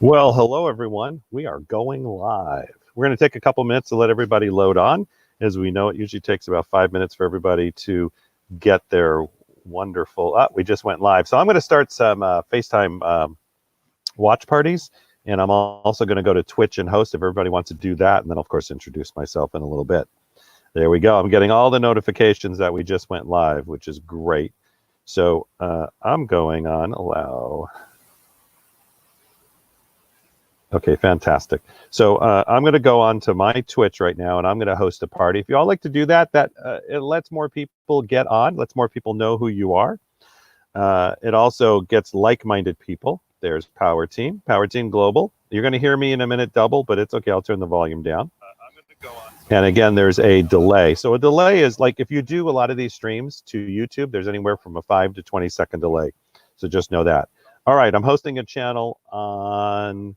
Well, hello everyone. We are going live. We're going to take a couple minutes to let everybody load on. As we know, it usually takes about 5 minutes for everybody to get their wonderful. We just went live. So I'm going to start some FaceTime watch parties, and I'm also going to go to Twitch and host if everybody wants to do that, and then of course introduce myself in a little bit. There we go. I'm getting all the notifications that we just went live, which is great. So I'm going on allow. Okay, fantastic. So I'm going to go on to my Twitch right now, and I'm going to host a party. If you all like to do that, it lets more people get on, lets more people know who you are. It also gets like-minded people. There's Power Team Global. You're going to hear me in a minute double, but it's okay. I'll turn the volume down. And again, there's a delay. So a delay is like if you do a lot of these streams to YouTube, there's anywhere from a 5 to 20-second delay. So just know that. All right, I'm hosting a channel on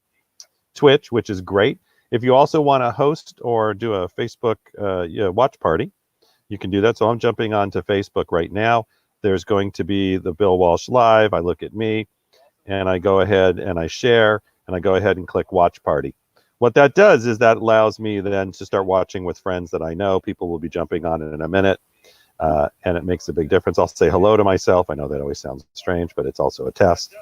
Twitch, which is great. If you also want to host or do a Facebook watch party, you can do that. So I'm jumping onto Facebook right now. There's going to be the Bill Walsh Live. I look at me, and I go ahead and I share, and I go ahead and click Watch Party. What that does is that allows me then to start watching with friends that I know. People will be jumping on in a minute, and it makes a big difference. I'll say hello to myself. I know that always sounds strange, but it's also a test.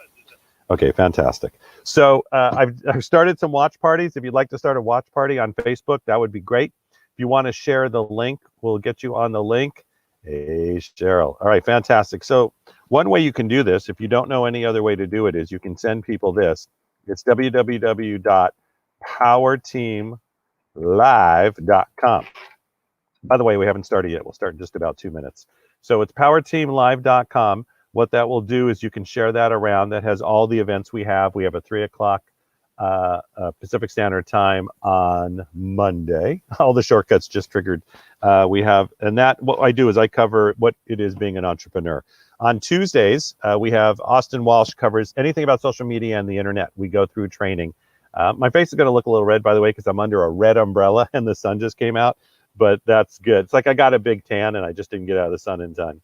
Okay, fantastic. So I've started some watch parties. If you'd like to start a watch party on Facebook, that would be great. If you want to share the link, we'll get you on the link. Hey, Cheryl. All right, fantastic. So one way you can do this, if you don't know any other way to do it, is you can send people this. It's www.powerteamlive.com. By the way, we haven't started yet. We'll start in just about 2 minutes. So it's powerteamlive.com. What that will do is you can share that around. That has all the events we have. We have a 3 o'clock Pacific Standard Time on Monday. All the shortcuts just triggered. We have, and that what I do is I cover what it is being an entrepreneur. On Tuesdays, we have Austin Walsh covers anything about social media and the internet. We go through training. My face is going to look a little red, by the way, because I'm under a red umbrella and the sun just came out. But that's good. It's like I got a big tan and I just didn't get out of the sun in time.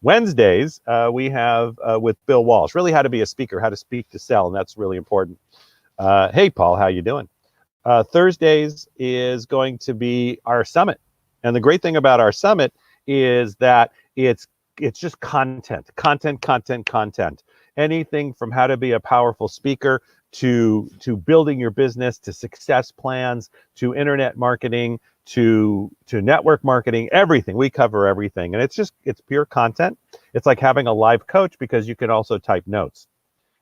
Wednesdays, we have with Bill Walsh, really how to be a speaker, how to speak to sell, and that's really important. Hey, Paul, how you doing? Thursdays is going to be our summit. And the great thing about our summit is that it's just content. Anything from how to be a powerful speaker to building your business, to success plans, to internet marketing, to network marketing, everything. We cover everything. And it's pure content. It's like having a live coach because you can also type notes.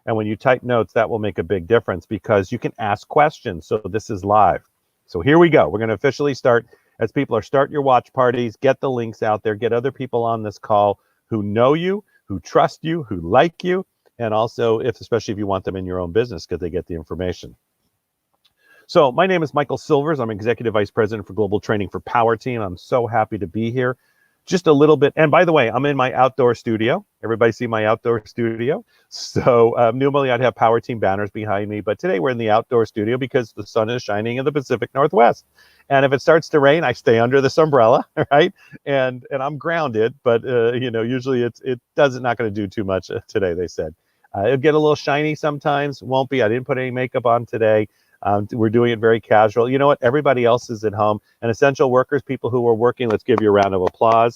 And when you type notes, that will make a big difference because you can ask questions. So this is live. So here we go. We're going to officially start. As people are starting your watch parties, get the links out there, get other people on this call who know you, who trust you, who like you, and also especially if you want them in your own business because they get the information. So my name is Michael Silvers. I'm Executive Vice President for Global Training for Power Team. I'm so happy to be here. Just a little bit. And by the way, I'm in my outdoor studio. Everybody see my outdoor studio? So normally I'd have Power Team banners behind me, but today we're in the outdoor studio because the sun is shining in the Pacific Northwest. And if it starts to rain, I stay under this umbrella, right? And I'm grounded, but usually it not going to do too much today, they said. It'll get a little shiny sometimes, won't be. I didn't put any makeup on today. We're doing it very casual. You know what? Everybody else is at home. And essential workers, people who are working, let's give you a round of applause.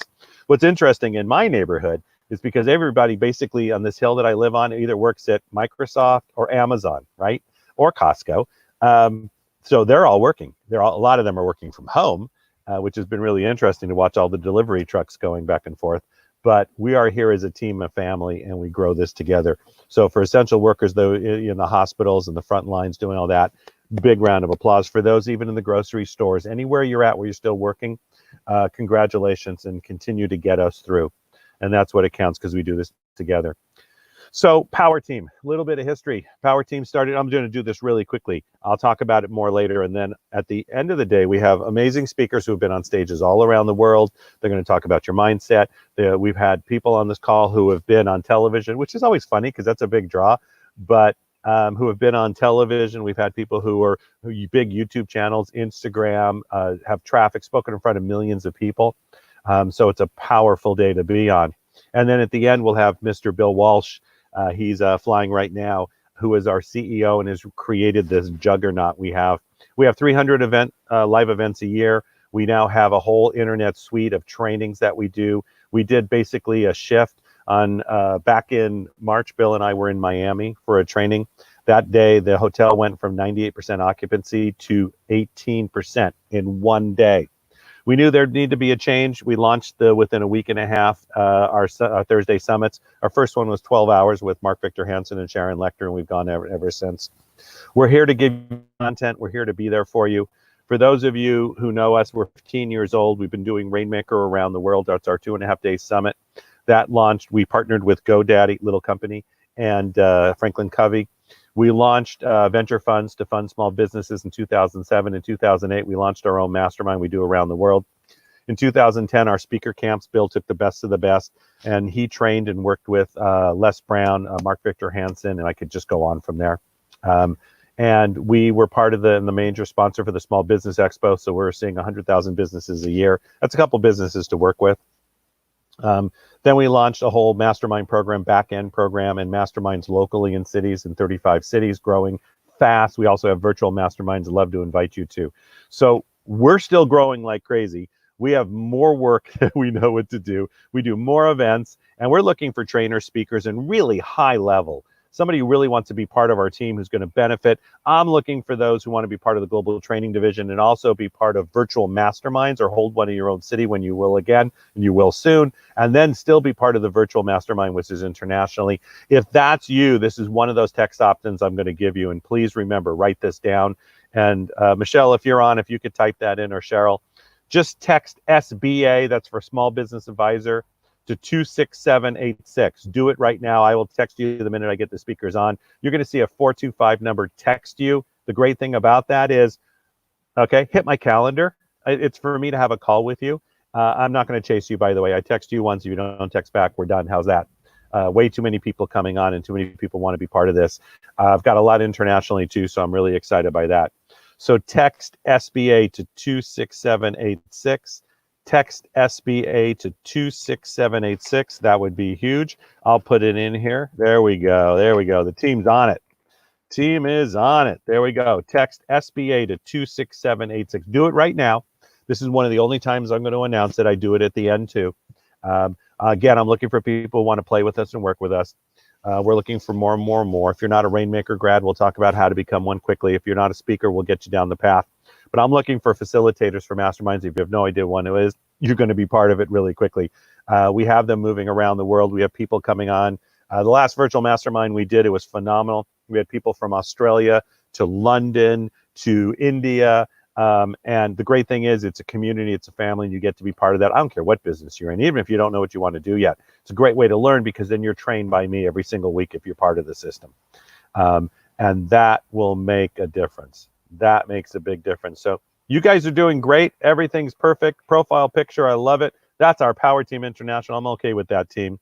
What's interesting in my neighborhood is because everybody basically on this hill that I live on either works at Microsoft or Amazon, right? Or Costco. So they're all working. A lot of them are working from home, which has been really interesting to watch all the delivery trucks going back and forth. But we are here as a team, a family, and we grow this together. So for essential workers, though, in the hospitals and the front lines doing all that, big round of applause. For those even in the grocery stores, anywhere you're at where you're still working, congratulations and continue to get us through. And that's what it counts because we do this together. So Power Team, a little bit of history. Power Team started, I'm going to do this really quickly. I'll talk about it more later. And then at the end of the day, we have amazing speakers who have been on stages all around the world. They're going to talk about your mindset. We've had people on this call who have been on television, which is always funny because that's a big draw, but who have been on television. We've had people who are big YouTube channels, Instagram, have traffic, spoken in front of millions of people. So it's a powerful day to be on. And then at the end, we'll have Mr. Bill Walsh. He's flying right now who is our CEO and has created this juggernaut we have. We have 300 live events a year. We now have a whole internet suite of trainings that we do. We did basically a shift on back in March. Bill and I were in Miami for a training. That day, the hotel went from 98% occupancy to 18% in one day. We knew there'd need to be a change. We launched within a week and a half our Thursday summits. Our first one was 12 hours with Mark Victor Hansen and Sharon Lecter, and we've gone ever since. We're here to give you content. We're here to be there for you. For those of you who know us, we're 15 years old. We've been doing Rainmaker around the world. That's our 2.5-day summit. That launched, we partnered with GoDaddy, little company, and Franklin Covey. We launched venture funds to fund small businesses in 2007 and 2008. We launched our own mastermind we do around the world. In 2010, our speaker camps, Bill took the best of the best, and he trained and worked with Les Brown, Mark Victor Hansen, and I could just go on from there. And we were part of the major sponsor for the Small Business Expo, so we're seeing 100,000 businesses a year. That's a couple businesses to work with. Then we launched a whole mastermind program, back-end program, and masterminds locally in cities, in 35 cities, growing fast. We also have virtual masterminds I'd love to invite you to. So we're still growing like crazy. We have more work than we know what to do. We do more events, and we're looking for trainers, speakers, and really high level. Somebody who really wants to be part of our team who's going to benefit. I'm looking for those who want to be part of the global training division and also be part of virtual masterminds or hold one in your own city when you will again, and you will soon, and then still be part of the virtual mastermind, which is internationally. If that's you, this is one of those text options I'm going to give you. And please remember, write this down. And Michelle, if you're on, if you could type that in, or Cheryl, just text SBA, that's for Small Business Advisor, to 26786. Do it right now. I will text you the minute I get the speakers on. You're going to see a 425 number text you. The great thing about that is, okay, hit my calendar. It's for me to have a call with you. I'm not going to chase you, by the way. I text you once. If you don't text back, we're done. How's that? Way too many people coming on and too many people want to be part of this. I've got a lot internationally too, so I'm really excited by that. So text SBA to 26786. Text SBA to 26786. That would be huge. I'll put it in here. There we go. There we go. The team's on it. Team is on it. There we go. Text SBA to 26786. Do it right now. This is one of the only times I'm going to announce it. I do it at the end too. Again, I'm looking for people who want to play with us and work with us. We're looking for more and more and more. If you're not a Rainmaker grad, we'll talk about how to become one quickly. If you're not a speaker, we'll get you down the path. But I'm looking for facilitators for masterminds. If you have no idea what it is, you're going to be part of it really quickly. We have them moving around the world. We have people coming on. The last virtual mastermind we did, it was phenomenal. We had people from Australia to London to India. And the great thing is it's a community, it's a family, and you get to be part of that. I don't care what business you're in, even if you don't know what you want to do yet. It's a great way to learn because then you're trained by me every single week if you're part of the system. And that will make a difference. That makes a big difference. So you guys are doing great. Everything's perfect. Profile picture, I love it. That's our Power Team International. I'm okay with that team.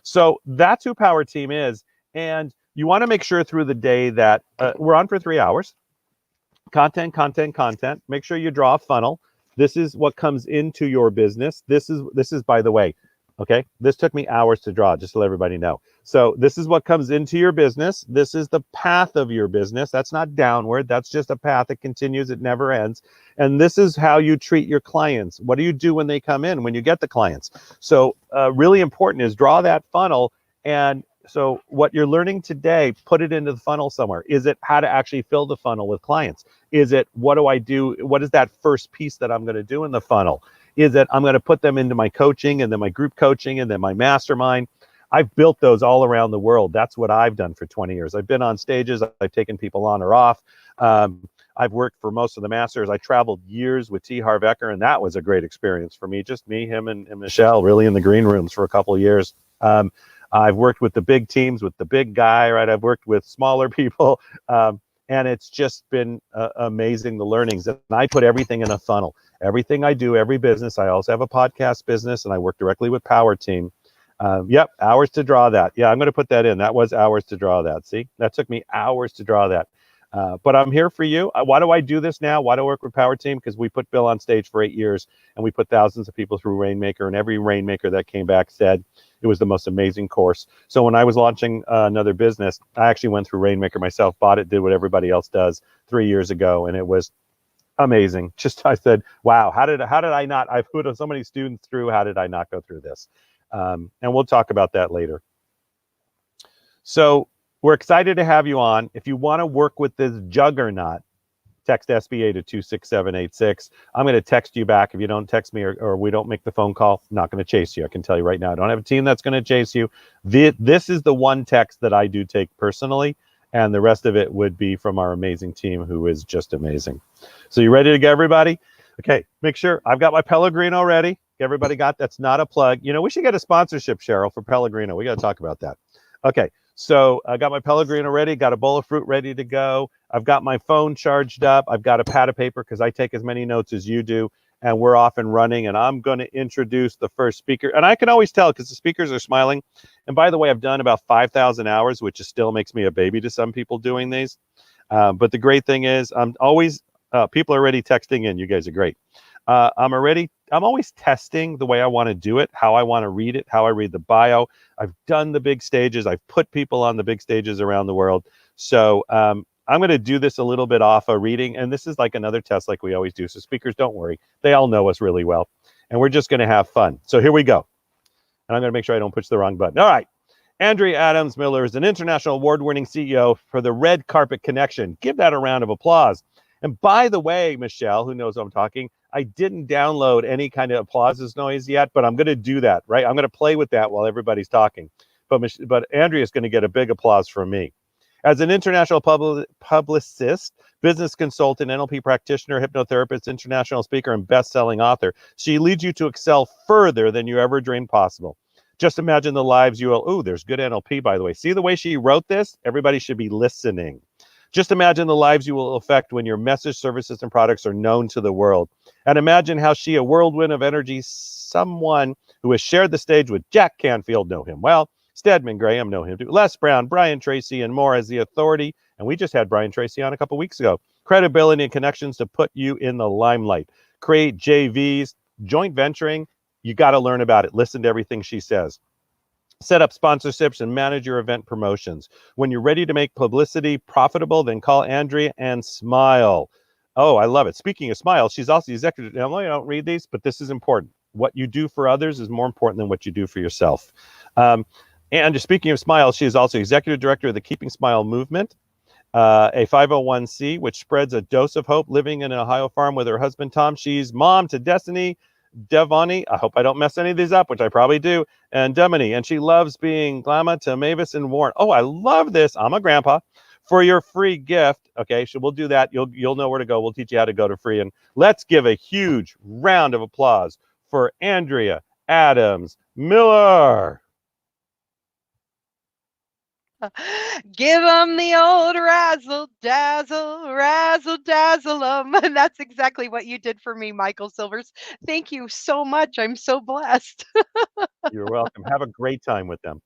So that's who Power Team is. And you want to make sure through the day that we're on for 3 hours. Content, content, content. Make sure you draw a funnel. This is what comes into your business. This is, by the way, okay, this took me hours to draw, just to let everybody know. So this is what comes into your business. This is the path of your business. That's not downward. That's just a path that continues. It never ends. And this is how you treat your clients. What do you do when they come in, when you get the clients? So really important is draw that funnel. And so what you're learning today, put it into the funnel somewhere. Is it how to actually fill the funnel with clients? Is it what do I do? What is that first piece that I'm going to do in the funnel? Is it I'm going to put them into my coaching and then my group coaching and then my mastermind? I've built those all around the world. That's what I've done for 20 years. I've been on stages. I've taken people on or off. I've worked for most of the masters. I traveled years with T. Harv Eker, and that was a great experience for me. Just me, him, and Michelle really in the green rooms for a couple of years. I've worked with the big teams, with the big guy, right? I've worked with smaller people, and it's just been amazing, the learnings. And I put everything in a funnel. Everything I do, every business. I also have a podcast business, and I work directly with Power Team. Yep, hours to draw that. Yeah, I'm going to put that in. That was hours to draw that. See, that took me hours to draw that. But I'm here for you. Why do I do this now? Why do I work with Power Team? Because we put Bill on stage for 8 years, and we put thousands of people through Rainmaker, and every Rainmaker that came back said it was the most amazing course. So when I was launching another business, I actually went through Rainmaker myself, bought it, did what everybody else does 3 years ago, and it was amazing. Just I said, wow, how did I not? I've put so many students through. How did I not go through this? And we'll talk about that later. So we're excited to have you on. If you want to work with this juggernaut, text SBA to 26786. I'm going to text you back. If you don't text me or we don't make the phone call, I'm not going to chase you. I can tell you right now, I don't have a team that's going to chase you. This is the one text that I do take personally, and the rest of it would be from our amazing team who is just amazing. So you ready to go, everybody? Okay, make sure I've got my Pellegrino ready. Everybody got, that's not a plug. You know, we should get a sponsorship, Cheryl, for Pellegrino. We got to talk about that. Okay, so I got my Pellegrino ready, got a bowl of fruit ready to go. I've got my phone charged up. I've got a pad of paper because I take as many notes as you do, and we're off and running, and I'm going to introduce the first speaker. And I can always tell because the speakers are smiling. And by the way, I've done about 5,000 hours, which still makes me a baby to some people doing these. But the great thing is I'm always, people are already texting in. You guys are great. I'm always testing the way I want to do it, how I want to read it, how I read the bio. I've done the big stages. I've put people on the big stages around the world. So I'm going to do this a little bit off a reading. And this is like another test like we always do. So speakers, don't worry. They all know us really well. And we're just going to have fun. So here we go. And I'm going to make sure I don't push the wrong button. All right. Andrea Adams-Miller is an international award-winning CEO for the Red Carpet Connection. Give that a round of applause. And by the way, Michelle, who knows I'm talking, I didn't download any kind of applauses noise yet, but I'm going to do that, right? I'm going to play with that while everybody's talking. But Andrea's going to get a big applause from me. As an international publicist, business consultant, NLP practitioner, hypnotherapist, international speaker, and best-selling author, she leads you to excel further than you ever dreamed possible. Just imagine the lives you will. Oh, there's good NLP, by the way. See the way she wrote this? Everybody should be listening. Just imagine the lives you will affect when your message, services, and products are known to the world. And imagine how she, a whirlwind of energy, someone who has shared the stage with Jack Canfield, know him well, Stedman Graham, know him too, Les Brown, Brian Tracy, and more as the authority. And we just had Brian Tracy on a couple weeks ago. Credibility and connections to put you in the limelight. Create JVs, joint venturing. You got to learn about it. Listen to everything she says. Set up sponsorships and manage your event promotions. When you're ready to make publicity profitable, then call Andrea and smile. Oh, I love it. Speaking of smile, she's also the executive. Now, I don't read these, but this is important. What you do for others is more important than what you do for yourself. And speaking of smile, she is also executive director of the Keeping Smile movement, a 501c, which spreads a dose of hope, living in an Ohio farm with her husband, Tom. She's mom to Destiny, Devani, I hope I don't mess any of these up, which I probably do, and Demony, and she loves being Glama to Mavis and Warren. Oh, I love this. I'm a grandpa. For your free gift, okay, so we'll do that. You'll know where to go. We'll teach you how to go to free. And let's give a huge round of applause for Andrea Adams-Miller. Give them the old razzle dazzle 'em. And that's exactly what you did for me, Michael Silvers. Thank you so much. I'm so blessed. You're welcome. Have a great time with them.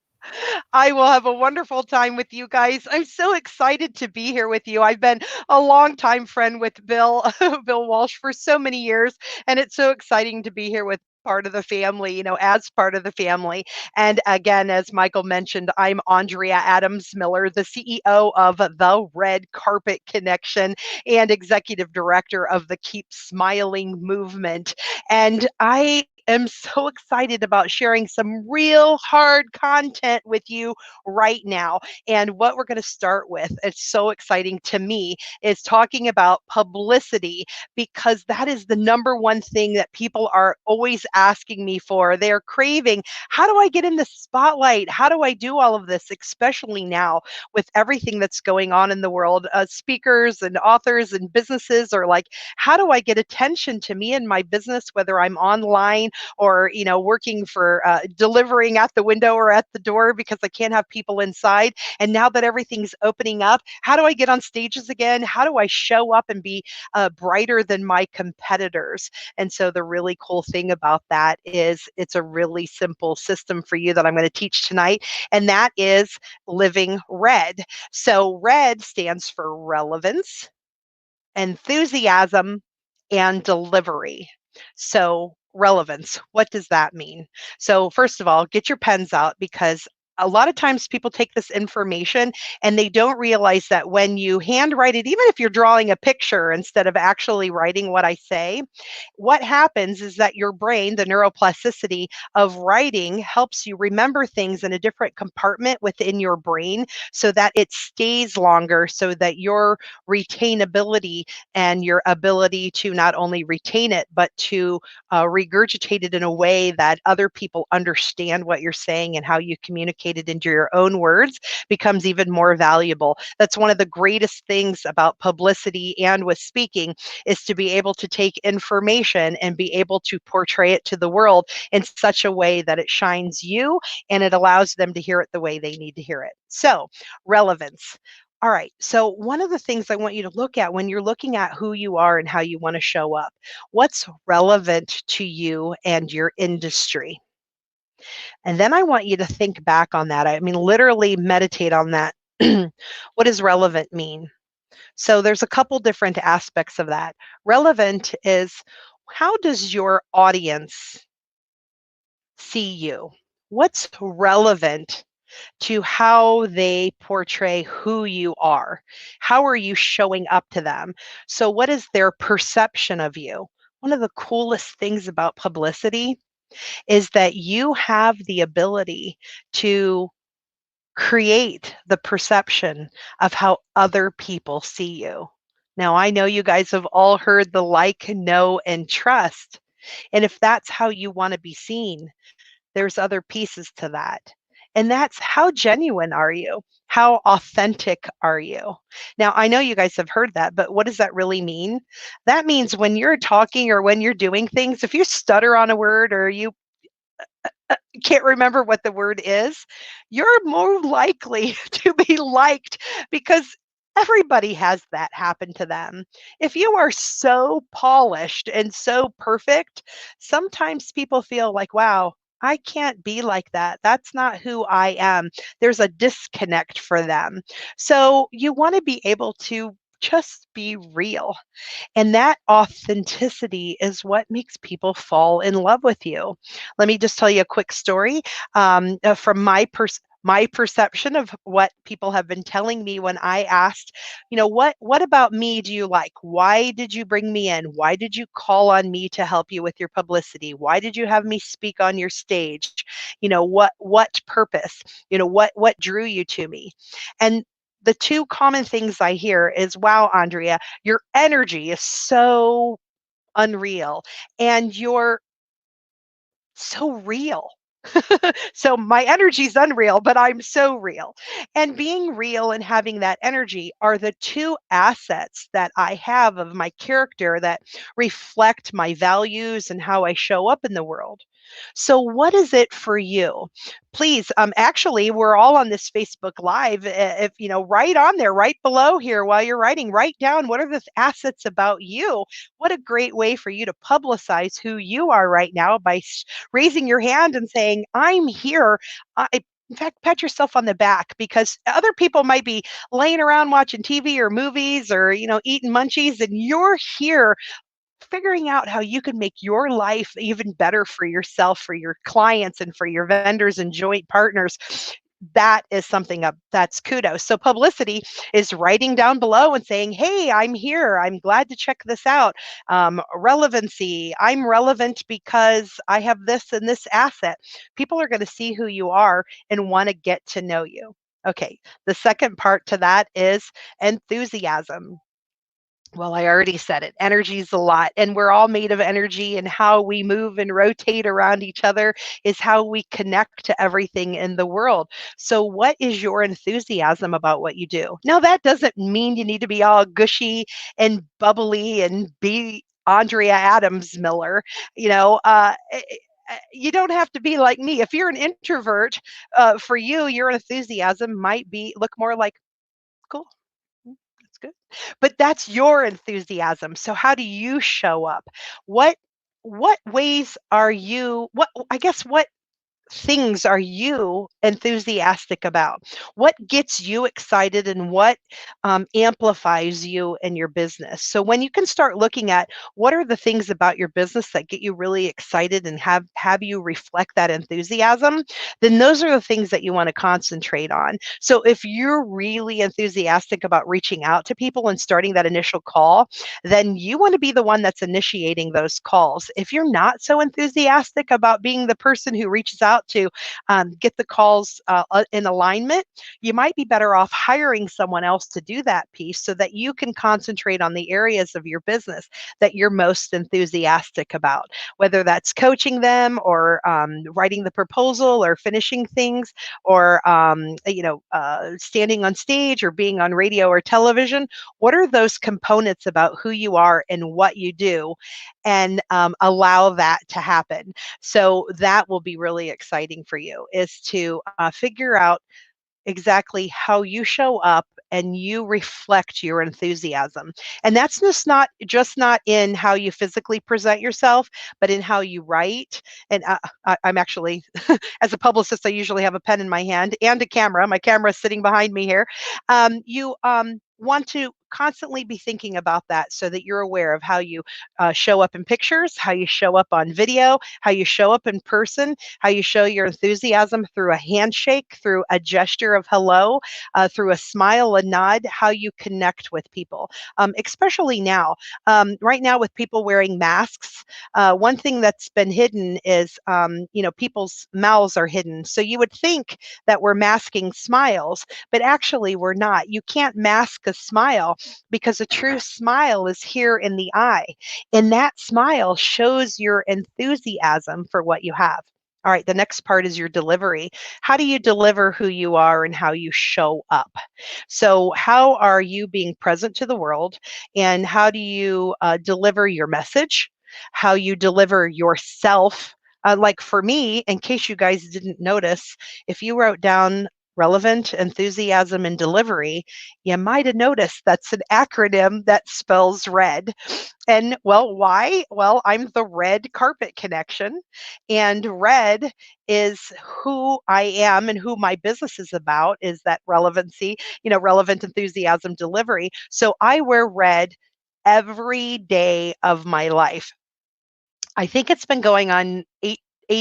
I will have a wonderful time with you guys. I'm so excited to be here with you. I've been a longtime friend with Bill, Bill Walsh for so many years, and it's so exciting to be here with part of the family, as part of the family. And again, as Michael mentioned, I'm Andrea Adams-Miller, the CEO of the Red Carpet Connection and executive director of the Keep Smiling movement. And I am so excited about sharing some real hard content with you right now. And what we're going to start with, it's so exciting to me, is talking about publicity, because that is the number one thing that people are always asking me for. They're craving, how do I get in the spotlight? How do I do all of this, especially now with everything that's going on in the world? Speakers and authors and businesses are like, how do I get attention to me and my business, whether I'm online or working for delivering at the window or at the door because I can't have people inside. And now that everything's opening up, how do I get on stages again? How do I show up and be brighter than my competitors? And so the really cool thing about that is it's a really simple system for you that I'm going to teach tonight, and that is living red. So red stands for relevance, enthusiasm, and delivery. So, relevance, what does that mean? So, first of all, get your pens out, because a lot of times people take this information and they don't realize that when you handwrite it, even if you're drawing a picture instead of actually writing what I say, what happens is that your brain, the neuroplasticity of writing, helps you remember things in a different compartment within your brain so that it stays longer, so that your retainability and your ability to not only retain it, but to regurgitate it in a way that other people understand what you're saying and how you communicate it into your own words becomes even more valuable. That's one of the greatest things about publicity and with speaking, is to be able to take information and be able to portray it to the world in such a way that it shines you and it allows them to hear it the way they need to hear it. So, relevance. All right. So, one of the things I want you to look at when you're looking at who you are and how you want to show up, what's relevant to you and your industry? And then I want you to think back on that. I mean, literally meditate on that. What does relevant mean? So, there's a couple different aspects of that. Relevant is, how does your audience see you? What's relevant to how they portray who you are? How are you showing up to them? So, what is their perception of you? One of the coolest things about publicity is that you have the ability to create the perception of how other people see you. Now, I know you guys have all heard the like, know, and trust. And if that's how you want to be seen, there's other pieces to that. And that's, how genuine are you? How authentic are you? Now, I know you guys have heard that, but what does that really mean? That means when you're talking or when you're doing things, if you stutter on a word or you can't remember what the word is, you're more likely to be liked, because everybody has that happen to them. If you are so polished and so perfect, sometimes people feel like, wow, I can't be like that. That's not who I am. There's a disconnect for them. So you want to be able to just be real. And that authenticity is what makes people fall in love with you. Let me just tell you a quick story from my perception of what people have been telling me when I asked, what about me do you like? Why did you bring me in? Why did you call on me to help you with your publicity? Why did you have me speak on your stage? What purpose? What drew you to me? And the two common things I hear is, wow, Andrea, your energy is so unreal and you're so real. So my energy is unreal, but I'm so real. And being real and having that energy are the two assets that I have of my character that reflect my values and how I show up in the world. So what is it for you? Please, actually, we're all on this Facebook Live. If right on there, right below here, while you're writing, write down, what are the assets about you? What a great way for you to publicize who you are right now by raising your hand and saying, I'm here. In fact, pat yourself on the back, because other people might be laying around watching TV or movies or, eating munchies, and you're here figuring out how you can make your life even better for yourself, for your clients, and for your vendors and joint partners. That is something that's kudos. So publicity is writing down below and saying, hey, I'm here. I'm glad to check this out. Relevancy. I'm relevant because I have this and this asset. People are going to see who you are and want to get to know you. Okay. The second part to that is enthusiasm. Well, I already said it. Energy is a lot, and we're all made of energy, and how we move and rotate around each other is how we connect to everything in the world. So, what is your enthusiasm about what you do? Now, that doesn't mean you need to be all gushy and bubbly and be Andrea Adams-Miller. You know, you don't have to be like me. If you're an introvert, for you, your enthusiasm might be look more like cool. That's good. But that's your enthusiasm. So how do you show up? What what ways are you what I guess what things are you enthusiastic about? What gets you excited and what amplifies you in your business? So when you can start looking at what are the things about your business that get you really excited and have you reflect that enthusiasm, then those are the things that you want to concentrate on. So if you're really enthusiastic about reaching out to people and starting that initial call, then you want to be the one that's initiating those calls. If you're not so enthusiastic about being the person who reaches out to get the calls in alignment, you might be better off hiring someone else to do that piece so that you can concentrate on the areas of your business that you're most enthusiastic about, whether that's coaching them or writing the proposal or finishing things or standing on stage or being on radio or television. What are those components about who you are and what you do, and allow that to happen? So that will be really exciting for you, is to figure out exactly how you show up and you reflect your enthusiasm. And that's just not in how you physically present yourself, but in how you write. And I'm actually, as a publicist, I usually have a pen in my hand and a camera. My camera is sitting behind me here. You want to constantly be thinking about that so that you're aware of how you show up in pictures, how you show up on video, how you show up in person, how you show your enthusiasm through a handshake, through a gesture of hello, through a smile, a nod, how you connect with people, especially now. Right now, with people wearing masks, one thing that's been hidden is, people's mouths are hidden. So you would think that we're masking smiles, but actually we're not. You can't mask a smile because a true smile is here in the eye. And that smile shows your enthusiasm for what you have. All right, the next part is your delivery. How do you deliver who you are and how you show up? So, how are you being present to the world, and how do you deliver your message? How you deliver yourself? Like for me, in case you guys didn't notice, if you wrote down relevant, enthusiasm, and delivery, you might have noticed that's an acronym that spells red. And well, why? Well, I'm the red carpet connection, and red is who I am and who my business is about, is that relevancy, relevant, enthusiasm, delivery. So I wear red every day of my life. I think it's been going on 8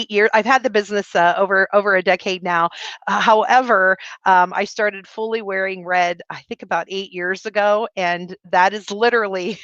years. I've had the business over a decade now. However, I started fully wearing red, I think about 8 years ago, and that is literally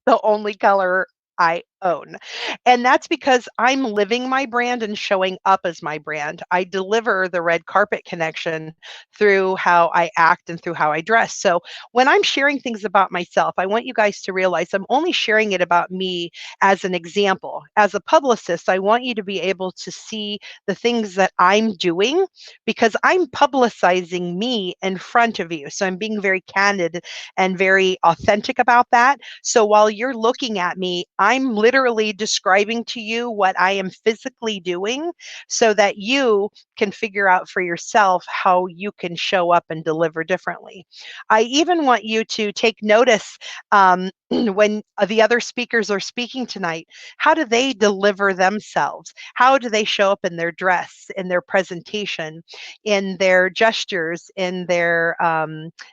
the only color I own. And that's because I'm living my brand and showing up as my brand. I deliver the red carpet connection through how I act and through how I dress. So when I'm sharing things about myself, I want you guys to realize I'm only sharing it about me as an example. As a publicist, I want you to be able to see the things that I'm doing because I'm publicizing me in front of you. So I'm being very candid and very authentic about that. So while you're looking at me, I'm literally describing to you what I am physically doing so that you can figure out for yourself how you can show up and deliver differently. I even want you to take notice when the other speakers are speaking tonight. How do they deliver themselves? How do they show up in their dress, in their presentation, in their gestures, in their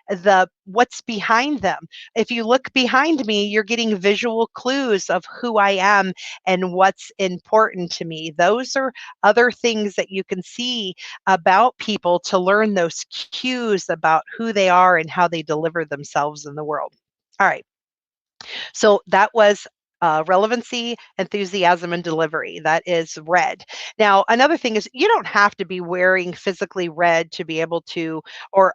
the what's behind them? If you look behind me, you're getting visual clues of who I am and what's important to me. Those are other things that you can see about people to learn those cues about who they are and how they deliver themselves in the world. All right. So that was relevancy, enthusiasm, and delivery. That is red. Now, another thing is you don't have to be wearing physically red to be able to, or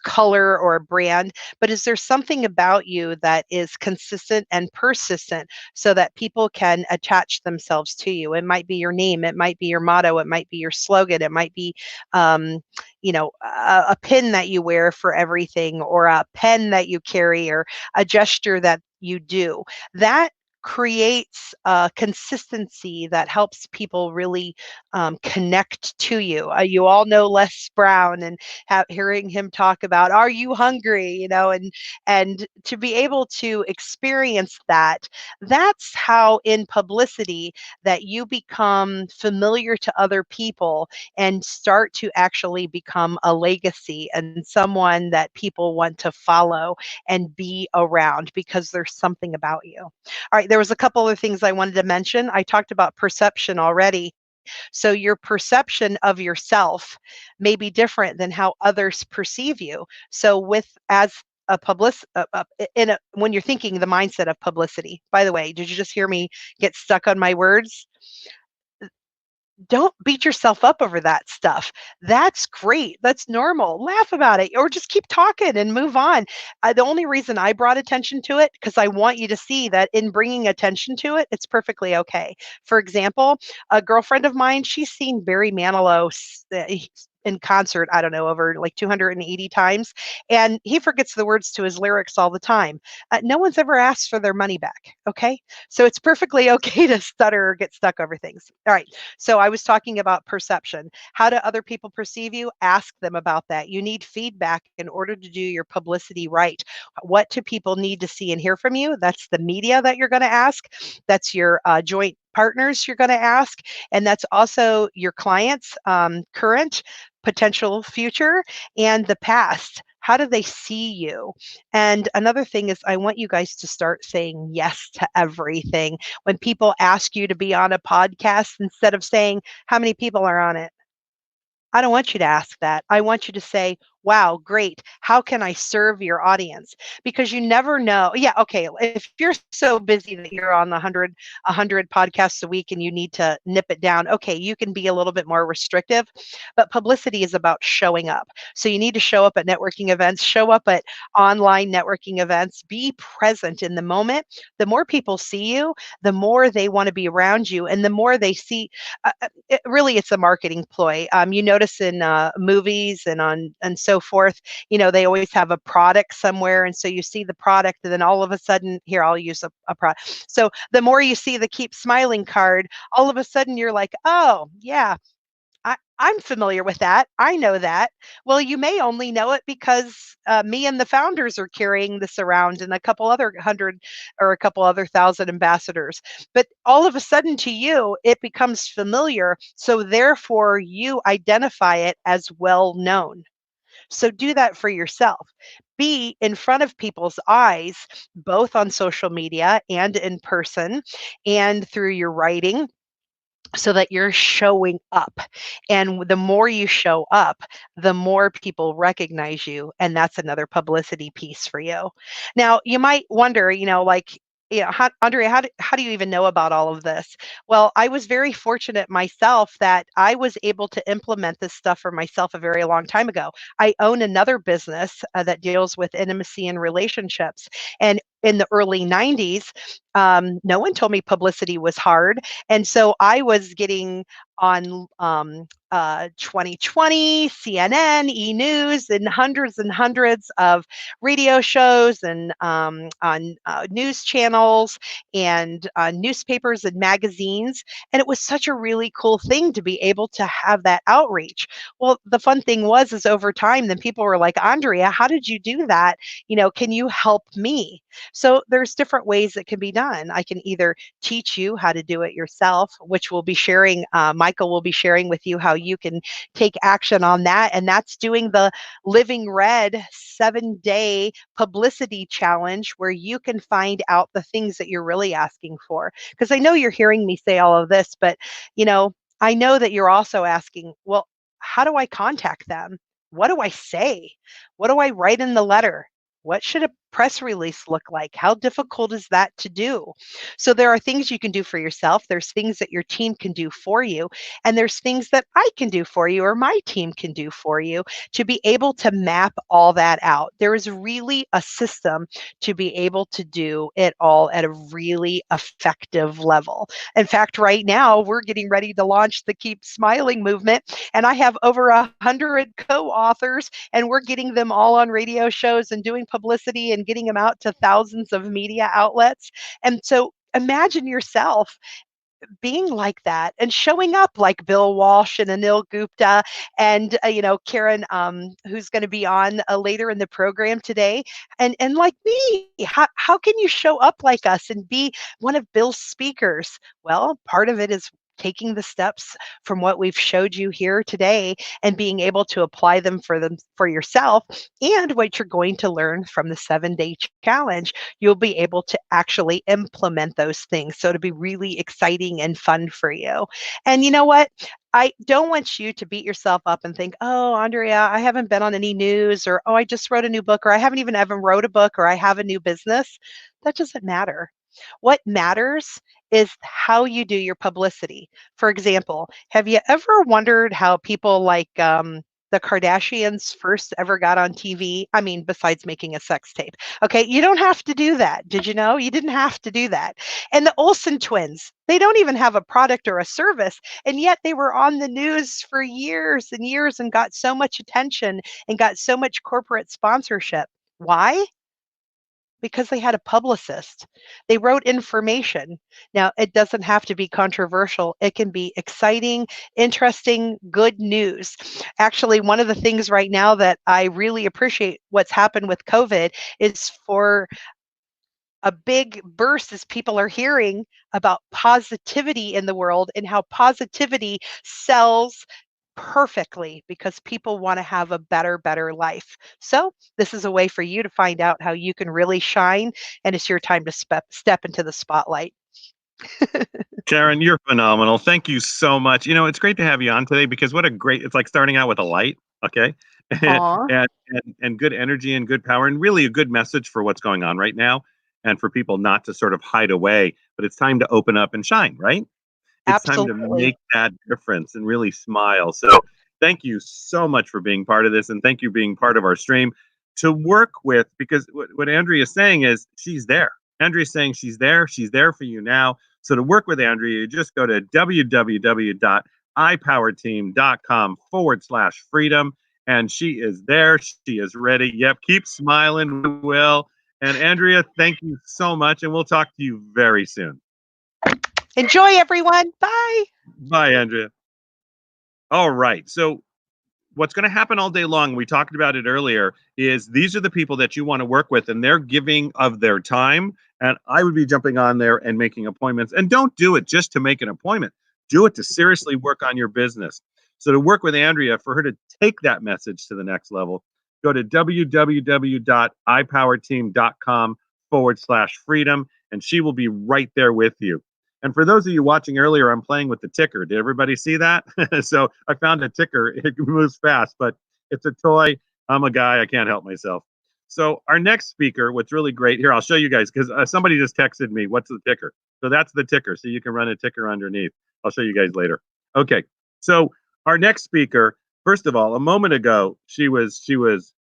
color or a brand, but is there something about you that is consistent and persistent so that people can attach themselves to you? It might be your name, it might be your motto, it might be your slogan, it might be, a pin that you wear for everything, or a pen that you carry, or a gesture that you do. That creates a consistency that helps people really connect to you. You all know Les Brown, and hearing him talk about, "Are you hungry?" And to be able to experience that, that's how in publicity that you become familiar to other people and start to actually become a legacy and someone that people want to follow and be around because there's something about you. All right, there was a couple of things I wanted to mention. I talked about perception already. So your perception of yourself may be different than how others perceive you. So with as a when you're thinking the mindset of publicity. By the way, did you just hear me get stuck on my words? Don't beat yourself up over that stuff. That's great. That's normal. Laugh about it or just keep talking and move on. The only reason I brought attention to it, because I want you to see that in bringing attention to it, it's perfectly okay. For example, a girlfriend of mine, she's seen Barry Manilow in concert, I don't know, over like 280 times. And he forgets the words to his lyrics all the time. No one's ever asked for their money back. Okay. So it's perfectly okay to stutter or get stuck over things. All right. So I was talking about perception. How do other people perceive you? Ask them about that. You need feedback in order to do your publicity right. What do people need to see and hear from you? That's the media that you're going to ask. That's your joint partners you're going to ask. And that's also your clients, current, potential future, and the past. How do they see you? And another thing is, I want you guys to start saying yes to everything. When people ask you to be on a podcast, instead of saying, how many people are on it? I don't want you to ask that. I want you to say, wow, great. How can I serve your audience? Because you never know. Yeah, okay. If you're so busy that you're on 100 podcasts a week and you need to nip it down, okay, you can be a little bit more restrictive. But publicity is about showing up. So you need to show up at networking events, show up at online networking events, be present in the moment. The more people see you, the more they want to be around you. And the more they see, really, it's a marketing ploy. You notice in movies and so forth, they always have a product somewhere, and so you see the product, and then all of a sudden, here, I'll use a product. So the more you see the keep smiling card, all of a sudden you're like, oh yeah, I'm familiar with that. I know that. Well, you may only know it because me and the founders are carrying this around, and a couple other hundred or a couple other thousand ambassadors. But all of a sudden to you, it becomes familiar. So therefore, you identify it as well known. So do that for yourself. Be in front of people's eyes, both on social media and in person and through your writing, so that you're showing up. And the more you show up, the more people recognize you. And that's another publicity piece for you. Now, you might wonder, like, Andrea, how do you even know about all of this? Well, I was very fortunate myself that I was able to implement this stuff for myself a very long time ago. I own another business that deals with intimacy and relationships. And in the early 90s, no one told me publicity was hard. And so I was getting on 2020, CNN, E! News, and hundreds of radio shows and on news channels and newspapers and magazines. And it was such a really cool thing to be able to have that outreach. Well, the fun thing is over time, then people were like, Andrea, how did you do that? Can you help me? So there's different ways that can be done. I can either teach you how to do it yourself, which we'll be sharing. Michael will be sharing with you how you can take action on that. And that's doing the Living Red 7-day publicity challenge, where you can find out the things that you're really asking for. Because I know you're hearing me say all of this, but I know that you're also asking, well, how do I contact them? What do I say? What do I write in the letter? What should a press release look like? How difficult is that to do? So there are things you can do for yourself. There's things that your team can do for you. And there's things that I can do for you or my team can do for you to be able to map all that out. There is really a system to be able to do it all at a really effective level. In fact, right now, we're getting ready to launch the Keep Smiling movement. And I have over 100 co-authors, and we're getting them all on radio shows and doing publicity and getting them out to thousands of media outlets. And so imagine yourself being like that and showing up like Bill Walsh and Anil Gupta and Karen, who's going to be on later in the program today, and like me, how can you show up like us and be one of Bill's speakers? Well, part of it is taking the steps from what we've showed you here today and being able to apply them for yourself, and what you're going to learn from the 7-day challenge, you'll be able to actually implement those things. So it'll be really exciting and fun for you. And you know what? I don't want you to beat yourself up and think, oh, Andrea, I haven't been on any news, or oh, I just wrote a new book, or I haven't even ever wrote a book, or I have a new business. That doesn't matter. What matters is how you do your publicity. For example, have you ever wondered how people like the Kardashians first ever got on TV? I mean, besides making a sex tape. Okay, you don't have to do that. Did you know? You didn't have to do that. And the Olsen twins, they don't even have a product or a service, and yet they were on the news for years and years and got so much attention and got so much corporate sponsorship. Why? Because they had a publicist. They wrote information. Now, it doesn't have to be controversial. It can be exciting, interesting, good news. Actually, one of the things right now that I really appreciate what's happened with COVID is for a big burst as people are hearing about positivity in the world and how positivity sells perfectly because people want to have a better life. So this is a way for you to find out how you can really shine, and it's your time to step into the spotlight. Sharon, you're phenomenal. Thank you so much. It's great to have you on today because it's like starting out with a light, okay? and, Aw, and good energy and good power and really a good message for what's going on right now and for people not to sort of hide away, but it's time to open up and shine, right? It's time to absolutely. make that difference and really smile. So thank you so much for being part of this, and thank you for being part of our stream to work with, because what Andrea is saying is she's there. Andrea is saying she's there. She's there for you now. So to work with Andrea, you just go to www.ipowerteam.com/freedom. And she is there. She is ready. Yep. Keep smiling. We will. And Andrea, thank you so much. And we'll talk to you very soon. Enjoy, everyone. Bye. Bye, Andrea. All right. So what's going to happen all day long, we talked about it earlier, is these are the people that you want to work with, and they're giving of their time. And I would be jumping on there and making appointments. And don't do it just to make an appointment. Do it to seriously work on your business. So to work with Andrea, for her to take that message to the next level, go to www.ipowerteam.com/freedom, and she will be right there with you. And for those of you watching earlier, I'm playing with the ticker. Did everybody see that? So I found a ticker. It moves fast, but it's a toy. I'm a guy. I can't help myself. So our next speaker, what's really great here, I'll show you guys because somebody just texted me, what's the ticker? So that's the ticker. So you can run a ticker underneath. I'll show you guys later. Okay. So our next speaker, first of all, a moment ago, she was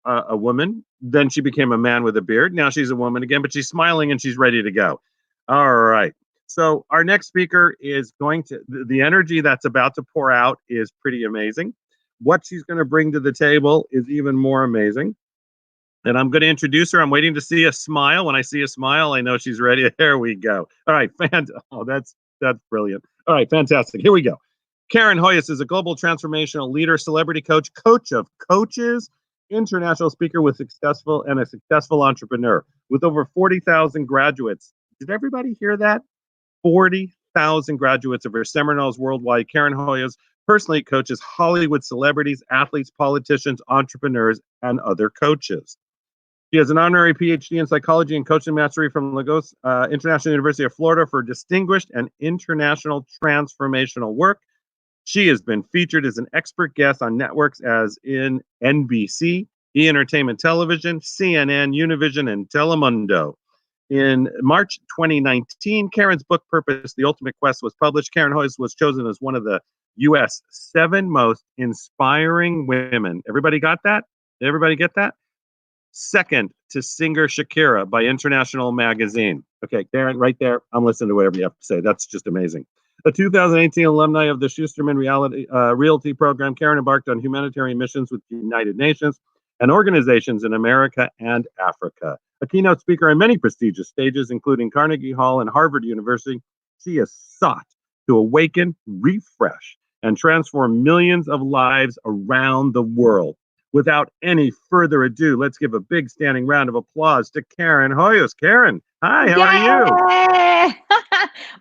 a woman. Then she became a man with a beard. Now she's a woman again, but she's smiling and she's ready to go. All right. So our next speaker is the energy that's about to pour out is pretty amazing. What she's going to bring to the table is even more amazing. And I'm going to introduce her. I'm waiting to see a smile. When I see a smile, I know she's ready. There we go. All right. Oh, that's brilliant. All right. Fantastic. Here we go. Karen Hoyos is a global transformational leader, celebrity coach, coach of coaches, international speaker a successful entrepreneur with over 40,000 graduates. Did everybody hear that? 40,000 graduates of her seminars worldwide. Karen Hoyos personally coaches Hollywood celebrities, athletes, politicians, entrepreneurs, and other coaches. She has an honorary PhD in psychology and coaching mastery from Lagos International University of Florida for distinguished and international transformational work. She has been featured as an expert guest on networks as in NBC, E! Entertainment Television, CNN, Univision, and Telemundo. In March 2019, Karen's book, Purpose, The Ultimate Quest, was published. Karen Hoyos was chosen as one of the U.S. 7 most inspiring women. Everybody got that? Did everybody get that? Second to singer Shakira by International Magazine. Okay, Karen, right there. I'm listening to whatever you have to say. That's just amazing. A 2018 alumni of the Schusterman Realty program, Karen embarked on humanitarian missions with the United Nations. and organizations in America and Africa. A keynote speaker on many prestigious stages, including Carnegie Hall and Harvard University, she has sought to awaken, refresh, and transform millions of lives around the world. Without any further ado, let's give a big standing round of applause to Karen Hoyos. Karen, hi, how are you? Yay!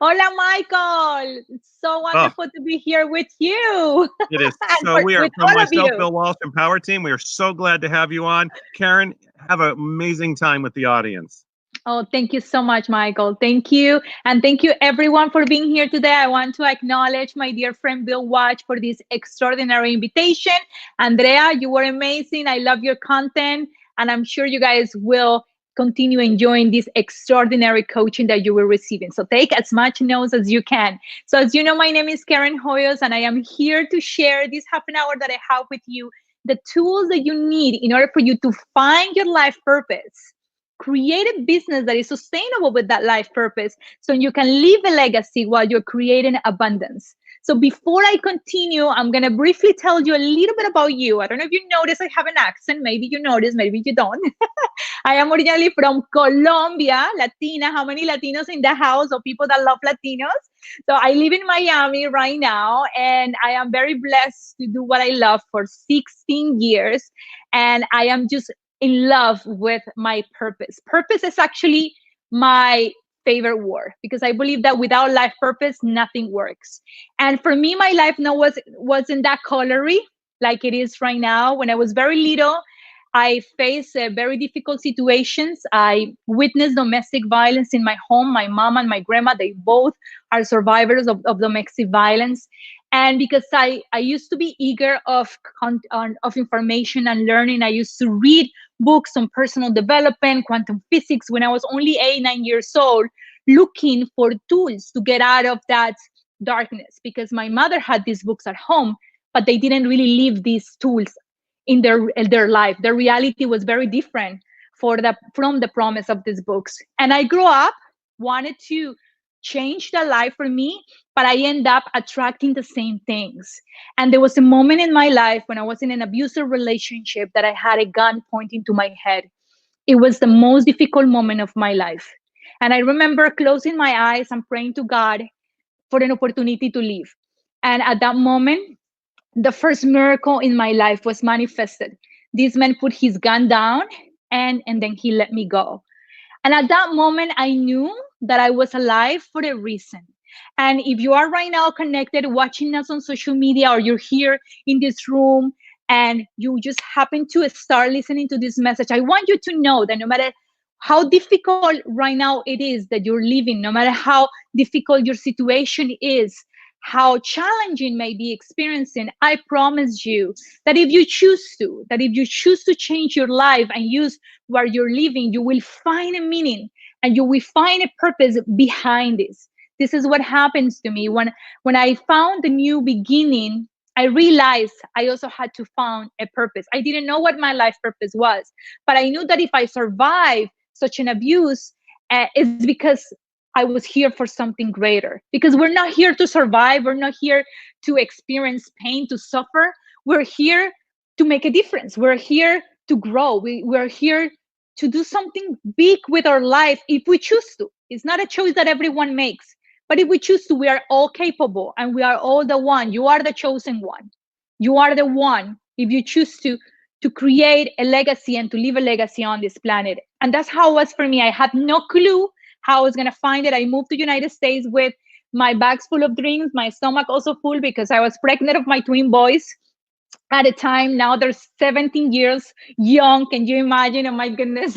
Hola, Michael. It's so Oh, wonderful to be here with you it is and so. We are with from all of myself, you. Bill Walsh, and Power Team. We are so glad to have you on. Karen, have an amazing time with the audience. Oh, thank you so much, Michael. Thank you. And thank you, everyone, for being here today. I want to acknowledge my dear friend Bill Watch for this extraordinary invitation. Andrea, you were amazing. I love your content. And I'm sure you guys will continue enjoying this extraordinary coaching that you will receiving. So take as much notes as you can. So as you know, my name is Karen Hoyos, and I am here to share this half an hour that I have with you, the tools that you need in order for you to find your life purpose, create a business that is sustainable with that life purpose so you can leave a legacy while you're creating abundance. So before I continue, I'm going to briefly tell you a little bit about you. I don't know if you notice I have an accent. Maybe you notice, maybe you don't. I am originally from Colombia, Latina. How many Latinos in the house or people that love Latinos? So I live in Miami right now, and I am very blessed to do what I love for 16 years. And I am just in love with my purpose. Purpose is actually my favorite word because I believe that without life purpose, nothing works. And for me, my life now wasn't that colory like it is right now. When I was very little, I faced very difficult situations. I witnessed domestic violence in my home. My mom and my grandma, they both are survivors of domestic violence. And because I used to be eager of information and learning, I used to read books on personal development, quantum physics when I was only 8, 9 years old, looking for tools to get out of that darkness. Because my mother had these books at home, but they didn't really leave these tools in their life. Their reality was very different from the promise of these books. And I grew up, wanted to change the life for me, but I end up attracting the same things. And there was a moment in my life when I was in an abusive relationship that I had a gun pointing to my head. It was the most difficult moment of my life. And I remember closing my eyes and praying to God for an opportunity to leave. And at that moment, the first miracle in my life was manifested. This man put his gun down, and then he let me go. And at that moment, I knew that I was alive for a reason. And if you are right now connected, watching us on social media, or you're here in this room and you just happen to start listening to this message, I want you to know that no matter how difficult right now it is that you're living, no matter how difficult your situation is, how challenging may be experiencing, I promise you that if you choose to change your life and use where you're living, you will find a meaning and you will find a purpose behind this. This is what happens to me when I found the new beginning. I realized I also had to find a purpose. I didn't know what my life purpose was, but I knew that if I survived such an abuse, it's because I was here for something greater. Because we're not here to survive. We're not here to experience pain, to suffer. We're here to make a difference. We're here to grow. We're here to do something big with our life if we choose to. It's not a choice that everyone makes. But if we choose to, we are all capable and we are all the one. You are the chosen one. You are the one if you choose to create a legacy and to leave a legacy on this planet. And that's how it was for me. I had no clue how I was going to find it. I moved to the United States with my bags full of dreams, my stomach also full because I was pregnant of my twin boys at a time. Now they're 17 years young. Can you imagine? Oh my goodness.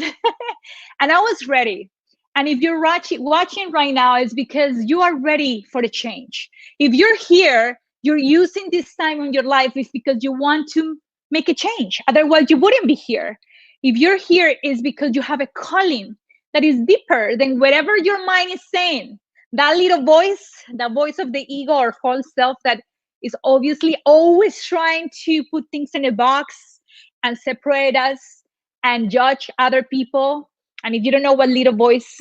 And I was ready. And if you're watching right now, it's because you are ready for the change. If you're here, you're using this time in your life is because you want to make a change. Otherwise, you wouldn't be here. If you're here, it's because you have a calling that is deeper than whatever your mind is saying. That little voice, the voice of the ego or false self that is obviously always trying to put things in a box and separate us and judge other people. And if you don't know what little voice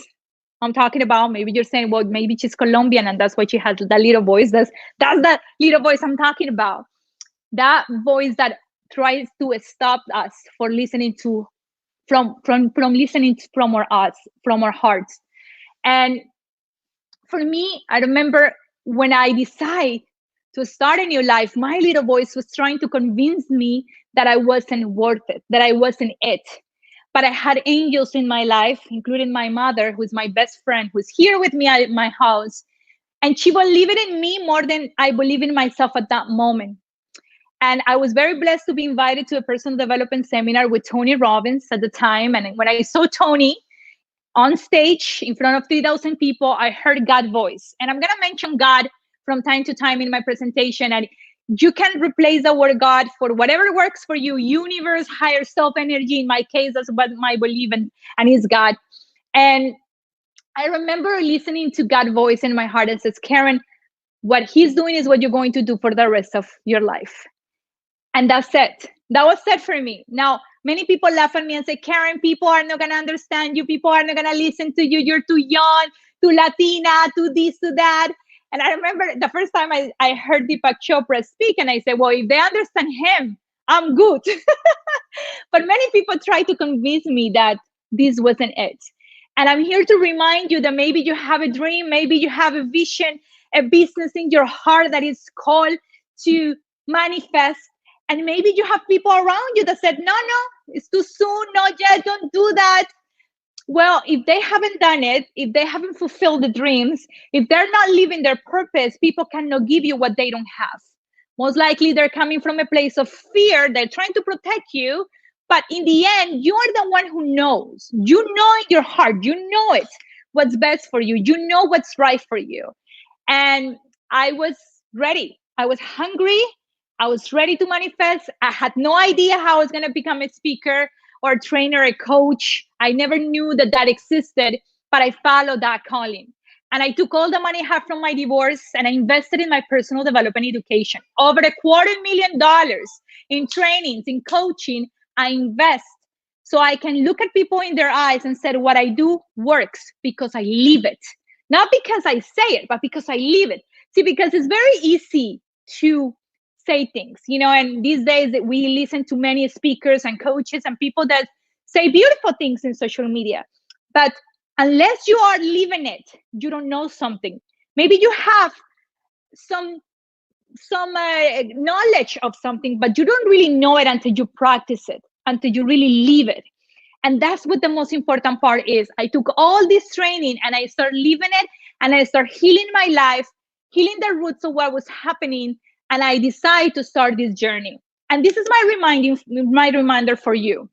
I'm talking about, maybe you're saying, well, maybe she's Colombian and that's why she has that little voice. That's the little voice I'm talking about. That voice that tries to stop us for listening to from listening from our hearts. And for me, I remember when I decided to start a new life, my little voice was trying to convince me that I wasn't worth it, that I wasn't it. But I had angels in my life, including my mother, who's my best friend, who's here with me at my house. And she believed in me more than I believe in myself at that moment. And I was very blessed to be invited to a personal development seminar with Tony Robbins at the time. And when I saw Tony on stage in front of 3,000 people, I heard God's voice. And I'm going to mention God from time to time in my presentation. And you can replace the word God for whatever works for you, universe, higher self energy. In my case, that's what my belief and is God. And I remember listening to God's voice in my heart and says, Karen, what he's doing is what you're going to do for the rest of your life. And that's it. That was it for me. Now, many people laugh at me and say, Karen, people are not going to understand you. People are not going to listen to you. You're too young, too Latina, too this, too that. And I remember the first time I heard Deepak Chopra speak, and I said, well, if they understand him, I'm good. But many people try to convince me that this wasn't it. And I'm here to remind you that maybe you have a dream, maybe you have a vision, a business in your heart that is called to manifest. And maybe you have people around you that said, no, it's too soon, not yet, don't do that. Well, if they haven't done it, if they haven't fulfilled the dreams, if they're not living their purpose, people cannot give you what they don't have. Most likely they're coming from a place of fear. They're trying to protect you. But in the end, you are the one who knows. You know in your heart, you know it, what's best for you. You know what's right for you. And I was ready. I was hungry. I was ready to manifest. I had no idea how I was going to become a speaker or a trainer, a coach. I never knew that existed, but I followed that calling. And I took all the money I had from my divorce and I invested in my personal development education. Over $250,000 in trainings, in coaching, I invest so I can look at people in their eyes and say what I do works because I live it. Not because I say it, but because I live it. See, because it's very easy to say things, and these days we listen to many speakers and coaches and people that say beautiful things in social media. But unless you are living it, you don't know something. Maybe you have some knowledge of something, but you don't really know it until you practice it, until you really live it. And that's what the most important part is. I took all this training and I started living it, and I started healing my life, healing the roots of what was happening. And I decided to start this journey. And this is my reminder for you.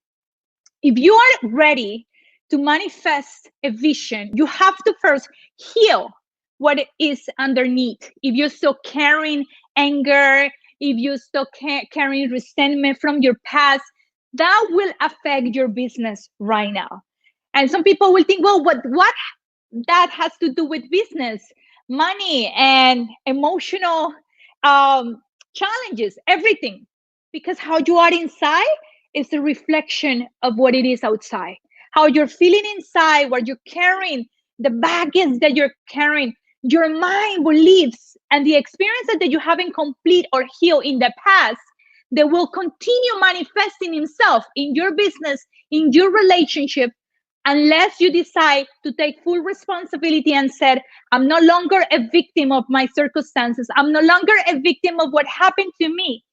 If you are ready to manifest a vision, you have to first heal what is underneath. If you're still carrying anger, if you're still carrying resentment from your past, that will affect your business right now. And some people will think, well, what that has to do with business, money, and emotional challenges, everything. Because how you are inside is a reflection of what it is outside. How you're feeling inside, what you're carrying, the baggage that you're carrying, your mind beliefs, and the experiences that you haven't complete or healed in the past, they will continue manifesting themselves in your business, in your relationship, unless you decide to take full responsibility and said, I'm no longer a victim of my circumstances. I'm no longer a victim of what happened to me.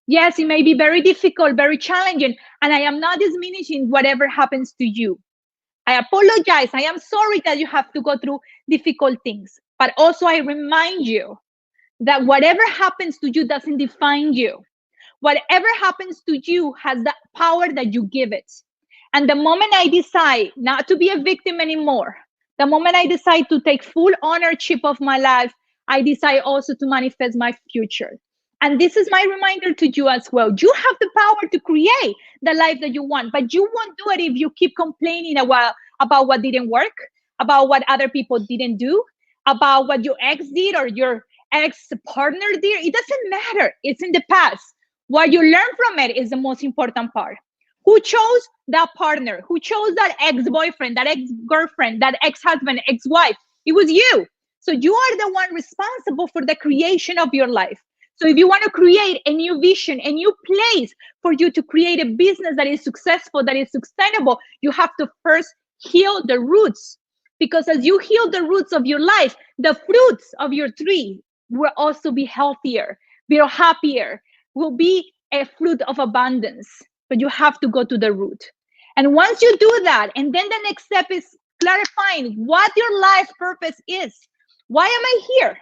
Yes, it may be very difficult, very challenging, and I am not diminishing whatever happens to you. I apologize. I am sorry that you have to go through difficult things. But also I remind you that whatever happens to you doesn't define you. Whatever happens to you has the power that you give it. And the moment I decide not to be a victim anymore, the moment I decide to take full ownership of my life, I decide also to manifest my future. And this is my reminder to you as well. You have the power to create the life that you want, but you won't do it if you keep complaining about what didn't work, about what other people didn't do, about what your ex did or your ex-partner did. It doesn't matter. It's in the past. What you learn from it is the most important part. Who chose that partner? Who chose that ex-boyfriend, that ex-girlfriend, that ex-husband, ex-wife? It was you. So you are the one responsible for the creation of your life. So if you want to create a new vision, a new place for you to create a business that is successful, that is sustainable, you have to first heal the roots. Because as you heal the roots of your life, the fruits of your tree will also be healthier, be happier, will be a fruit of abundance. But you have to go to the root. And once you do that, and then the next step is clarifying what your life purpose is. Why am I here?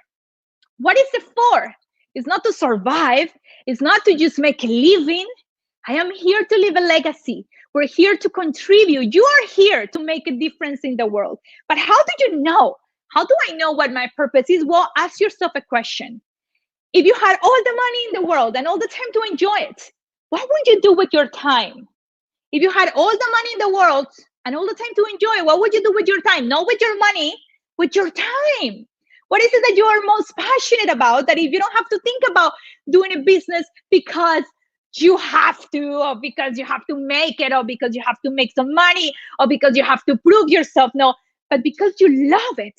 What is it for? It's not to survive. It's not to just make a living. I am here to leave a legacy. We're here to contribute. You are here to make a difference in the world. But how do you know? How do I know what my purpose is? Well, ask yourself a question. If you had all the money in the world and all the time to enjoy it, what would you do with your time? If you had all the money in the world and all the time to enjoy it, what would you do with your time? Not with your money, with your time. What is it that you are most passionate about, that if you don't have to think about doing a business because you have to, or because you have to make it, or because you have to make some money, or because you have to prove yourself? No, but because you love it.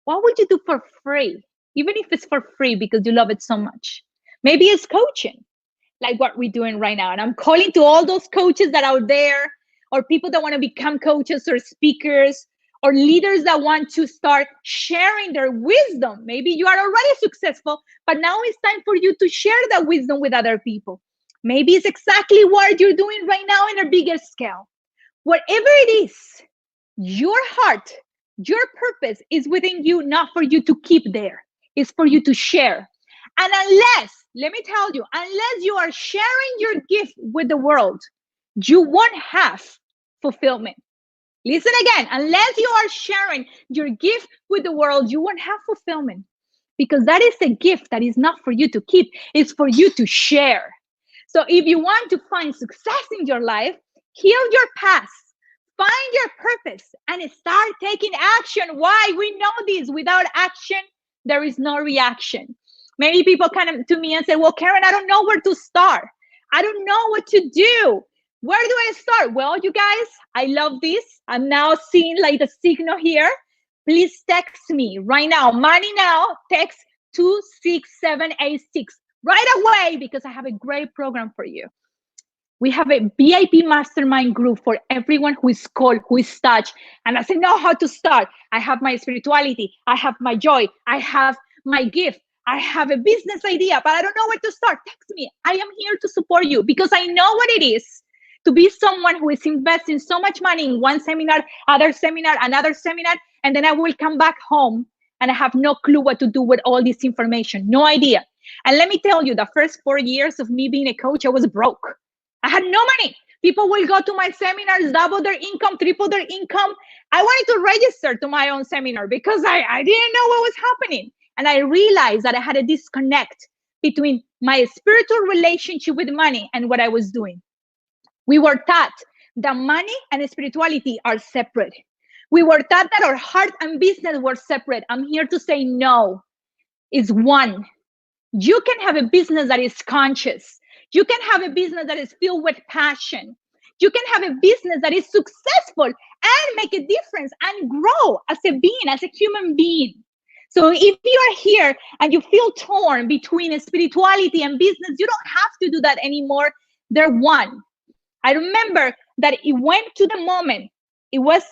What would you do for free? Even if it's for free because you love it so much. Maybe it's coaching, like what we're doing right now. And I'm calling to all those coaches that are there, or people that want to become coaches or speakers, or leaders that want to start sharing their wisdom. Maybe you are already successful, but now it's time for you to share that wisdom with other people. Maybe it's exactly what you're doing right now in a bigger scale. Whatever it is, your heart, your purpose is within you, not for you to keep there. It's for you to share. And unless, let me tell you, unless you are sharing your gift with the world, you won't have fulfillment. Listen again, unless you are sharing your gift with the world, you won't have fulfillment. Because that is a gift that is not for you to keep, it's for you to share. So if you want to find success in your life, heal your past, find your purpose, and start taking action. Why? We know this. Without action, there is no reaction. Many people come to me and say, well, Karen, I don't know where to start. I don't know what to do. Where do I start? Well, you guys, I love this. I'm now seeing like the signal here. Please text me right now. Money now, text 26786 right away, because I have a great program for you. We have a VIP mastermind group for everyone who is called, who is touched, and doesn't know how to start. I have my spirituality. I have my joy. I have my gift. I have a business idea, but I don't know where to start. Text me. I am here to support you, because I know what it is to be someone who is investing so much money in one seminar, other seminar, another seminar, and then I will come back home and I have no clue what to do with all this information. No idea. And let me tell you, the first 4 years of me being a coach, I was broke. I had no money. People will go to my seminars, double their income, triple their income. I wanted to register to my own seminar because I didn't know what was happening. And I realized that I had a disconnect between my spiritual relationship with money and what I was doing. We were taught that money and spirituality are separate. We were taught that our heart and business were separate. I'm here to say no. It's one. You can have a business that is conscious. You can have a business that is filled with passion. You can have a business that is successful and make a difference and grow as a being, as a human being. So if you are here and you feel torn between spirituality and business, you don't have to do that anymore. They're one. I remember that it went to the moment. It was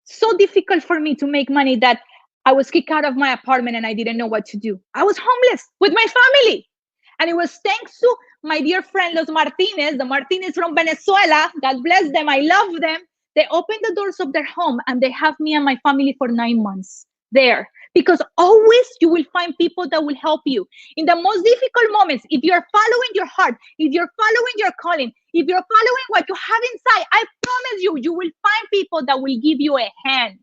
so difficult for me to make money that I was kicked out of my apartment and I didn't know what to do. I was homeless with my family. And it was thanks to my dear friend, Los Martinez, the Martinez from Venezuela. God bless them. I love them. They opened the doors of their home and they have me and my family for 9 months there. Because always you will find people that will help you. In the most difficult moments, if you're following your heart, if you're following your calling, if you're following what you have inside, I promise you, you will find people that will give you a hand,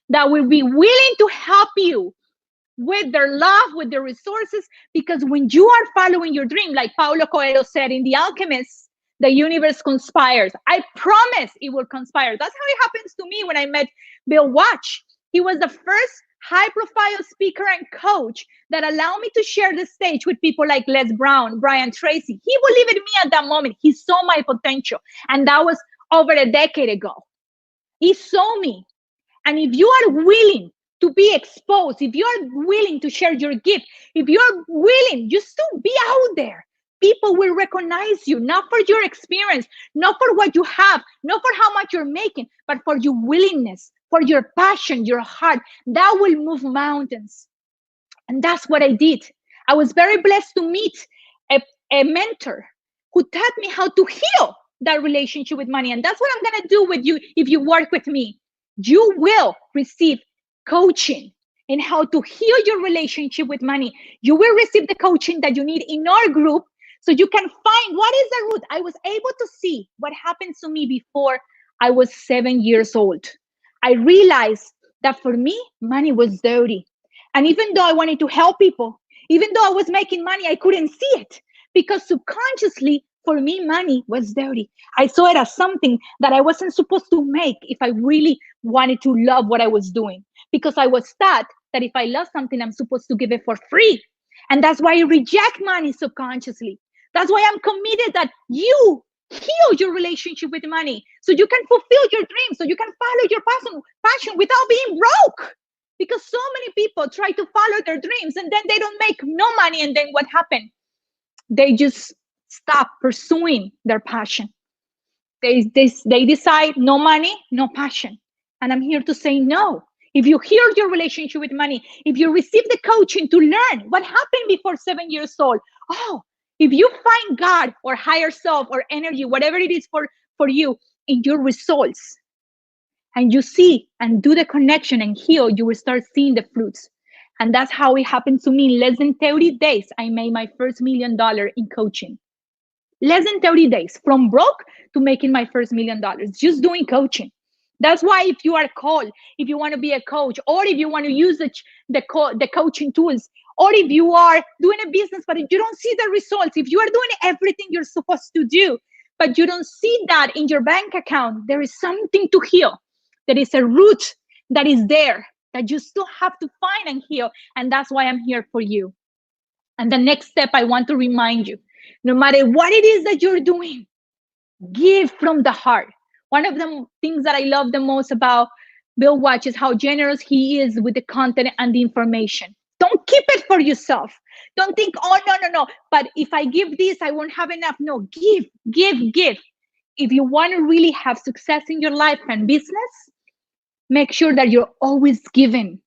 that will be willing to help you with their love, with their resources. Because when you are following your dream, like Paulo Coelho said in The Alchemist, the universe conspires. I promise it will conspire. That's how it happens to me when I met Bill Watch. He was the first high-profile speaker and coach that allowed me to share the stage with people like Les Brown, Brian Tracy. He believed in me at that moment. He saw my potential. And that was over a decade ago. He saw me. And if you are willing to be exposed, if you're willing to share your gift, if you're willing just to be out there, people will recognize you, not for your experience, not for what you have, not for how much you're making, but for your willingness, for your passion, your heart. That will move mountains. And that's what I did. I was very blessed to meet a mentor who taught me how to heal that relationship with money. And that's what I'm going to do with you if you work with me. You will receive coaching in how to heal your relationship with money. You will receive the coaching that you need in our group so you can find what is the root. I was able to see what happened to me before I was 7 years old. I realized that for me, money was dirty. And even though I wanted to help people, even though I was making money, I couldn't see it because subconsciously, for me, money was dirty. I saw it as something that I wasn't supposed to make if I really wanted to love what I was doing, because I was taught that if I love something, I'm supposed to give it for free. And that's why I reject money subconsciously. That's why I'm committed that you heal your relationship with money so you can fulfill your dreams, so you can follow your passion without being broke. Because so many people try to follow their dreams and then they don't make no money. And then what happened? They just stop pursuing their passion. They decide no money, no passion. And I'm here to say no. If you heal your relationship with money, if you receive the coaching to learn what happened before 7 years old, if you find God or higher self or energy, whatever it is for you in your results, and you see and do the connection and heal, you will start seeing the fruits. And that's how it happened to me. In less than 30 days, I made my first $1 million in coaching. Less than 30 days, from broke to making my first $1 million, just doing coaching. That's why if you are called, if you want to be a coach, or if you want to use the coaching tools, or if you are doing a business, but if you don't see the results, if you are doing everything you're supposed to do, but you don't see that in your bank account, there is something to heal. There is a root that is there that you still have to find and heal. And that's why I'm here for you. And the next step, I want to remind you, no matter what it is that you're doing, give from the heart. One of the things that I love the most about Bill Watch is how generous he is with the content and the information. Don't keep it for yourself. Don't think, oh, no. But if I give this, I won't have enough. No, give. If you want to really have success in your life and business, make sure that you're always giving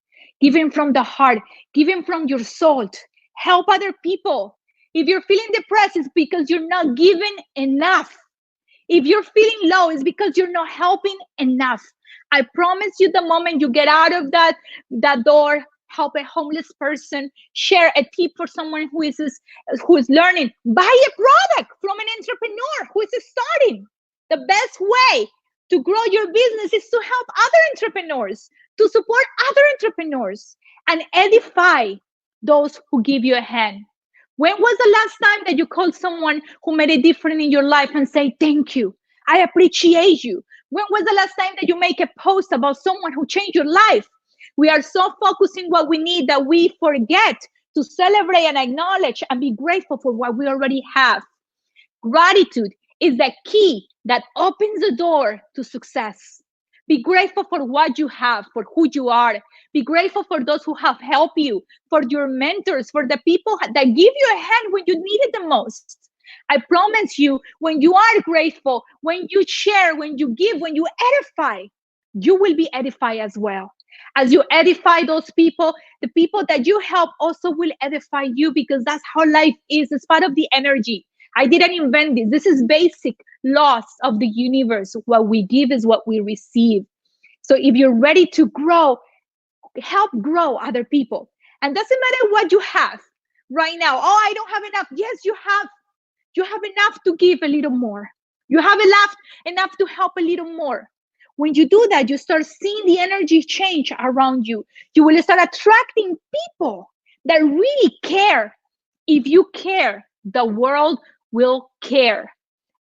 from the heart, giving from your soul. Help other people. If you're feeling depressed, it's because you're not giving enough. If you're feeling low, it's because you're not helping enough. I promise you, the moment you get out of that door, help a homeless person, share a tip for someone who is learning, buy a product from an entrepreneur who is starting. The best way to grow your business is to help other entrepreneurs, to support other entrepreneurs, and edify those who give you a hand. When was the last time that you called someone who made a difference in your life and say, thank you, I appreciate you? When was the last time that you make a post about someone who changed your life? We are so focused in what we need that we forget to celebrate and acknowledge and be grateful for what we already have. Gratitude is the key that opens the door to success. Be grateful for what you have, for who you are. Be grateful for those who have helped you, for your mentors, for the people that give you a hand when you need it the most. I promise you, when you are grateful, when you share, when you give, when you edify, you will be edified as well. As you edify those people, the people that you help also will edify you, because that's how life is. It's part of the energy. I didn't invent this. This is basic laws of the universe. What we give is what we receive. So if you're ready to grow, help grow other people. And doesn't matter what you have right now. Oh, I don't have enough. Yes, you have. You have enough to give a little more. You have enough to help a little more. When you do that, you start seeing the energy change around you. You will start attracting people that really care. If you care, the world will care.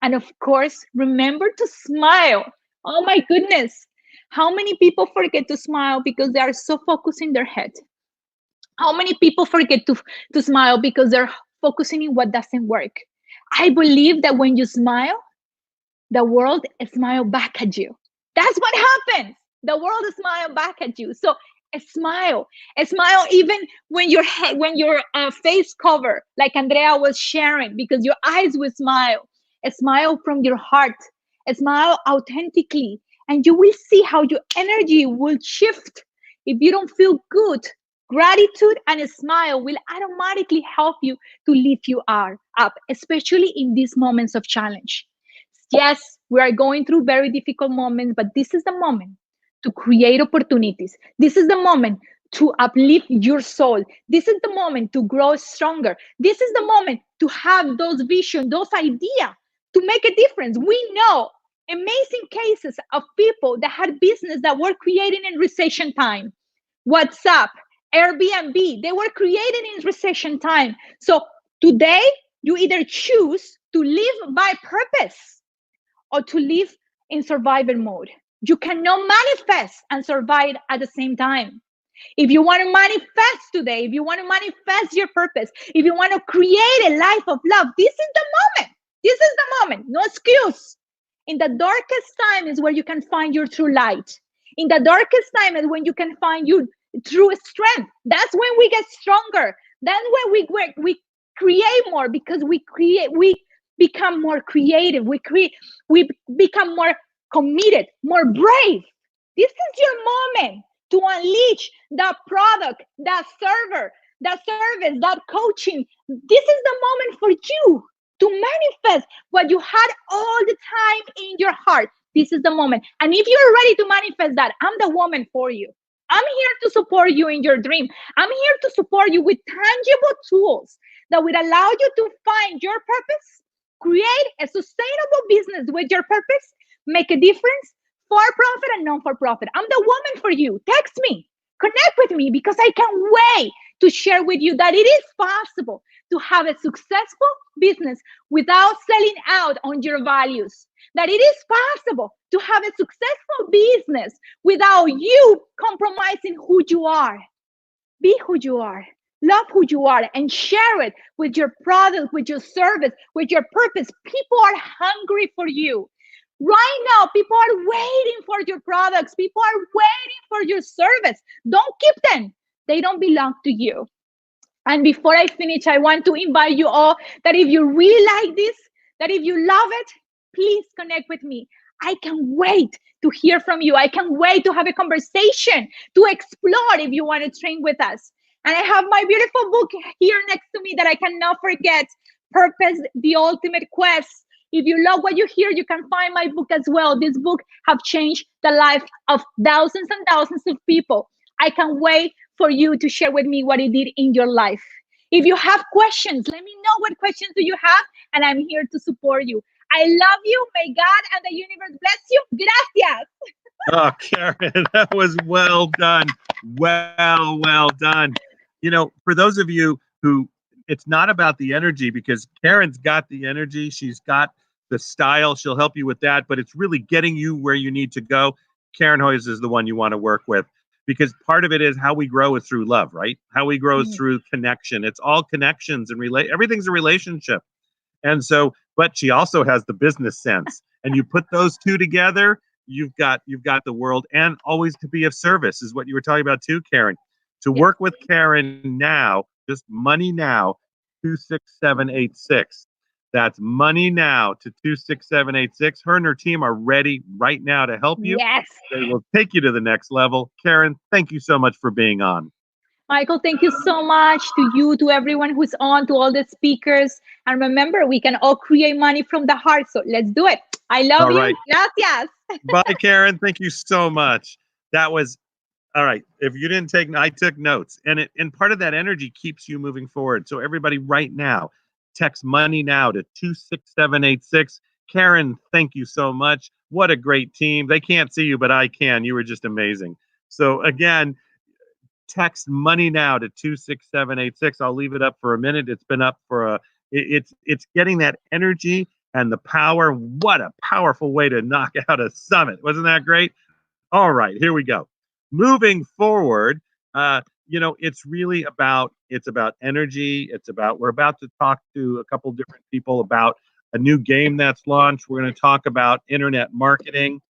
And of course, remember to smile. Oh my goodness. How many people forget to smile because they are so focused in their head? How many people forget to smile because they're focusing in what doesn't work? I believe that when you smile, the world smiles back at you. That's what happens. The world smiles back at you. So A smile even when your head, when your face cover, like Andrea was sharing, because your eyes will smile. A smile from your heart. A smile authentically, and you will see how your energy will shift. If you don't feel good, gratitude and a smile will automatically help you to lift you up, especially in these moments of challenge. Yes, we are going through very difficult moments, but this is the moment to create opportunities. This is the moment to uplift your soul. This is the moment to grow stronger. This is the moment to have those visions, those ideas to make a difference. We know amazing cases of people that had business that were created in recession time. WhatsApp, Airbnb, they were created in recession time. So today, you either choose to live by purpose or to live in survival mode. You cannot manifest and survive at the same time. If you want to manifest today, if you want to manifest your purpose, if you want to create a life of love, this is the moment. This is the moment. No excuse. In the darkest time is where you can find your true light. In the darkest time is when you can find your true strength. That's when we get stronger. That's when we create more, because we become more creative. We become more committed, more brave. This is your moment to unleash that product, that server, that service, that coaching. This is the moment for you to manifest what you had all the time in your heart. This is the moment. And if you're ready to manifest that, I'm the woman for you. I'm here to support you in your dream. I'm here to support you with tangible tools that will allow you to find your purpose, create a sustainable business with your purpose, make a difference, for profit and non for profit. I'm the woman for you. Text me, connect with me, because I can't wait to share with you that it is possible to have a successful business without selling out on your values. That it is possible to have a successful business without you compromising who you are. Be who you are. Love who you are and share it with your product, with your service, with your purpose. People are hungry for you. Right now, people are waiting for your products. People are waiting for your service. Don't keep them. They don't belong to you. And before I finish, I want to invite you all that if you really like this, that if you love it, please connect with me. I can't wait to hear from you. I can't wait to have a conversation, to explore if you want to train with us. And I have my beautiful book here next to me that I cannot forget, Purpose, the Ultimate Quest. If you love what you hear, you can find my book as well. This book have changed the life of thousands and thousands of people. I can't wait for you to share with me what it did in your life. If you have questions, let me know what questions do you have, and I'm here to support you. I love you. May God and the universe bless you. Gracias. Oh, Karen, that was well done. Well done. You know, for those of you who, it's not about the energy, because Karen's got the energy. She's got the style. She'll help you with that, but it's really getting you where you need to go. Karen Hoyos is the one you want to work with, because part of it is how we grow is through love, right? How we grow is through connection. It's all connections and everything's a relationship. And so, but she also has the business sense, and you put those two together, you've got the world. And always to be of service is what you were talking about too, Karen. To work with Karen now, just money now, 26786. That's money now to 26786. Her and her team are ready right now to help you. Yes. They will take you to the next level. Karen, thank you so much for being on. Michael, thank you so much, to you, to everyone who's on, to all the speakers. And remember, we can all create money from the heart. So let's do it. I love you. Right. Gracias. Bye, Karen. Thank you so much. That was all right. If you didn't take, I took notes, and part of that energy keeps you moving forward. So everybody, right now, text money now to 26786. Karen, thank you so much. What a great team. They can't see you, but I can. You were just amazing. So again, text money now to 26786. I'll leave it up for a minute. It's been up for it's getting that energy and the power. What a powerful way to knock out a summit. Wasn't that great? All right, here we go. Moving forward, it's really about energy. We're about to talk to a couple different people about a new game that's launched. We're going to talk about internet marketing,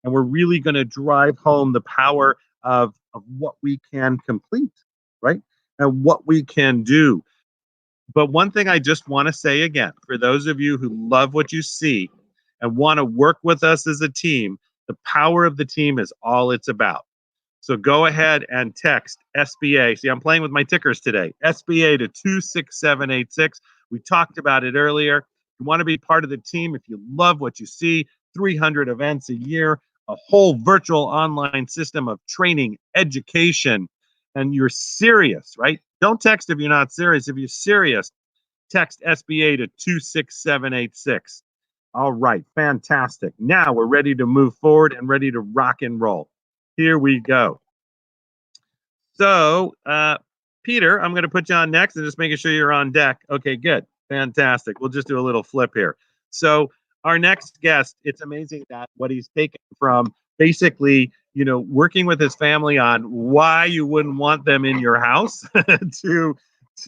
and we're really going to drive home the power of what we can complete, right? And what we can do. But one thing I just want to say again, for those of you who love what you see and want to work with us as a team, the power of the team is all it's about. So go ahead and text SBA. See, I'm playing with my tickers today. SBA to 26786. We talked about it earlier. You want to be part of the team if you love what you see, 300 events a year, a whole virtual online system of training, education, and you're serious, right? Don't text if you're not serious. If you're serious, text SBA to 26786. All right, fantastic. Now we're ready to move forward and ready to rock and roll. Here we go. So, Peter, I'm going to put you on next and just making sure you're on deck. Okay, good. Fantastic. We'll just do a little flip here. So, our next guest, it's amazing that what he's taken from basically, working with his family on why you wouldn't want them in your house to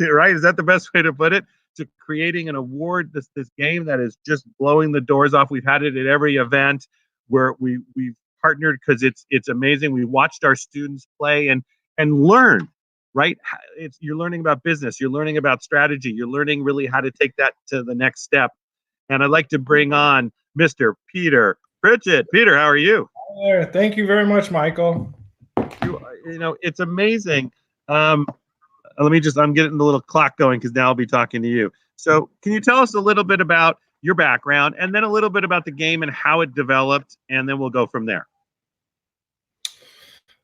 right? Is that the best way to put it? To creating an award, this game that is just blowing the doors off. We've had it at every event where we've partnered because it's amazing. We watched our students play and learn, right? You're learning about business, you're learning about strategy, you're learning really how to take that to the next step. And I'd like to bring on Mr. Peter Pritchett. Peter, how are you? Thank you very much, Michael. It's amazing. I'm getting the little clock going because now I'll be talking to you. So can you tell us a little bit about your background and then a little bit about the game and how it developed, and then we'll go from there.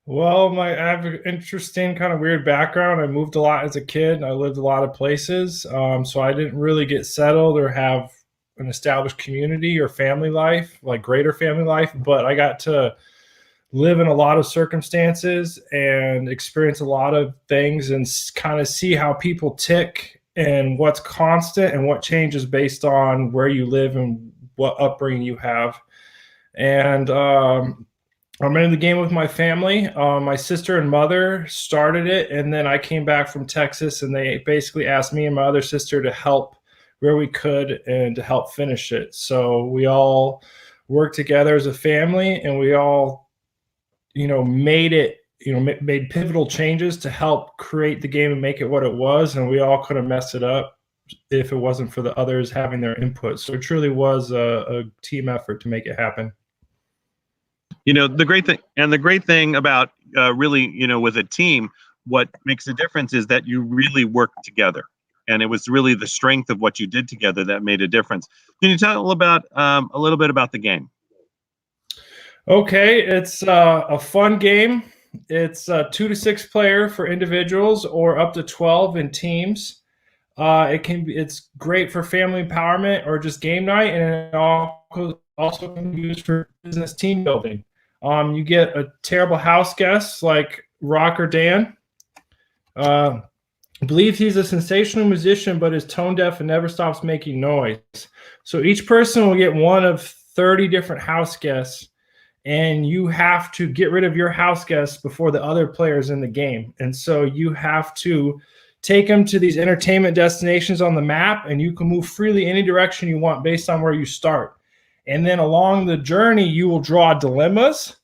Well, I have an interesting kind of weird background. I moved a lot as a kid. I lived a lot of places. So I didn't really get settled or have an established community or family life, like greater family life, but I got to live in a lot of circumstances and experience a lot of things and kind of see how people tick and what's constant and what changes based on where you live and what upbringing you have. And I'm in the game with my family. My sister and mother started it, and then I came back from Texas, and they basically asked me and my other sister to help where we could and to help finish it. So we all worked together as a family, and we all, made pivotal changes to help create the game and make it what it was. And we all could have messed it up if it wasn't for the others having their input. So it truly was a team effort to make it happen. The great thing about really, with a team, what makes a difference is that you really work together. And it was really the strength of what you did together that made a difference. Can you tell a little bit about the game? Okay, it's a fun game. It's 2 to 6 player for individuals or up to 12 in teams. It's great for family empowerment or just game night, and it also can be used for business team building. You get a terrible house guest like Rock or Dan. I believe he's a sensational musician, but is tone deaf and never stops making noise. So each person will get one of 30 different house guests, and you have to get rid of your house guests before the other players in the game. And so you have to take them to these entertainment destinations on the map, and you can move freely any direction you want based on where you start. And then along the journey, you will draw dilemmas,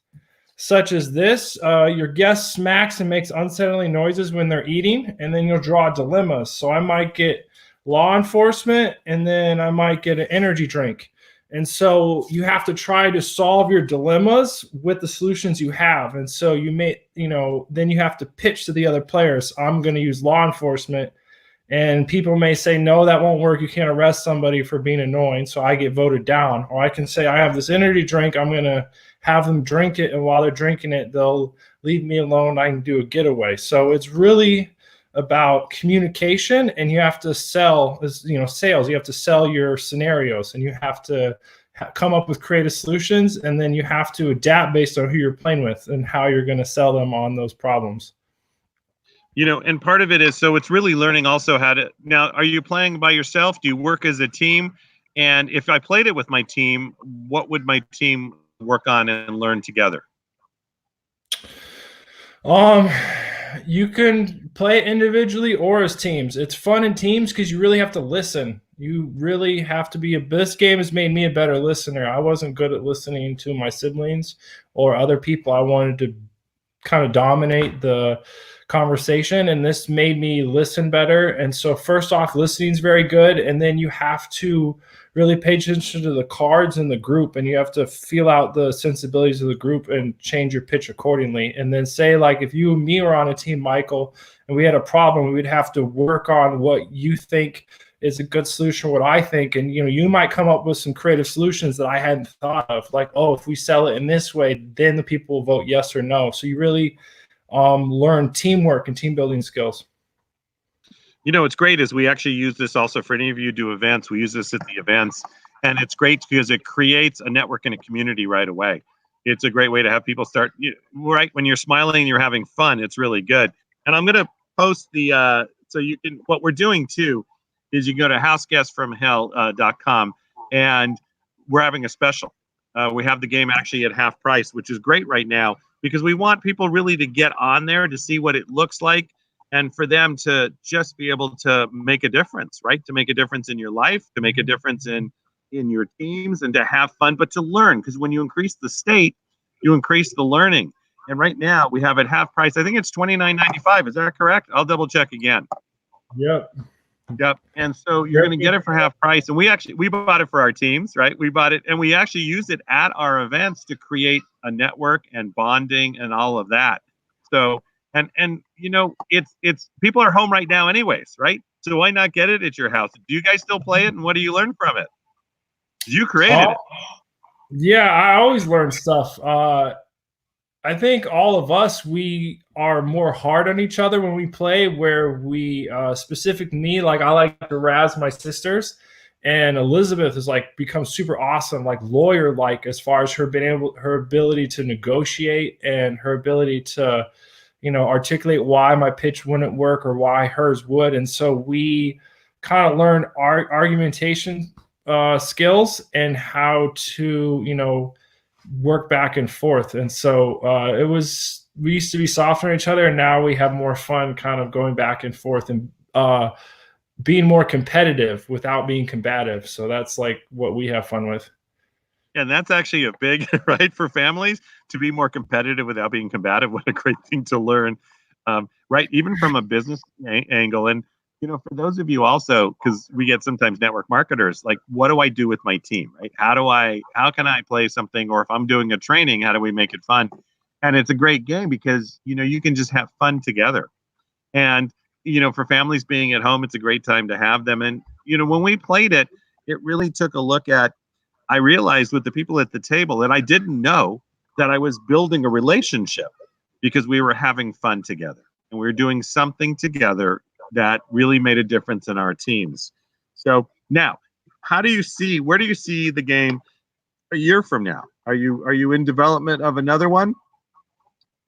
such as this. Your guest smacks and makes unsettling noises when they're eating, and then you'll draw dilemmas. So I might get law enforcement, and then I might get an energy drink. And so you have to try to solve your dilemmas with the solutions you have. And so then you have to pitch to the other players, I'm going to use law enforcement. And people may say, no, that won't work. You can't arrest somebody for being annoying. So I get voted down. Or I can say, I have this energy drink. I'm going to have them drink it. And while they're drinking it, they'll leave me alone. I can do a getaway. So it's really about communication, and you have to sell, sales. You have to sell your scenarios, and you have to come up with creative solutions. And then you have to adapt based on who you're playing with and how you're going to sell them on those problems. And part of it is, so it's really learning also how to, now, are you playing by yourself? Do you work as a team? And if I played it with my team, what would my team work on and learn together? You can play it individually or as teams. It's fun in teams because you really have to listen. You really have to this game has made me a better listener. I wasn't good at listening to my siblings or other people. I wanted to kind of dominate the conversation, and this made me listen better. And so first off, listening is very good, and then you have to really pay attention to the cards in the group, and you have to feel out the sensibilities of the group and change your pitch accordingly. And then say, like, if you and me were on a team, Michael, and we had a problem, we'd have to work on what you think is a good solution, what I think. And, you know, you might come up with some creative solutions that I hadn't thought of, like, oh, if we sell it in this way, then the people will vote yes or no. So you really learn teamwork and team building skills. You know, what's great is we actually use this also for any of you who do events. We use this at the events, and it's great because it creates a network and a community right away. It's a great way to have people start, right when you're smiling and you're having fun. It's really good. And I'm going to post the, so you can, what we're doing too is you go to houseguestfromhell.com, and we're having a special. We have the game actually at half price, which is great right now because we want people really to get on there to see what it looks like, and for them to just be able to make a difference, right? To make a difference in your life, to make a difference in your teams, and to have fun, but to learn. Because when you increase the state, you increase the learning. And right now we have it half price. I think it's $29.95. Is that correct? I'll double check again. Yep. And so you're going to get it for half price. And we bought it for our teams, right? We bought it, and we actually use it at our events to create a network and bonding and all of that. So, and you know, it's people are home right now anyways, right? So why not get it at your house? Do you guys still play it, and what do you learn from it? You created it. Yeah, I always learn stuff. I think all of us, we are more hard on each other when we play, where we, specific me, like I like to razz my sisters, and Elizabeth is like become super awesome, like lawyer-like, as far as her ability to negotiate and her ability to, you know, articulate why my pitch wouldn't work or why hers would. And so we kind of learn argumentation skills and how to, you know, work back and forth. And so we used to be softer on each other, and now we have more fun kind of going back and forth and being more competitive without being combative. So that's like what we have fun with. And that's actually a big, right, for families to be more competitive without being combative. What a great thing to learn, right? Even from a business angle. And, you know, for those of you also, because we get sometimes network marketers, like, what do I do with my team, right? How can I play something? Or if I'm doing a training, how do we make it fun? And it's a great game because, you know, you can just have fun together. And, you know, for families being at home, it's a great time to have them. And, you know, when we played it, it really took a look at, I realized with the people at the table that I didn't know that I was building a relationship because we were having fun together and we were doing something together that really made a difference in our teams. So now, where do you see the game a year from now? Are you in development of another one?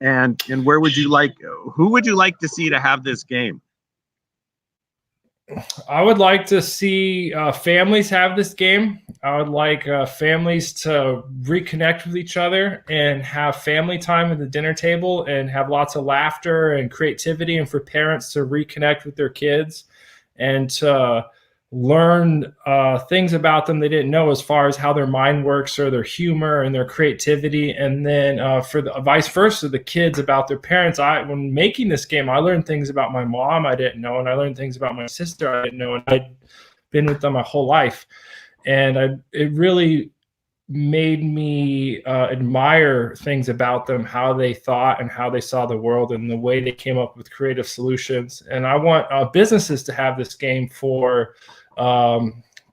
And who would you like to see to have this game? I would like to see families have this game. I would like families to reconnect with each other and have family time at the dinner table and have lots of laughter and creativity, and for parents to reconnect with their kids and to learn things about them they didn't know, as far as how their mind works or their humor and their creativity. And then for the vice versa, the kids about their parents. When making this game, I learned things about my mom I didn't know, and I learned things about my sister I didn't know, and I'd been with them my whole life. And it really made me admire things about them, how they thought and how they saw the world and the way they came up with creative solutions. And I want businesses to have this game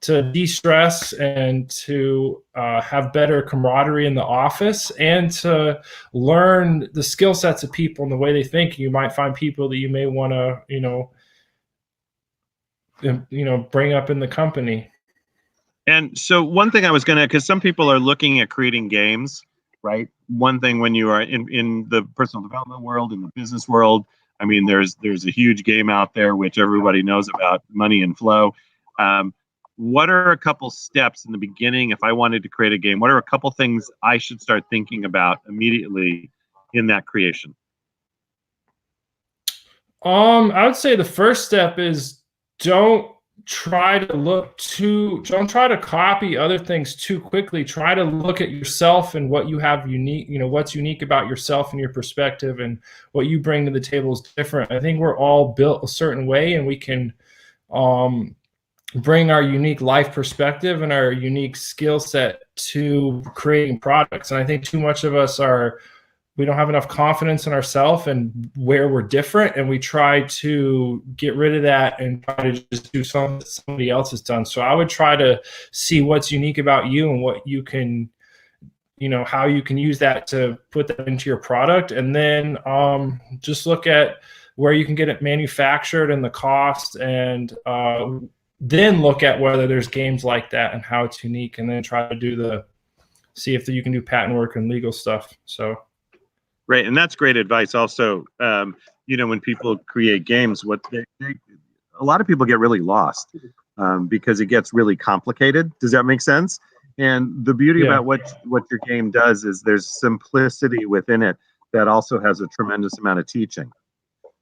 to de-stress and to have better camaraderie in the office, and to learn the skill sets of people and the way they think. You might find people that you may want to, bring up in the company. And so one thing I was because some people are looking at creating games, right? One thing when you are in the personal development world, in the business world, I mean, there's a huge game out there, which everybody knows about, Money and Flow. What are a couple steps in the beginning if I wanted to create a game? What are a couple things I should start thinking about immediately in that creation? I would say the first step is don't don't try to copy other things too quickly. Try to look at yourself and what you have unique, what's unique about yourself and your perspective, and what you bring to the table is different. I think we're all built a certain way, and we can bring our unique life perspective and our unique skill set to creating products. And I think too much of us we don't have enough confidence in ourselves and where we're different, and we try to get rid of that and try to just do something that somebody else has done. So I would try to see what's unique about you and what you can, how you can use that to put that into your product, and then just look at where you can get it manufactured and the cost, and then look at whether there's games like that and how it's unique, and then try to see if you can do patent work and legal stuff. So. Right, and that's great advice. Also, when people create games, a lot of people get really lost because it gets really complicated. Does that make sense? And the beauty about what your game does is there's simplicity within it that also has a tremendous amount of teaching.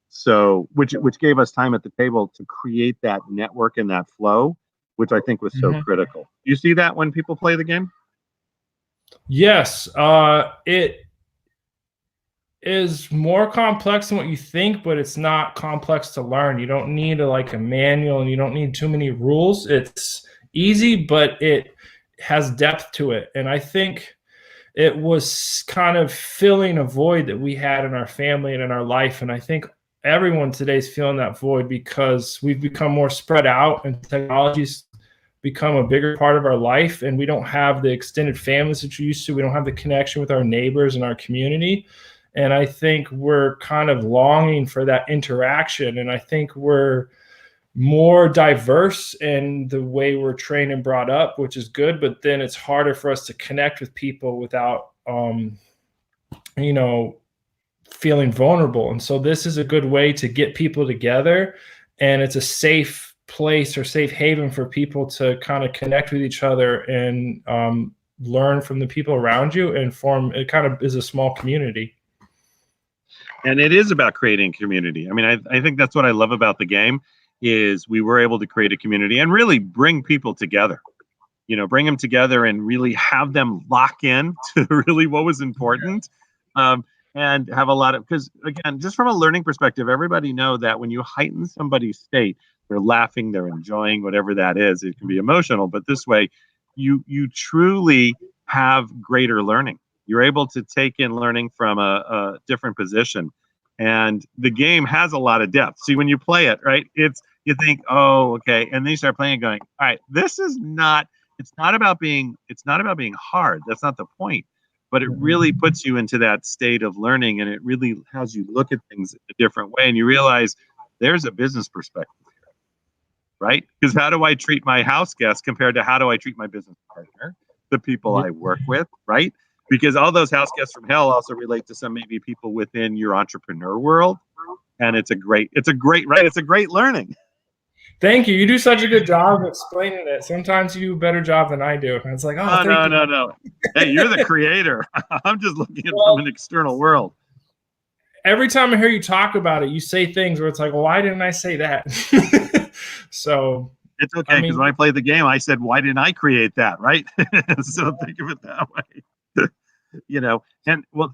So, which gave us time at the table to create that network and that flow, which I think was so critical. Do you see that when people play the game? Yes, it is more complex than what you think, but it's not complex to learn. You don't need a manual, and you don't need too many rules. It's easy, but it has depth to it. And I think it was kind of filling a void that we had in our family and in our life. And I think everyone today is feeling that void because we've become more spread out, and technology's become a bigger part of our life, and we don't have the extended families that we used to. We don't have the connection with our neighbors and our community. And I think we're kind of longing for that interaction. And I think we're more diverse in the way we're trained and brought up, which is good. But then it's harder for us to connect with people without, feeling vulnerable. And so this is a good way to get people together. And it's a safe place or safe haven for people to kind of connect with each other and learn from the people around you, and it kind of is a small community. And it is about creating community. I mean, I think that's what I love about the game is we were able to create a community and really bring people together, bring them together and really have them lock in to really what was important, and have a lot of, because again, just from a learning perspective, everybody know that when you heighten somebody's state, they're laughing, they're enjoying whatever that is. It can be emotional, but this way you truly have greater learning. You're able to take in learning from a different position. And the game has a lot of depth. See, when you play it, right, you think, oh, okay. And then you start playing and going, all right, it's not about being hard. That's not the point. But it really puts you into that state of learning, and it really has you look at things a different way. And you realize there's a business perspective here, right? Because how do I treat my house guests compared to how do I treat my business partner, the people I work with, right? Because all those house guests from hell also relate to some maybe people within your entrepreneur world. And it's a great learning. Thank you. You do such a good job of explaining it. Sometimes you do a better job than I do. And it's like, oh, no. Hey, you're the creator. I'm just looking at it from an external world. Every time I hear you talk about it, you say things where it's like, well, why didn't I say that? So it's okay, because when I played the game, I said, why didn't I create that, right? So think of it that way.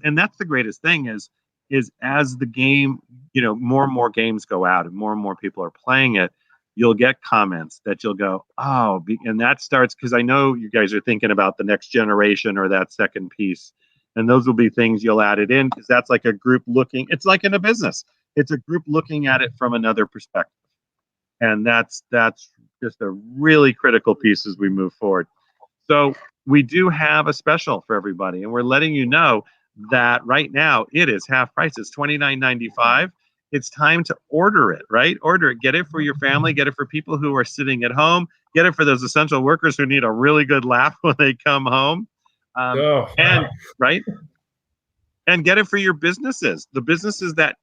And that's the greatest thing is as the game, more and more games go out and more people are playing it, you'll get comments that you'll go, oh, and that starts, because I know you guys are thinking about the next generation or that second piece, and those will be things you'll add it in, because that's like a group looking, it's like in a business, it's a group looking at it from another perspective, and that's just a really critical piece as we move forward. So we do have a special for everybody, and we're letting you know that right now it is half price. It's $29.95. It's time to order it, right? Order it. Get it for your family. Get it for people who are sitting at home. Get it for those essential workers who need a really good laugh when they come home. And get it for your businesses, the businesses that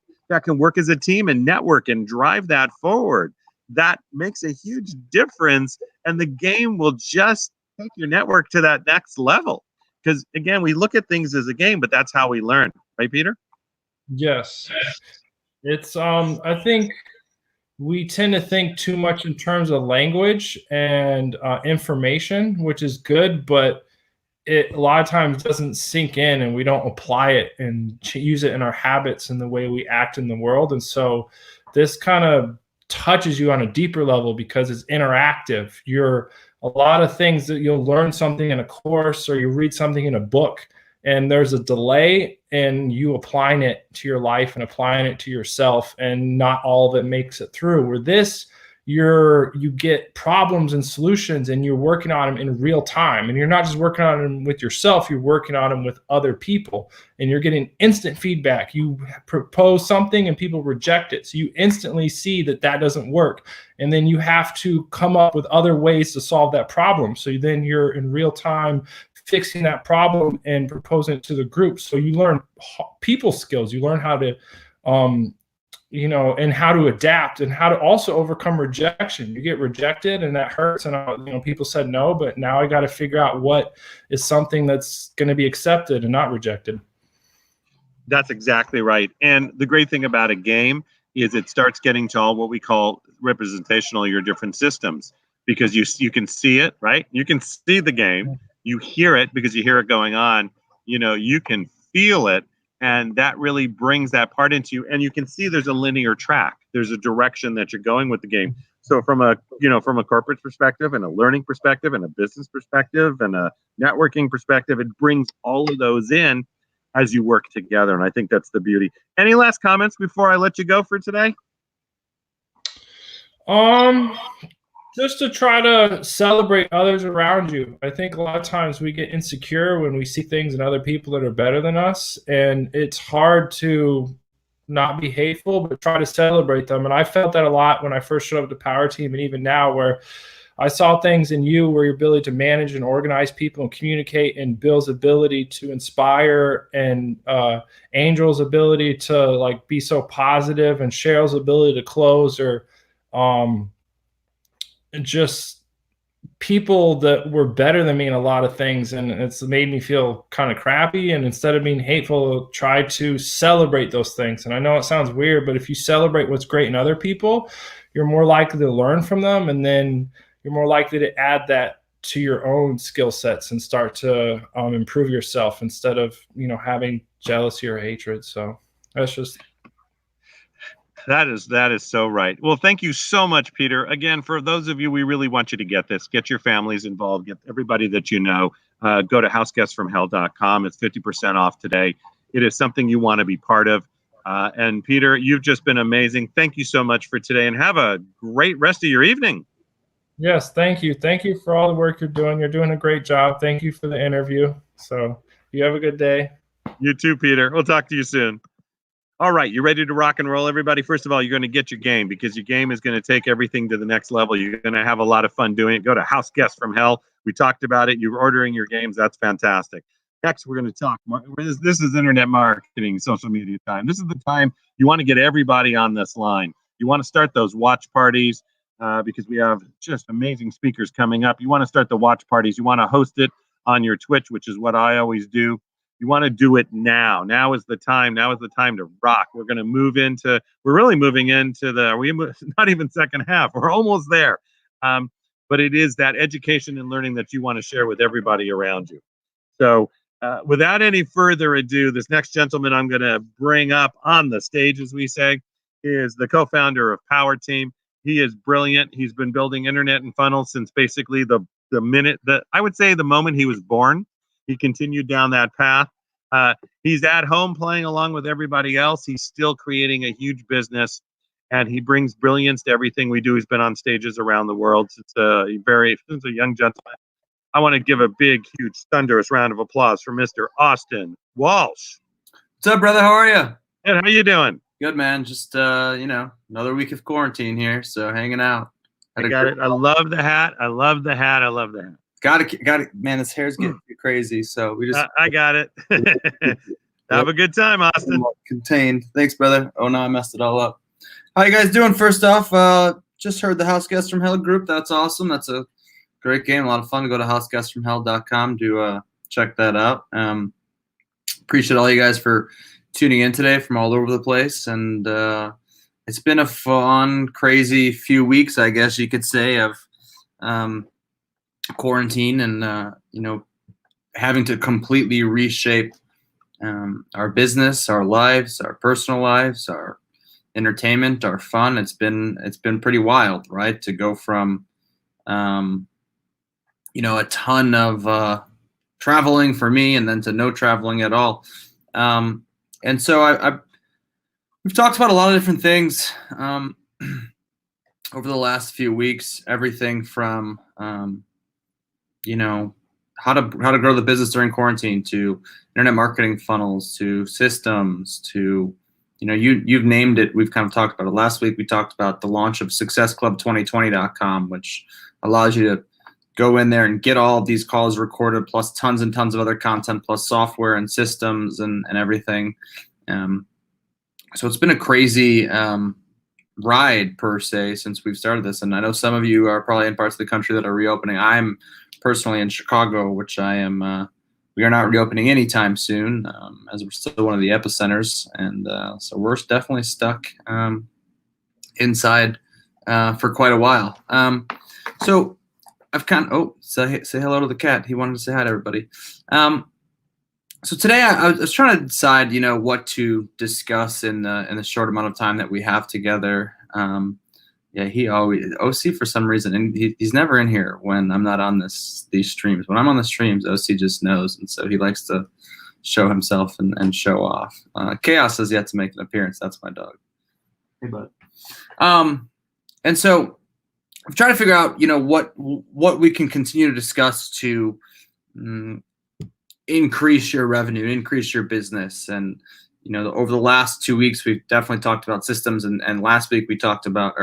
can work as a team and network and drive that forward. That makes a huge difference, and the game will just take your network to that next level. Because again, we look at things as a game, but that's how we learn, right, Peter? Yes. It's I think we tend to think too much in terms of language and information, which is good, but it a lot of times doesn't sink in, and we don't apply it and use it in our habits and the way we act in the world. And so this kind of touches you on a deeper level because it's interactive. You're a lot of things that you'll learn something in a course or you read something in a book, and there's a delay in you applying it to your life and applying it to yourself, and not all of it makes it through. Where this, you get problems and solutions, and you're working on them in real time, and you're not just working on them with yourself, you're working on them with other people, and you're getting instant feedback. You propose something and people reject it, so you instantly see that doesn't work, and then you have to come up with other ways to solve that problem. So then you're in real time fixing that problem and proposing it to the group. So you learn people skills, you learn how to and how to adapt and how to also overcome rejection. You get rejected and that hurts, and people said no, but now I got to figure out what is something that's going to be accepted and not rejected. That's exactly right. And the great thing about a game is it starts getting to all what we call representational, your different systems, because you can see it, right? You can see the game, you hear it because you hear it going on, you can feel it. And that really brings that part into you. And you can see there's a linear track. There's a direction that you're going with the game. So from a corporate perspective and a learning perspective and a business perspective and a networking perspective, it brings all of those in as you work together. And I think that's the beauty. Any last comments before I let you go for today? Just to try to celebrate others around you. I think a lot of times we get insecure when we see things in other people that are better than us, and it's hard to not be hateful, but try to celebrate them. And I felt that a lot when I first showed up to Power Team, and even now, where I saw things in you where your ability to manage and organize people and communicate, and Bill's ability to inspire, and Angel's ability to be so positive, and Cheryl's ability to close, or just people that were better than me in a lot of things, and it's made me feel kind of crappy. And instead of being hateful, try to celebrate those things. And I know it sounds weird, but if you celebrate what's great in other people, you're more likely to learn from them, and then you're more likely to add that to your own skill sets and start to improve yourself instead of having jealousy or hatred. So that's just That is so right. Well, thank you so much, Peter. Again, for those of you, we really want you to get this. Get your families involved. Get everybody that you know. Go to houseguestsfromhell.com. It's 50% off today. It is something you want to be part of. And Peter, you've just been amazing. Thank you so much for today, and have a great rest of your evening. Yes, thank you. Thank you for all the work you're doing. You're doing a great job. Thank you for the interview. So you have a good day. You too, Peter. We'll talk to you soon. All right, you ready to rock and roll, everybody? First of all, you're going to get your game, because your game is going to take everything to the next level. You're going to have a lot of fun doing it. Go to House Guests from Hell. We talked about it. You're ordering your games. That's fantastic. Next, we're going to talk. This is internet marketing, social media time. This is the time you want to get everybody on this line. You want to start those watch parties because we have just amazing speakers coming up. You want to start the watch parties. You want to host it on your Twitch, which is what I always do. You want to do it now. Now is the time. Now is the time to rock. We're going to we're really moving into not even second half. We're almost there. But it is that education and learning that you want to share with everybody around you. So without any further ado, this next gentleman I'm going to bring up on the stage, as we say, is the co-founder of Power Team. He is brilliant. He's been building internet and funnels since basically the moment he was born. He continued down that path. He's at home playing along with everybody else. He's still creating a huge business, and he brings brilliance to everything we do. He's been on stages around the world since a young gentleman. I want to give a big, huge, thunderous round of applause for Mr. Austin Walsh. What's up, brother? How are you? Good. How you doing? Good, man. Just another week of quarantine here, so hanging out. I got it. I love the hat. I love the hat. Got it. Man, his hair's getting crazy, so we just. I got it. Have a good time, Austin. Contained. Thanks, brother. Oh, no, I messed it all up. How you guys doing? First off, just heard the House Guests from Hell group. That's awesome. That's a great game. A lot of fun. Go to houseguestsfromhell.com to check that out. Appreciate all you guys for tuning in today from all over the place. And I it's been a fun, crazy few weeks, I guess you could say, of quarantine and having to completely reshape our business, our lives, our personal lives, our entertainment, our fun. It's been pretty wild, right? To go from a ton of traveling for me, and then to no traveling at all. And so we've talked about a lot of different things over the last few weeks. Everything from how to grow the business during quarantine, to internet marketing funnels, to systems, to you've named it. We've kind of talked about it. Last week we talked about the launch of successclub2020.com, which allows you to go in there and get all of these calls recorded, plus tons and tons of other content, plus software and systems and everything. So it's been a crazy ride, per se, since we've started this. And I know some of you are probably in parts of the country that are reopening. I'm personally in Chicago, which I am. We are not reopening anytime soon, as we're still one of the epicenters, and so we're definitely stuck inside for quite a while. So I've say hello to the cat. He wanted to say hi to everybody. So today I was trying to decide, what to discuss in the short amount of time that we have together. He always OC for some reason, and he's never in here when I'm not on these streams. When I'm on the streams, OC just knows, and so he likes to show himself and show off. Chaos has yet to make an appearance. That's my dog. Hey, bud. And so I'm trying to figure out, what we can continue to discuss to increase your revenue, increase your business. And over the last 2 weeks, we've definitely talked about systems, and last 2 weeks we talked about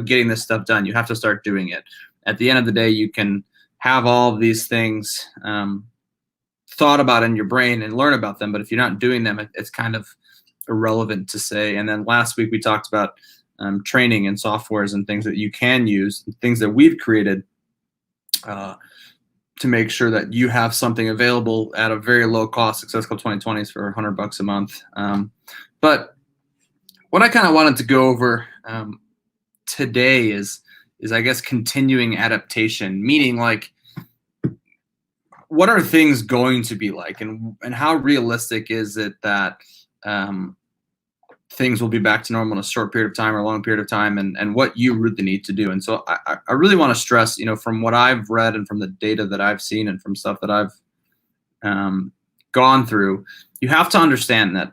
getting this stuff done. You have to start doing it. At the end of the day, you can have all of these things thought about in your brain and learn about them, but if you're not doing them, it's kind of irrelevant to say. And then last week we talked about training and softwares and things that you can use, things that we've created to make sure that you have something available at a very low cost. Success Club 2020 is for $100 a month. But what I kind of wanted to go over today is I guess continuing adaptation, meaning like, what are things going to be like, and how realistic is it that things will be back to normal in a short period of time or a long period of time, and what you really need to do. And so I really want to stress, from what I've read and from the data that I've seen and from stuff that I've gone through, you have to understand that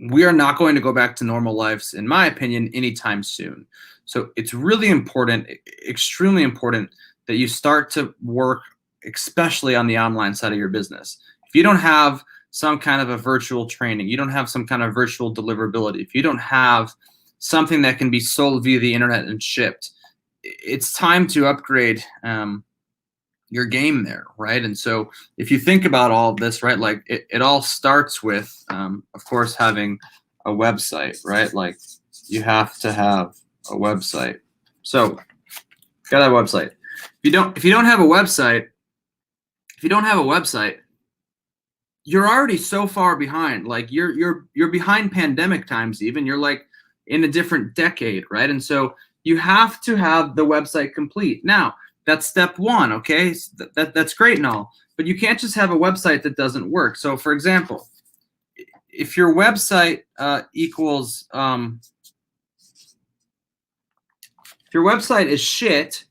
we are not going to go back to normal lives, in my opinion, anytime soon. So it's really important, extremely important, that you start to work, especially on the online side of your business. If you don't have some kind of a virtual training, you don't have some kind of virtual deliverability, if you don't have something that can be sold via the internet and shipped, it's time to upgrade your game there, right? And so if you think about all of this, right, like it all starts with, of course, having a website, right? Like you have to have a website. So gotta have a website. If you don't have a website, you're already so far behind. Like you're behind pandemic times even. You're like in a different decade, right? And so you have to have the website complete. Now, that's step one, okay? That's great and all, but you can't just have a website that doesn't work. So for example, if your website equals, if your website is shit,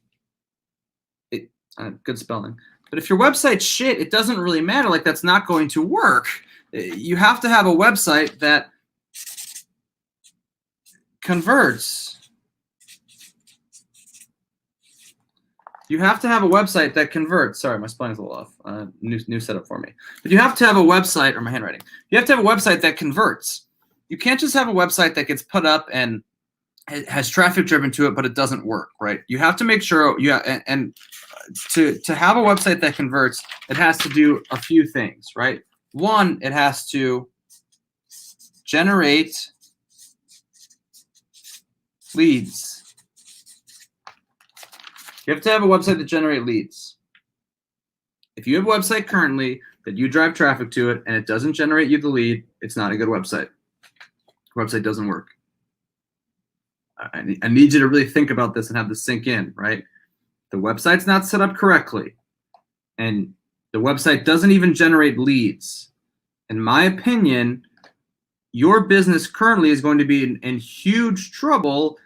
good spelling, but if your website's shit, it doesn't really matter. Like that's not going to work. You have to have a website that converts. You have to have a website that converts. Sorry, my spelling's a little off. New setup for me. But you have to have a website, or my handwriting. You have to have a website that converts. You can't just have a website that gets put up and it has traffic driven to it, but it doesn't work, right? You have to make sure and to have a website that converts, it has to do a few things, right? One, it has to generate leads. You have to have a website that generates leads. If you have a website currently that you drive traffic to it and it doesn't generate you the lead, it's not a good website. Your website doesn't work. I need you to really think about this and have this sink in, right? The website's not set up correctly, and the website doesn't even generate leads. In my opinion, your business currently is going to be in huge trouble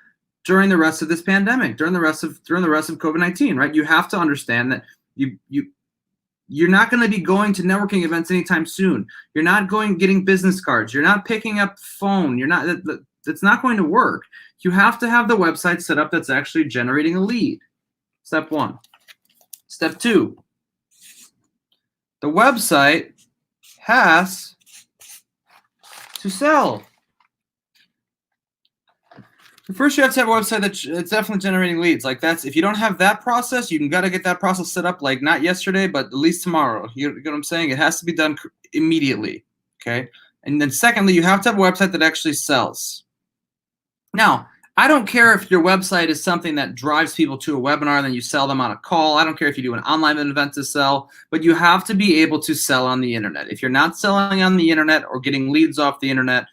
during the rest of this pandemic, during the rest of COVID-19, right? You have to understand that you're not going to be going to networking events anytime soon. You're not getting business cards. You're not picking up phone. It's not going to work. You have to have the website set up that's actually generating a lead. Step one. Step two, the website has to sell. First, you have to have a website that's definitely generating leads. Like if you don't have that process, you got to get that process set up like not yesterday, but at least tomorrow. You get what I'm saying? It has to be done immediately, okay? And then secondly, you have to have a website that actually sells. Now, I don't care if your website is something that drives people to a webinar and then you sell them on a call. I don't care if you do an online event to sell, but you have to be able to sell on the internet. If you're not selling on the internet or getting leads off the internet,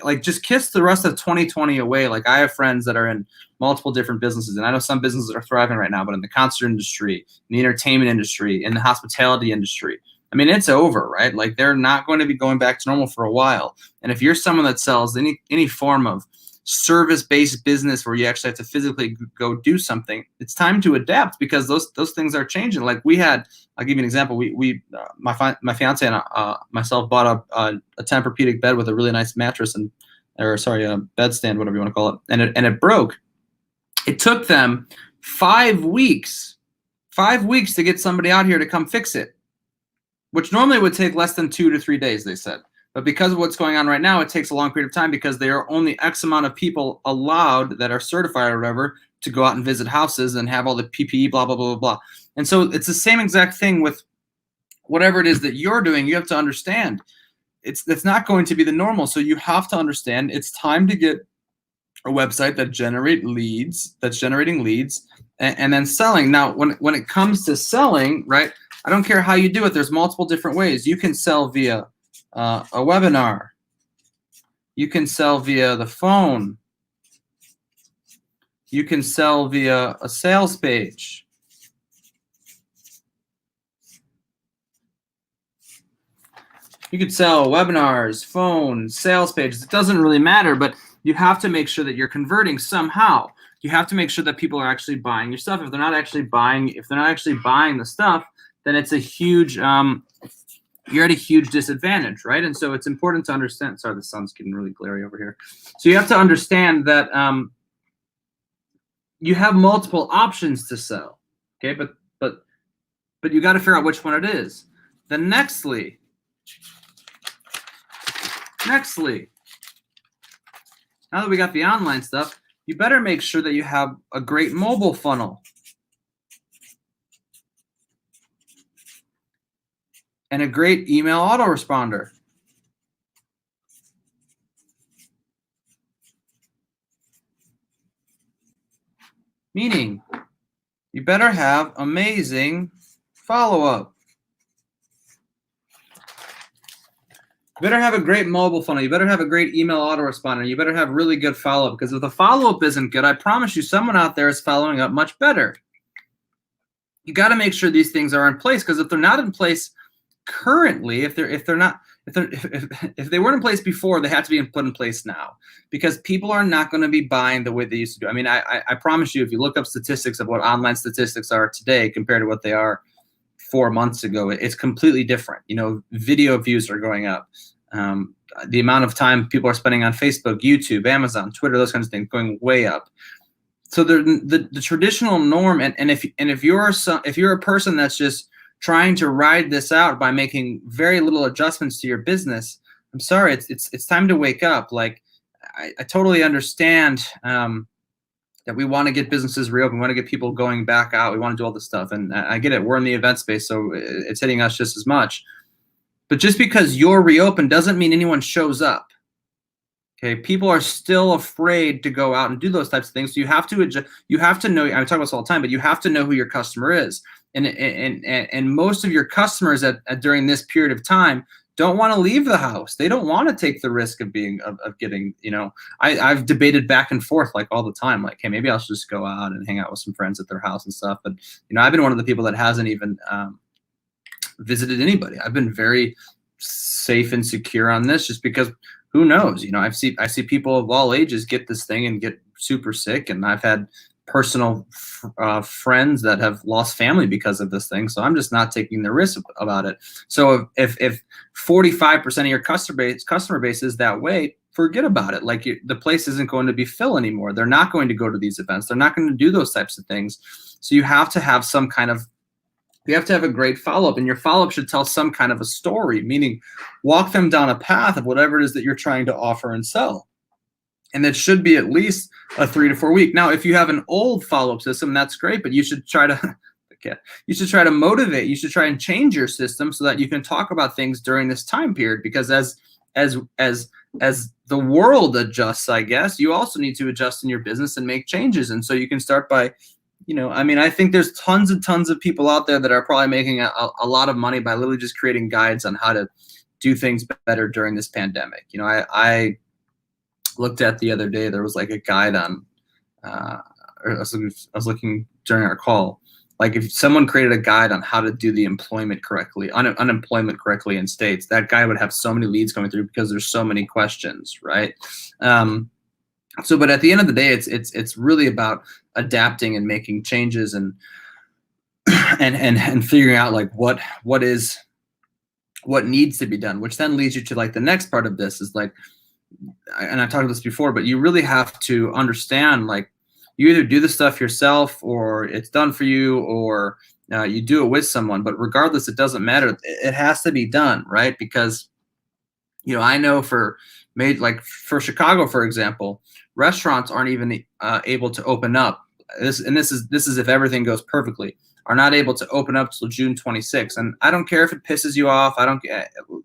like just kiss the rest of 2020 away. Like I have friends that are in multiple different businesses, and I know some businesses are thriving right now, but in the concert industry, in the entertainment industry, in the hospitality industry, I mean, it's over, right? Like they're not going to be going back to normal for a while. And if you're someone that sells any form of service-based business where you actually have to physically go do something, it's time to adapt because those things are changing. Like I'll give you an example. My fiance and myself bought a Tempur-Pedic bed with a really nice mattress a bed stand, whatever you want to call it, and it broke. It took them 5 weeks to get somebody out here to come fix it, which normally would take less than 2 to 3 days, they said. But because of what's going on right now, it takes a long period of time because there are only X amount of people allowed that are certified or whatever to go out and visit houses and have all the PPE, blah, blah, blah, blah, blah. And so it's the same exact thing with whatever it is that you're doing. You have to understand it's not going to be the normal. So you have to understand it's time to get a website that generating leads and then selling. Now, when it comes to selling, right, I don't care how you do it. There's multiple different ways. You can sell via a webinar. You can sell via the phone. You can sell via a sales page. You could sell webinars, phone, sales pages. It doesn't really matter, but you have to make sure that you're converting somehow. You have to make sure that people are actually buying your stuff. If they're not actually buying the stuff, then it's a huge you're at a huge disadvantage, right? And so it's important to understand. Sorry, the sun's getting really glary over here. So you have to understand that you have multiple options to sell, okay? But you got to figure out which one it is. Then nextly, now that we got the online stuff, you better make sure that you have a great mobile funnel. And a great email autoresponder. Meaning, you better have amazing follow-up. You better have a great mobile funnel. You better have a great email autoresponder. You better have really good follow-up, because if the follow-up isn't good, I promise you someone out there is following up much better. You got to make sure these things are in place, because if they're not in place currently, if they weren't in place before, they have to be put in place now, because people are not going to be buying the way they used to do. I mean, I promise you, if you look up statistics of what online statistics are today compared to what they are 4 months ago, it's completely different. You know, video views are going up. The amount of time people are spending on Facebook, YouTube, Amazon, Twitter, those kinds of things going way up. So the traditional norm, and if you're a person that's just trying to ride this out by making very little adjustments to your business, I'm sorry, it's time to wake up. Like, I totally understand that we want to get businesses reopened, we want to get people going back out, we want to do all this stuff, and I get it. We're in the event space, so it's hitting us just as much. But just because you're reopened doesn't mean anyone shows up. Okay, people are still afraid to go out and do those types of things. So you have to adjust. You have to know. I talk about this all the time, but you have to know who your customer is. And most of your customers during this period of time don't want to leave the house. They don't want to take the risk of getting, I've debated back and forth like all the time, like, hey, maybe I'll just go out and hang out with some friends at their house and stuff. But, I've been one of the people that hasn't even visited anybody. I've been very safe and secure on this, just because who knows, I see people of all ages get this thing and get super sick. And I've had personal friends that have lost family because of this thing. So I'm just not taking the risk about it. So if 45% of your customer base is that way, forget about it. Like, the place isn't going to be full anymore. They're not going to go to these events. They're not going to do those types of things. So you have to have you have to have a great follow-up, and your follow-up should tell some kind of a story, meaning walk them down a path of whatever it is that you're trying to offer and sell. And it should be at least a 3 to 4 week. Now, if you have an old follow-up system, that's great, but you should try to motivate. You should try and change your system so that you can talk about things during this time period, because as the world adjusts, I guess, you also need to adjust in your business and make changes. And so you can start by, I think there's tons and tons of people out there that are probably making a lot of money by literally just creating guides on how to do things better during this pandemic. I looked at the other day, there was like a guide on, I was looking during our call, like if someone created a guide on how to do the unemployment correctly in states, that guy would have so many leads coming through because there's so many questions, right? But at the end of the day, it's really about adapting and making changes and figuring out like what needs to be done, which then leads you to like the next part of this is like, and I talked about this before, but you really have to understand, like, you either do the stuff yourself or it's done for you, or you do it with someone. But regardless, it doesn't matter. It has to be done, right? Because, I know for Chicago, for example, restaurants aren't even able to open up. This is if everything goes perfectly, are not able to open up till June 26th. And I don't care if it pisses you off.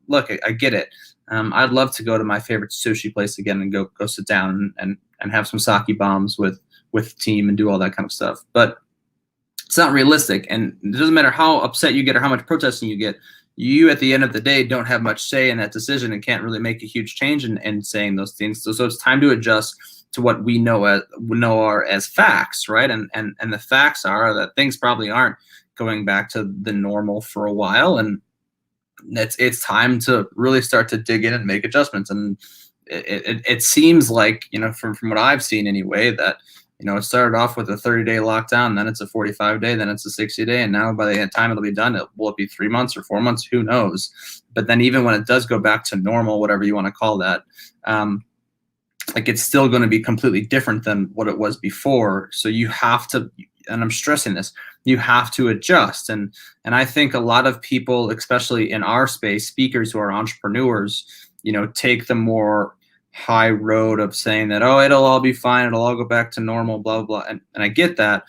Look, I get it. I'd love to go to my favorite sushi place again and go sit down and have some sake bombs with the team and do all that kind of stuff. But it's not realistic. And it doesn't matter how upset you get or how much protesting you get. You, at the end of the day, don't have much say in that decision and can't really make a huge change in saying those things. So it's time to adjust to what we know are as facts, right? And the facts are that things probably aren't going back to the normal for a while, and it's time to really start to dig in and make adjustments. And it seems like, from what I've seen anyway, that it started off with a 30-day lockdown, then it's a 45-day, then it's a 60-day, and now by the time it'll be done, will it be 3 months or 4 months? Who knows? But then even when it does go back to normal, whatever you want to call that, it's still going to be completely different than what it was before. So you have to, and I'm stressing this, you have to adjust. And I think a lot of people, especially in our space, speakers who are entrepreneurs, take the more high road of saying that, oh, it'll all be fine, it'll all go back to normal, blah, blah, blah. And I get that.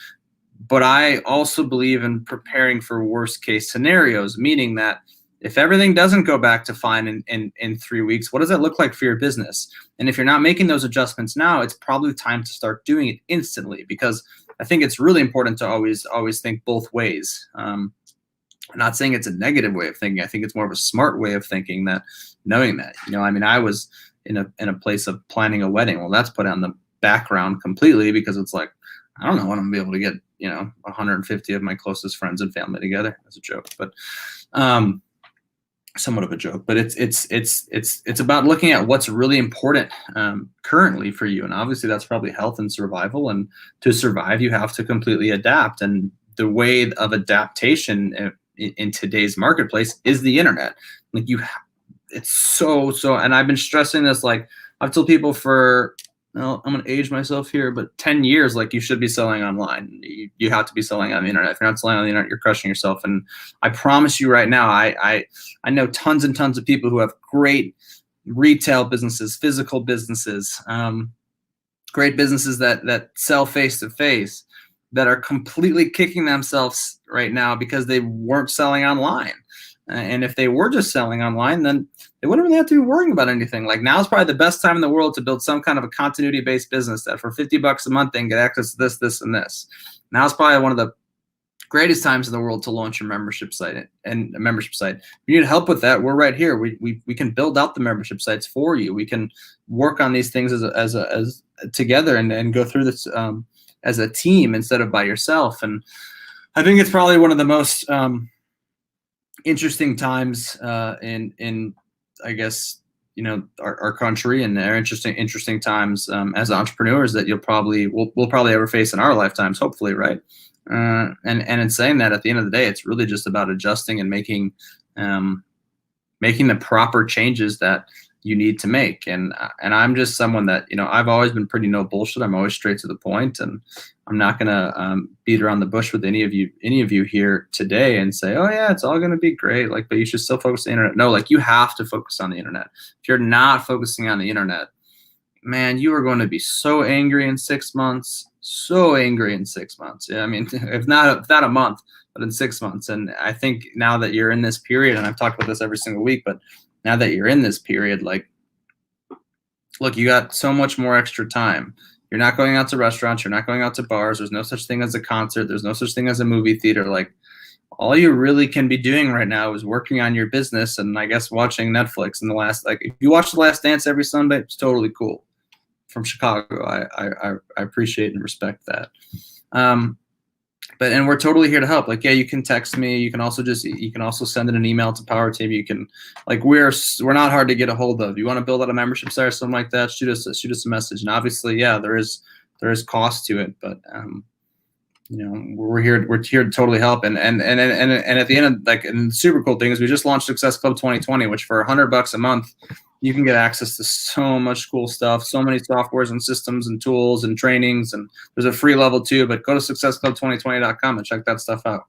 But I also believe in preparing for worst case scenarios, meaning that if everything doesn't go back to fine in 3 weeks, what does that look like for your business? And if you're not making those adjustments now, it's probably time to start doing it instantly, because I think it's really important to always think both ways. I'm not saying it's a negative way of thinking. I think it's more of a smart way of thinking, that knowing that, I was in a place of planning a wedding. Well, that's put on the background completely, because it's like, I don't know when I'm gonna be able to get, 150 of my closest friends and family together. As a joke, but somewhat of a joke. But it's about looking at what's really important currently for you, and obviously that's probably health and survival. And to survive, you have to completely adapt. And the way of adaptation in today's marketplace is the internet. Like it's so, and I've been stressing this. Like, I've told people for, I'm going to age myself here, but 10 years, like, you should be selling online. You have to be selling on the internet. If you're not selling on the internet, you're crushing yourself. And I promise you right now, I know tons and tons of people who have great retail businesses, physical businesses, great businesses that sell face to face, that are completely kicking themselves right now because they weren't selling online. And if they were just selling online, then they wouldn't really have to be worrying about anything. Like, now is probably the best time in the world to build some kind of a continuity-based business that for $50 a month they can get access to this, this, and this. Now is probably one of the greatest times in the world to launch your membership site and a membership site. If you need help with that, we're right here. We can build out the membership sites for you. We can work on these things as together and go through this as a team instead of by yourself. And I think it's probably one of the most interesting times in I guess, you know, our country, and our interesting times as entrepreneurs that we'll probably ever face in our lifetimes, hopefully, right? And in saying that, at the end of the day, it's really just about adjusting and making the proper changes that you need to make. And I'm just someone that, you know, I've always been pretty no bullshit. I'm always straight to the point, and I'm not gonna beat around the bush with any of you here today and say, oh yeah, it's all gonna be great. Like, but you should still focus on the internet. No, like, you have to focus on the internet. If you're not focusing on the internet, man, you are going to be so angry in 6 months. So angry in 6 months. Yeah, I mean, if not a month, but in 6 months. And I think now that you're in this period, and I've talked about this every single week, but now that you're in this period, like, look, you got so much more extra time. You're not going out to restaurants. You're not going out to bars. There's no such thing as a concert. There's no such thing as a movie theater. Like, all you really can be doing right now is working on your business and I guess watching Netflix. In the last, like, if you watch The Last Dance every Sunday, it's totally cool. From Chicago, I appreciate and respect that. And we're totally here to help. Like, yeah, you can text me. You can also send in an email to PowerTeam. You can, like, we're not hard to get a hold of. You want to build out a membership site or something like that, shoot us a message. And obviously, yeah, there is cost to it, but you know, we're here to totally help. And at the end of, like, and the super cool thing is we just launched Success Club 2020, which for $100 a month, you can get access to so much cool stuff, so many softwares and systems and tools and trainings. And there's a free level too, but go to successclub2020.com and check that stuff out.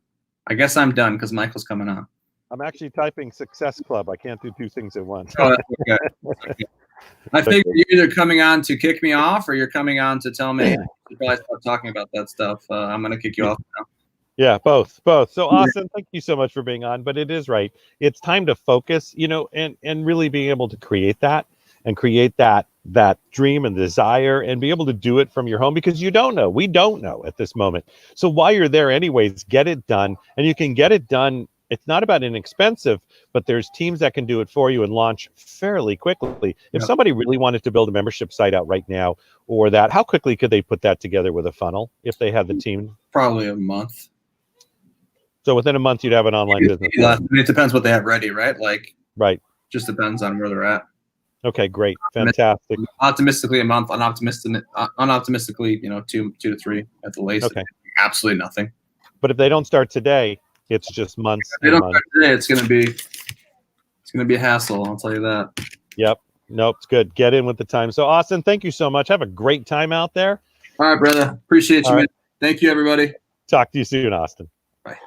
I guess I'm done because Michael's coming on. I'm actually typing Success Club. I can't do two things at once. Oh, that's okay. I figure you're either coming on to kick me off or you're coming on to tell me you probably start talking about that stuff. I'm going to kick you off now. Yeah, both. So Austin, thank you so much for being on. But it is right. It's time to focus, you know, and really being able to create that dream and desire and be able to do it from your home, because we don't know at this moment. So while you're there anyways, get it done. And you can get it done. It's not about inexpensive, but there's teams that can do it for you and launch fairly quickly. If somebody really wanted to build a membership site out right now, or that, how quickly could they put that together with a funnel if they had the team? Probably a month. So within a month, you'd have an online business. I mean, it depends what they have ready, right? Like, right. Just depends on where they're at. Okay, great, fantastic. Optimistically a month, unoptimistically, you know, 2 to 3 at the latest. Okay. Absolutely nothing. But if they don't start today, it's just months. If they don't start today, it's gonna be a hassle. I'll tell you that. Yep. Nope. It's good. Get in with the time. So Austin, thank you so much. Have a great time out there. All right, brother. Appreciate you, man. Thank you, everybody. Talk to you soon, Austin. Bye.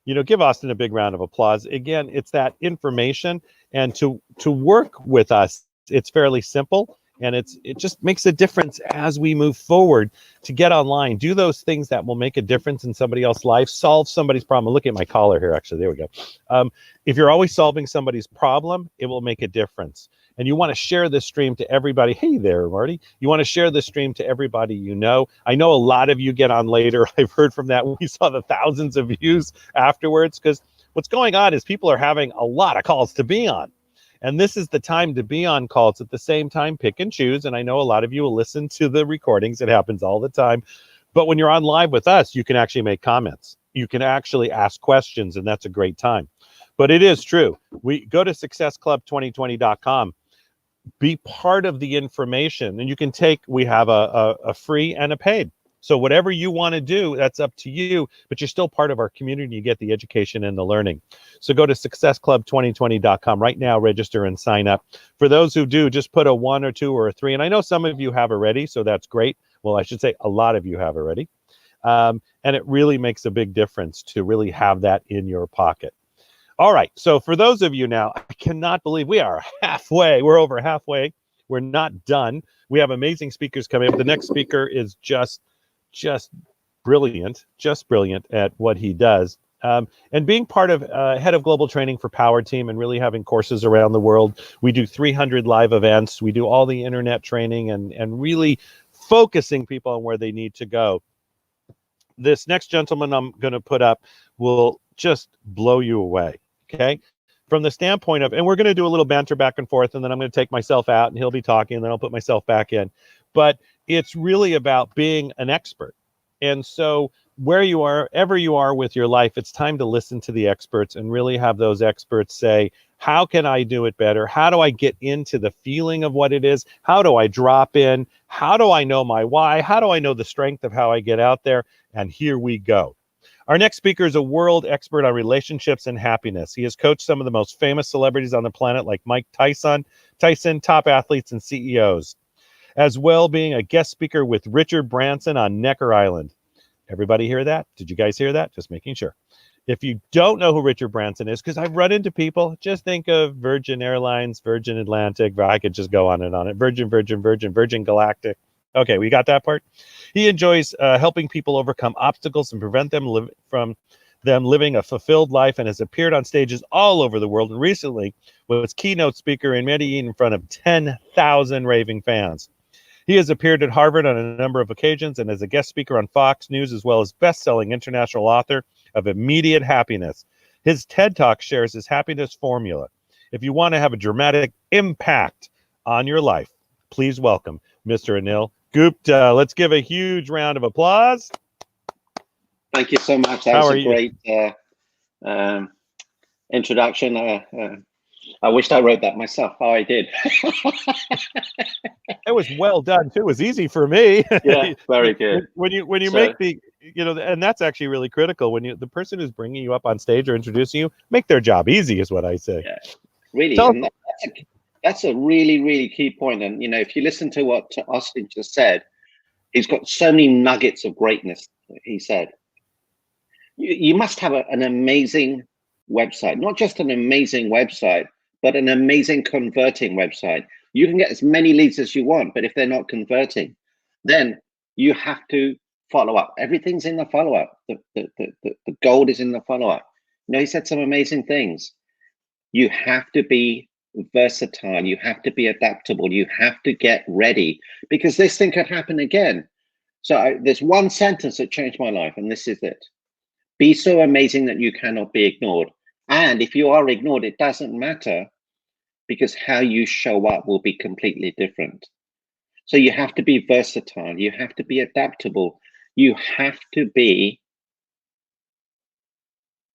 You know, give Austin a big round of applause. Again, it's that information, and to work with us, it's fairly simple, and it just makes a difference as we move forward to get online. Do those things that will make a difference in somebody else's life, solve somebody's problem. Look at my caller here, actually. There we go. If you're always solving somebody's problem, it will make a difference. And you want to share this stream to everybody. Hey there, Marty. You want to share this stream to everybody you know. I know a lot of you get on later. I've heard from that. We saw the thousands of views afterwards, because what's going on is people are having a lot of calls to be on. And this is the time to be on calls. At the same time, pick and choose. And I know a lot of you will listen to the recordings. It happens all the time. But when you're on live with us, you can actually make comments. You can actually ask questions, and that's a great time. But it is true. We go to successclub2020.com. Be part of the information, and you can we have a free and a paid. So whatever you want to do, that's up to you, but you're still part of our community. You get the education and the learning. So go to successclub2020.com right now, register and sign up. For those who do, just put a 1 or 2 or a 3. And I know some of you have already, so that's great. Well, I should say a lot of you have already. And it really makes a big difference to really have that in your pocket. All right. So for those of you now, I cannot believe we are halfway. We're over halfway. We're not done. We have amazing speakers coming up. The next speaker is just brilliant at what he does. And being part of head of global training for PowerTeam and really having courses around the world. We do 300 live events. We do all the internet training and really focusing people on where they need to go. this next gentleman I'm going to put up will just blow you away. Okay. From the standpoint of, and we're going to do a little banter back and forth, and then I'm going to take myself out and he'll be talking, and then I'll put myself back in. But it's really about being an expert. And so wherever you are with your life, it's time to listen to the experts and really have those experts say, how can I do it better? How do I get into the feeling of what it is? How do I drop in? How do I know my why? How do I know the strength of how I get out there? And here we go. Our next speaker is a world expert on relationships and happiness. He has coached some of the most famous celebrities on the planet, like Mike Tyson, top athletes and CEOs, as well being a guest speaker with Richard Branson on Necker Island. Everybody hear that? Did you guys hear that? Just making sure. If you don't know who Richard Branson is, because I've run into people, just think of Virgin Airlines, Virgin Atlantic. I could just go on and on. Virgin Galactic. Okay, we got that part. He enjoys helping people overcome obstacles and prevent them from them living a fulfilled life, and has appeared on stages all over the world. And recently was keynote speaker in Medellin in front of 10,000 raving fans. He has appeared at Harvard on a number of occasions and as a guest speaker on Fox News, as well as best-selling international author of Immediate Happiness. His TED Talk shares his happiness formula. If you want to have a dramatic impact on your life, please welcome Mr. Anil Gupta. Let's give a huge round of applause. Thank you so much. That was a great introduction. I wished I wrote that myself. Oh, I did. It was well done too. It was easy for me. Yeah, very good. When you make the, and that's actually really critical. When the person who's bringing you up on stage or introducing you, make their job easy is what I say. Yeah, really. And that's a really, really key point. And if you listen to what Austin just said, he's got so many nuggets of greatness. He said, you must have an amazing website, not just an amazing website, but an amazing converting website. You can get as many leads as you want, but if they're not converting, then you have to follow up. Everything's in the follow-up. The gold is in the follow-up. He said some amazing things. You have to be versatile. You have to be adaptable. You have to get ready, because this thing could happen again. So there's one sentence that changed my life, and this is it. Be so amazing that you cannot be ignored. And if you are ignored, it doesn't matter, because how you show up will be completely different. So you have to be versatile. You have to be adaptable. You have to be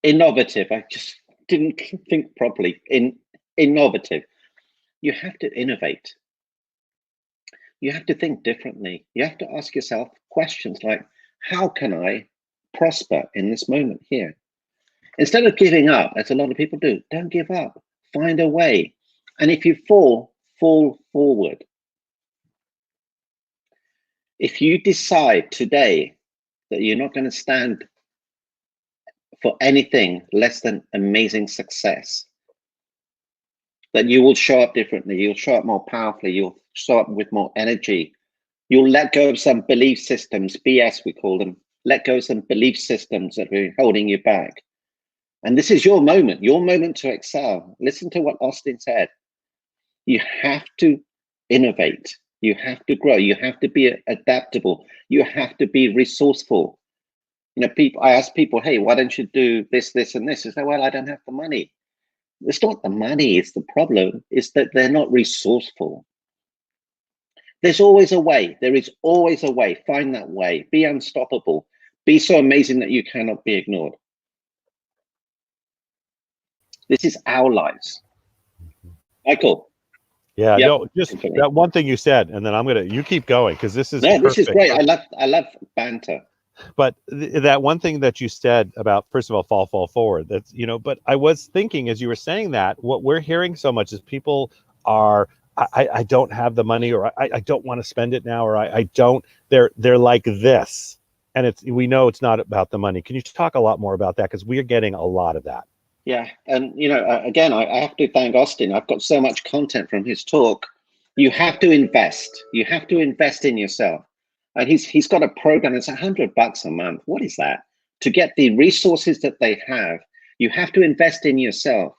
innovative. I just didn't think properly. Innovative. You have to innovate. You have to think differently. You have to ask yourself questions like, how can I prosper in this moment here? Instead of giving up, as a lot of people do, don't give up. Find a way. And if you fall forward. If you decide today that you're not going to stand for anything less than amazing success, that you will show up differently, you'll show up more powerfully, you'll show up with more energy, you'll let go of some belief systems, BS we call them, let go of some belief systems that are holding you back. And this is your moment to excel. Listen to what Austin said. You have to innovate. You have to grow. You have to be adaptable. You have to be resourceful. I ask people, hey, why don't you do this, this, and this? They say, well, I don't have the money. It's not the money, it's the problem. It's that they're not resourceful. There's always a way. There is always a way. Find that way. Be unstoppable. Be so amazing that you cannot be ignored. This is our lives. Michael. Yeah, no, just that one thing you said, and then you keep going, because this is this is great. I love banter. But that one thing that you said about, first of all, fall forward. That's but I was thinking as you were saying that, what we're hearing so much is people are, I don't have the money, or I don't want to spend it now, or I don't. They're like this, and we know it's not about the money. Can you talk a lot more about that, because we are getting a lot of that. Yeah, and again, I have to thank Austin. I've got so much content from his talk. You have to invest. You have to invest in yourself. And he's got a program that's $100 a month. What is that? To get the resources that they have, you have to invest in yourself.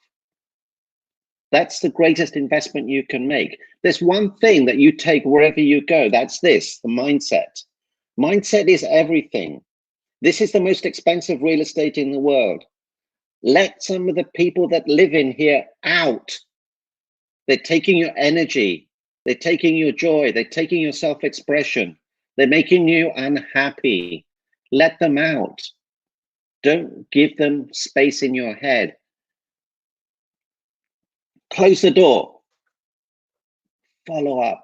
That's the greatest investment you can make. There's one thing that you take wherever you go. That's the mindset. Mindset is everything. This is the most expensive real estate in the world. Let some of the people that live in here out. They're taking your energy. They're taking your joy. They're taking your self-expression. They're making you unhappy. Let them out. Don't give them space in your head. Close the door. Follow up.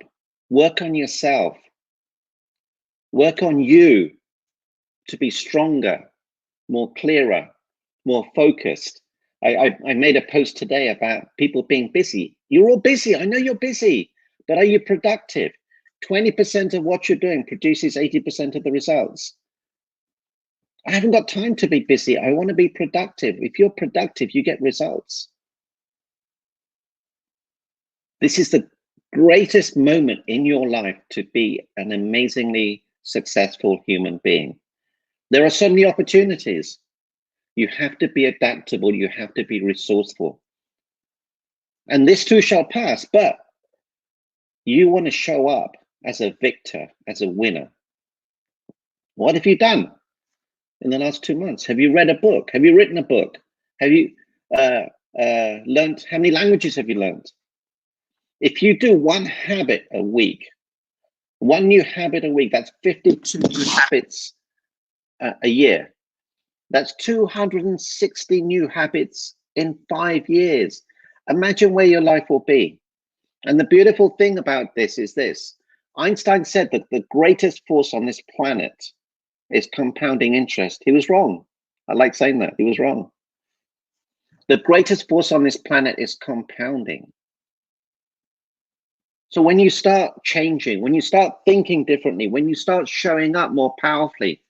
Work on yourself. Work on you to be stronger, more clearer, more focused. I made a post today about people being busy. You're all busy. I know you're busy, but are you productive? 20% of what you're doing produces 80% of the results. I haven't got time to be busy. I want to be productive. If you're productive, you get results. This is the greatest moment in your life to be an amazingly successful human being. There are so many opportunities. You have to be adaptable. You have to be resourceful. And this too shall pass, but you want to show up as a victor, as a winner. What have you done in the last 2 months? Have you read a book? Have you written a book? Have you learned? How many languages have you learned? If you do one habit a week, one new habit a week, that's 52 new habits a year. That's 260 new habits in 5 years. Imagine where your life will be. And the beautiful thing about this is this. Einstein said that the greatest force on this planet is compounding interest. He was wrong. I like saying that. He was wrong. The greatest force on this planet is compounding. So when you start changing, when you start thinking differently, when you start showing up more powerfully,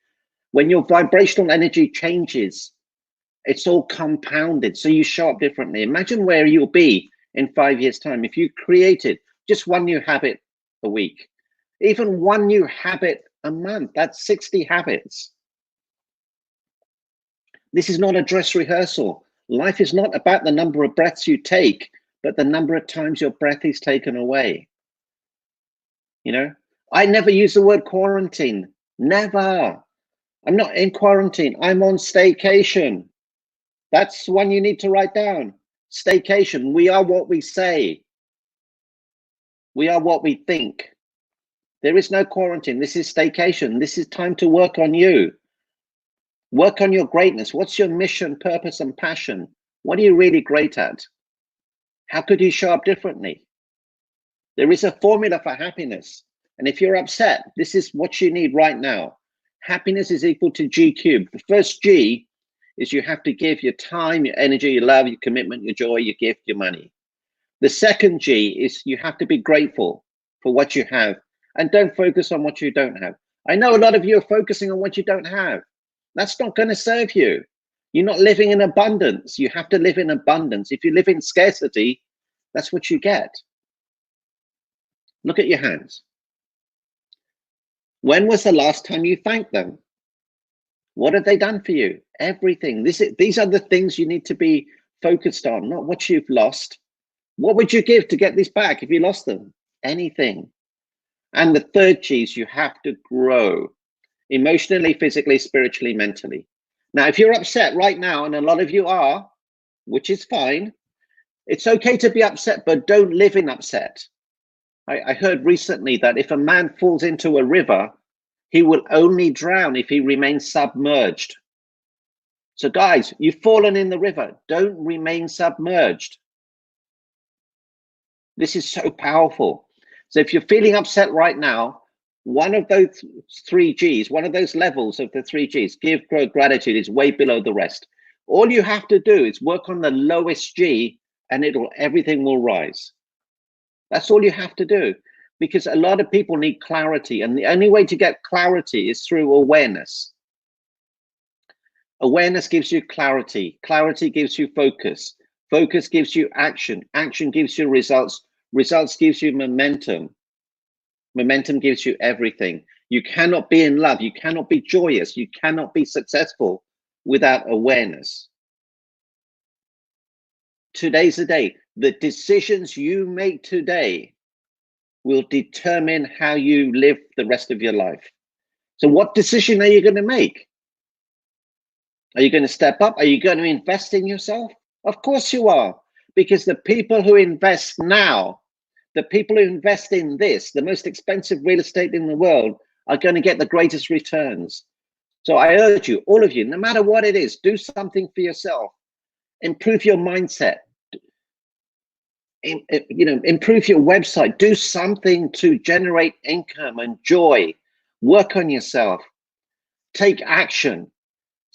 when your vibrational energy changes, it's all compounded. So you show up differently. Imagine where you'll be in 5 years' time if you created just one new habit a week, even one new habit a month. That's 60 habits. This is not a dress rehearsal. Life is not about the number of breaths you take, but the number of times your breath is taken away. You know, I never use the word quarantine. Never. I'm not in quarantine. I'm on staycation. That's one you need to write down. Staycation. We are what we say. We are what we think. There is no quarantine. This is staycation. This is time to work on you. Work on your greatness. What's your mission, purpose, and passion? What are you really great at? How could you show up differently? There is a formula for happiness. And if you're upset, this is what you need right now. Happiness is equal to G cubed. The first G is you have to give your time, your energy, your love, your commitment, your joy, your gift, your money. The second G is you have to be grateful for what you have and don't focus on what you don't have. I know a lot of you are focusing on what you don't have. That's not going to serve you. You're not living in abundance. You have to live in abundance. If you live in scarcity, that's what you get. Look at your hands. When was the last time you thanked them? What have they done for you? Everything. These are the things you need to be focused on, not what you've lost. What would you give to get this back if you lost them? Anything. And the third G is you have to grow emotionally, physically, spiritually, mentally. Now, if you're upset right now, and a lot of you are, which is fine, it's okay to be upset, but don't live in upset. I heard recently that if a man falls into a river, he will only drown if he remains submerged. So guys, you've fallen in the river. Don't remain submerged. This is so powerful. So if you're feeling upset right now, one of those 3 Gs, one of those levels of the 3 Gs, give, grow, gratitude, is way below the rest. All you have to do is work on the lowest G and everything will rise. That's all you have to do, because a lot of people need clarity, and the only way to get clarity is through awareness. Awareness gives you clarity. Clarity gives you focus. Focus gives you action. Action gives you results. Results gives you momentum. Momentum gives you everything. You cannot be in love. You cannot be joyous. You cannot be successful without awareness. Today's the day. The decisions you make today will determine how you live the rest of your life. So what decision are you going to make? Are you going to step up? Are you going to invest in yourself? Of course you are, because the people who invest now, the people who invest in this, the most expensive real estate in the world, are going to get the greatest returns. So I urge you, all of you, no matter what it is, do something for yourself. Improve your mindset. Improve your website. Do something to generate income and joy. Work on yourself. Take action.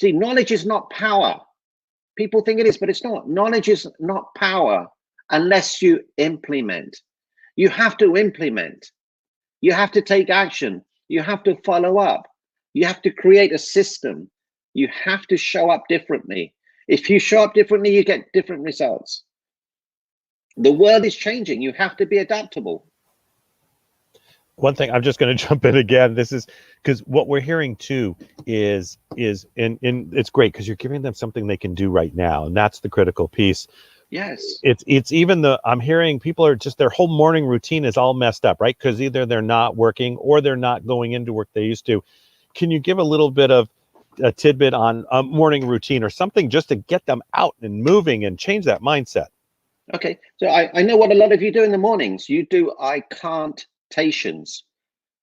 See, knowledge is not power. People think it is, but it's not. Knowledge is not power unless you implement. You have to implement. You have to take action. You have to follow up. You have to create a system. You have to show up differently. If you show up differently, you get different results. The world is changing. You have to be adaptable. One thing I'm just going to jump in again. This is because what we're hearing too is it's great because you're giving them something they can do right now, and that's the critical piece. Yes. It's even I'm hearing people are just, their whole morning routine is all messed up, right? Because either they're not working or they're not going into work they used to. Can you give a little bit of a tidbit on a morning routine or something just to get them out and moving and change that mindset? Okay, so I know what a lot of you do in the mornings. You do I can't-tations.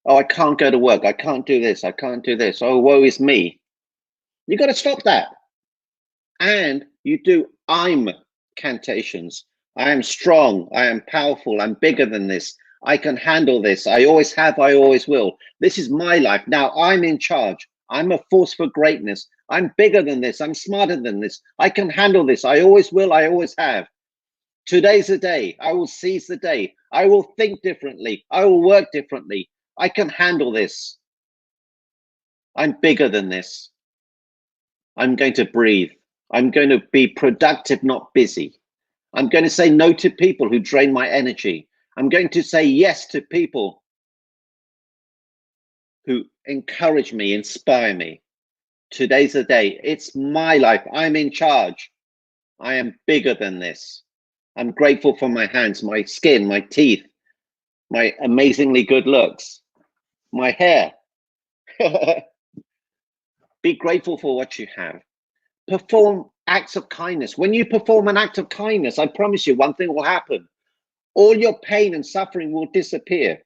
Oh, I can't go to work. I can't do this. I can't do this. Oh, woe is me. You got to stop that. And you do I'm cantations. I am strong. I am powerful. I'm bigger than this. I can handle this. I always have. I always will. This is my life. Now I'm in charge. I'm a force for greatness. I'm bigger than this. I'm smarter than this. I can handle this. I always will. I always have. Today's the day. I will seize the day. I will think differently. I will work differently. I can handle this. I'm bigger than this. I'm going to breathe. I'm going to be productive, not busy. I'm going to say no to people who drain my energy. I'm going to say yes to people who encourage me, inspire me. Today's the day. It's my life. I'm in charge. I am bigger than this. I'm grateful for my hands, my skin, my teeth, my amazingly good looks, my hair. Be grateful for what you have. Perform acts of kindness. When you perform an act of kindness, I promise you one thing will happen. All your pain and suffering will disappear.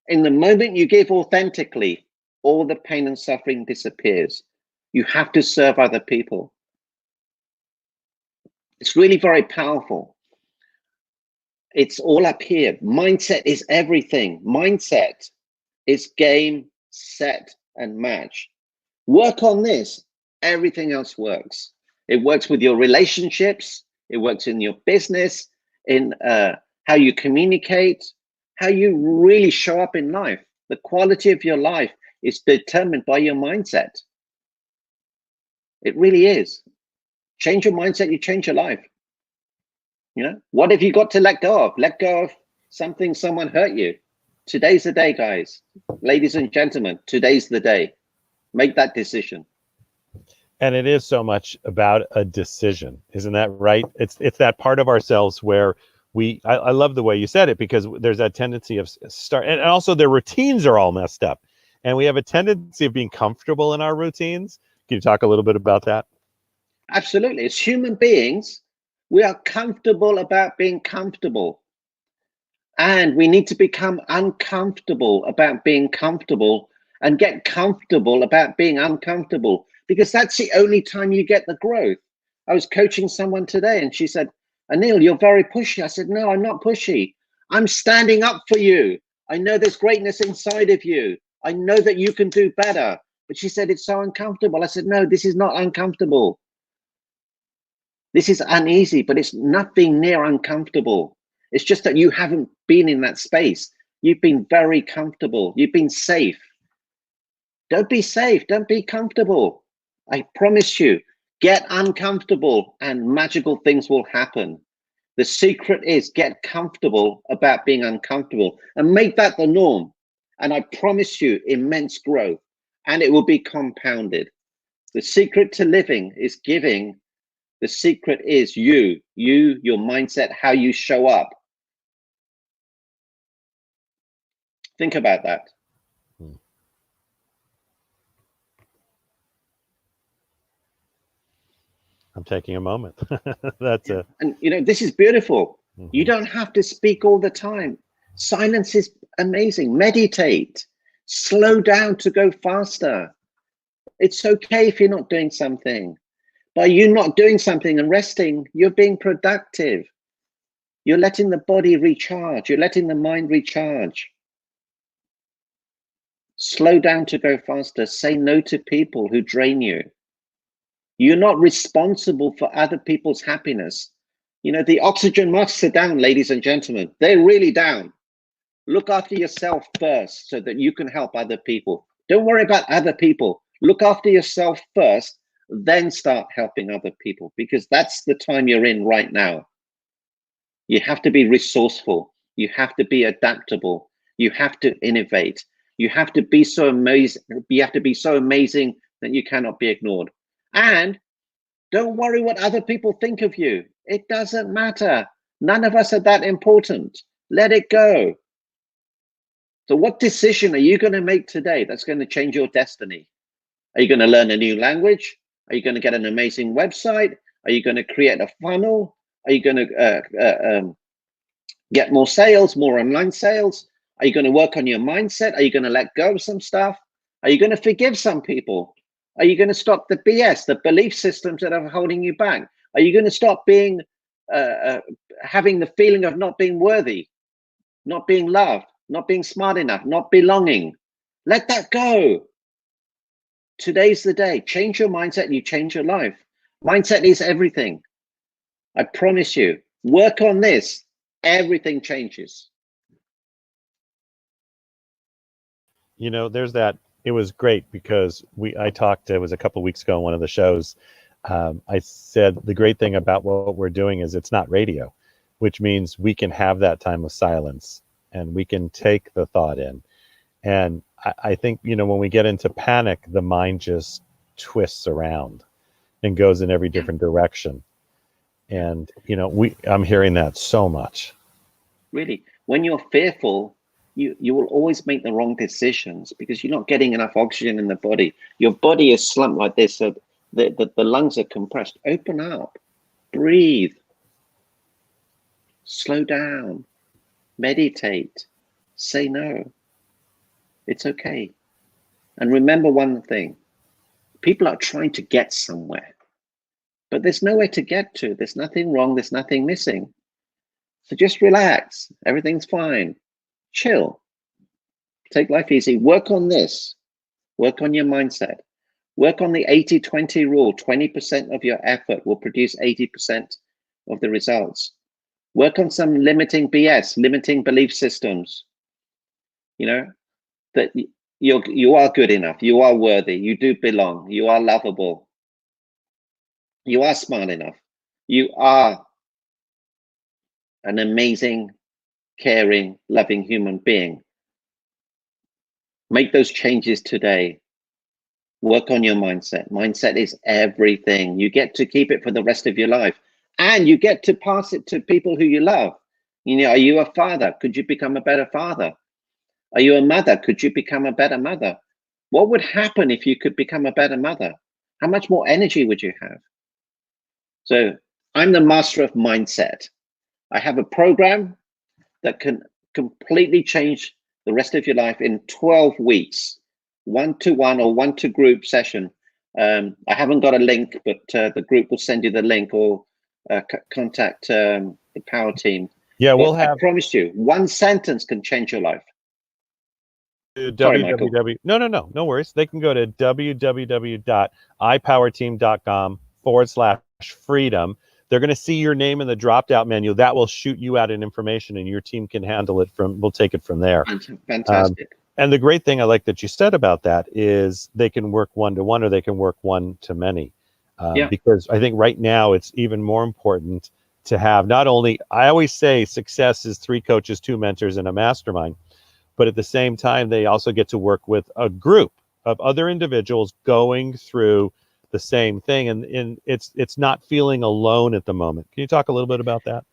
In the moment you give authentically, all the pain and suffering disappears. You have to serve other people. It's really very powerful. It's all up here. Mindset is everything. Mindset is game, set, and match. Work on this. Everything else works. It works with your relationships. It works in your business, in how you communicate, how you really show up in life. The quality of your life is determined by your mindset. It really is. Change your mindset, you change your life. You know, what have you got to let go of? Let go of something someone hurt you. Today's the day, guys. Ladies and gentlemen, today's the day. Make that decision. And it is so much about a decision, isn't that right? It's that part of ourselves where I love the way you said it, because there's that tendency of and also their routines are all messed up. And we have a tendency of being comfortable in our routines. Can you talk a little bit about that? Absolutely. As human beings, we are comfortable about being comfortable. And we need to become uncomfortable about being comfortable and get comfortable about being uncomfortable, because that's the only time you get the growth. I was coaching someone today and she said, Anil, you're very pushy. I said, no, I'm not pushy. I'm standing up for you. I know there's greatness inside of you. I know that you can do better. But she said, it's so uncomfortable. I said, no, this is not uncomfortable. This is uneasy, but it's nothing near uncomfortable. It's just that you haven't been in that space. You've been very comfortable. You've been safe. Don't be safe. Don't be comfortable. I promise you, get uncomfortable and magical things will happen. The secret is get comfortable about being uncomfortable and make that the norm. And I promise you immense growth, and it will be compounded. The secret to living is giving. The secret is you, your mindset, how you show up. Think about that. I'm taking a moment. That's a. And you know, this is beautiful. Mhm. You don't have to speak all the time. Silence is amazing. Meditate. Slow down to go faster. It's okay if you're not doing something. By you not doing something and resting, you're being productive. You're letting the body recharge. You're letting the mind recharge. Slow down to go faster. Say no to people who drain you. You're not responsible for other people's happiness. You know, the oxygen masks are down, ladies and gentlemen. They're really down. Look after yourself first so that you can help other people. Don't worry about other people. Look after yourself first, then start helping other people, because that's the time you're in right now. You have to be resourceful. You have to be adaptable. You have to innovate. You have to be so amazing. You have to be so amazing that you cannot be ignored. And don't worry what other people think of you. It doesn't matter. None of us are that important. Let it go. So what decision are you going to make today that's going to change your destiny? Are you going to learn a new language? Are you going to get an amazing website? Are you going to create a funnel? Are you going to get more sales, more online sales? Are you going to work on your mindset? Are you going to let go of some stuff? Are you going to forgive some people? Are you going to stop the BS, the belief systems that are holding you back? Are you going to stop being, having the feeling of not being worthy, not being loved, not being smart enough, not belonging? Let that go. Today's the day. Change your mindset and you change your life. Mindset is everything. I promise you, work on this, everything changes. You know, there's that. It was great because I talked, it was a couple of weeks ago on one of the shows. I said the great thing about what we're doing is it's not radio, which means we can have that time of silence and we can take the thought in. And I think, you know, when we get into panic, the mind just twists around and goes in every different direction. And, you know, I'm hearing that so much. Really, when you're fearful, you will always make the wrong decisions because you're not getting enough oxygen in the body. Your body is slumped like this, so the lungs are compressed. Open up, breathe, slow down, meditate, say no. It's okay. And remember one thing, people are trying to get somewhere, but there's nowhere to get to. There's nothing wrong, there's nothing missing. So just relax, everything's fine. Chill, take life easy, work on this, work on your mindset, work on the 80-20 rule. 20% of your effort will produce 80% of the results. Work on some limiting BS, limiting belief systems. You know, that you are good enough, you are worthy, you do belong, you are lovable, you are smart enough, you are an amazing, caring, loving human being. Make those changes today. Work on your mindset. Mindset is everything. You get to keep it for the rest of your life, and you get to pass it to people who you love. You know, are you a father? Could you become a better father? Are you a mother? Could you become a better mother? What would happen if you could become a better mother? How much more energy would you have? So I'm the master of mindset. I have a program that can completely change the rest of your life in 12 weeks, one-to-one or one-to-group session. I haven't got a link, but the group will send you the link, or contact the Power Team. Yeah, but we'll have. I promise you, one sentence can change your life. Sorry, Michael. No worries. They can go to www.ipowerteam.com/freedom. They're going to see your name in the drop-down menu. That will shoot you out an information, and your team can handle it we'll take it from there. Fantastic. And the great thing I like that you said about that is they can work one-to-one, or they can work one-to-many. Because I think right now it's even more important to have not only, I always say success is 3 coaches, 2 mentors, and a mastermind. But at the same time, they also get to work with a group of other individuals going through the same thing. And it's not feeling alone at the moment. Can you talk a little bit about that?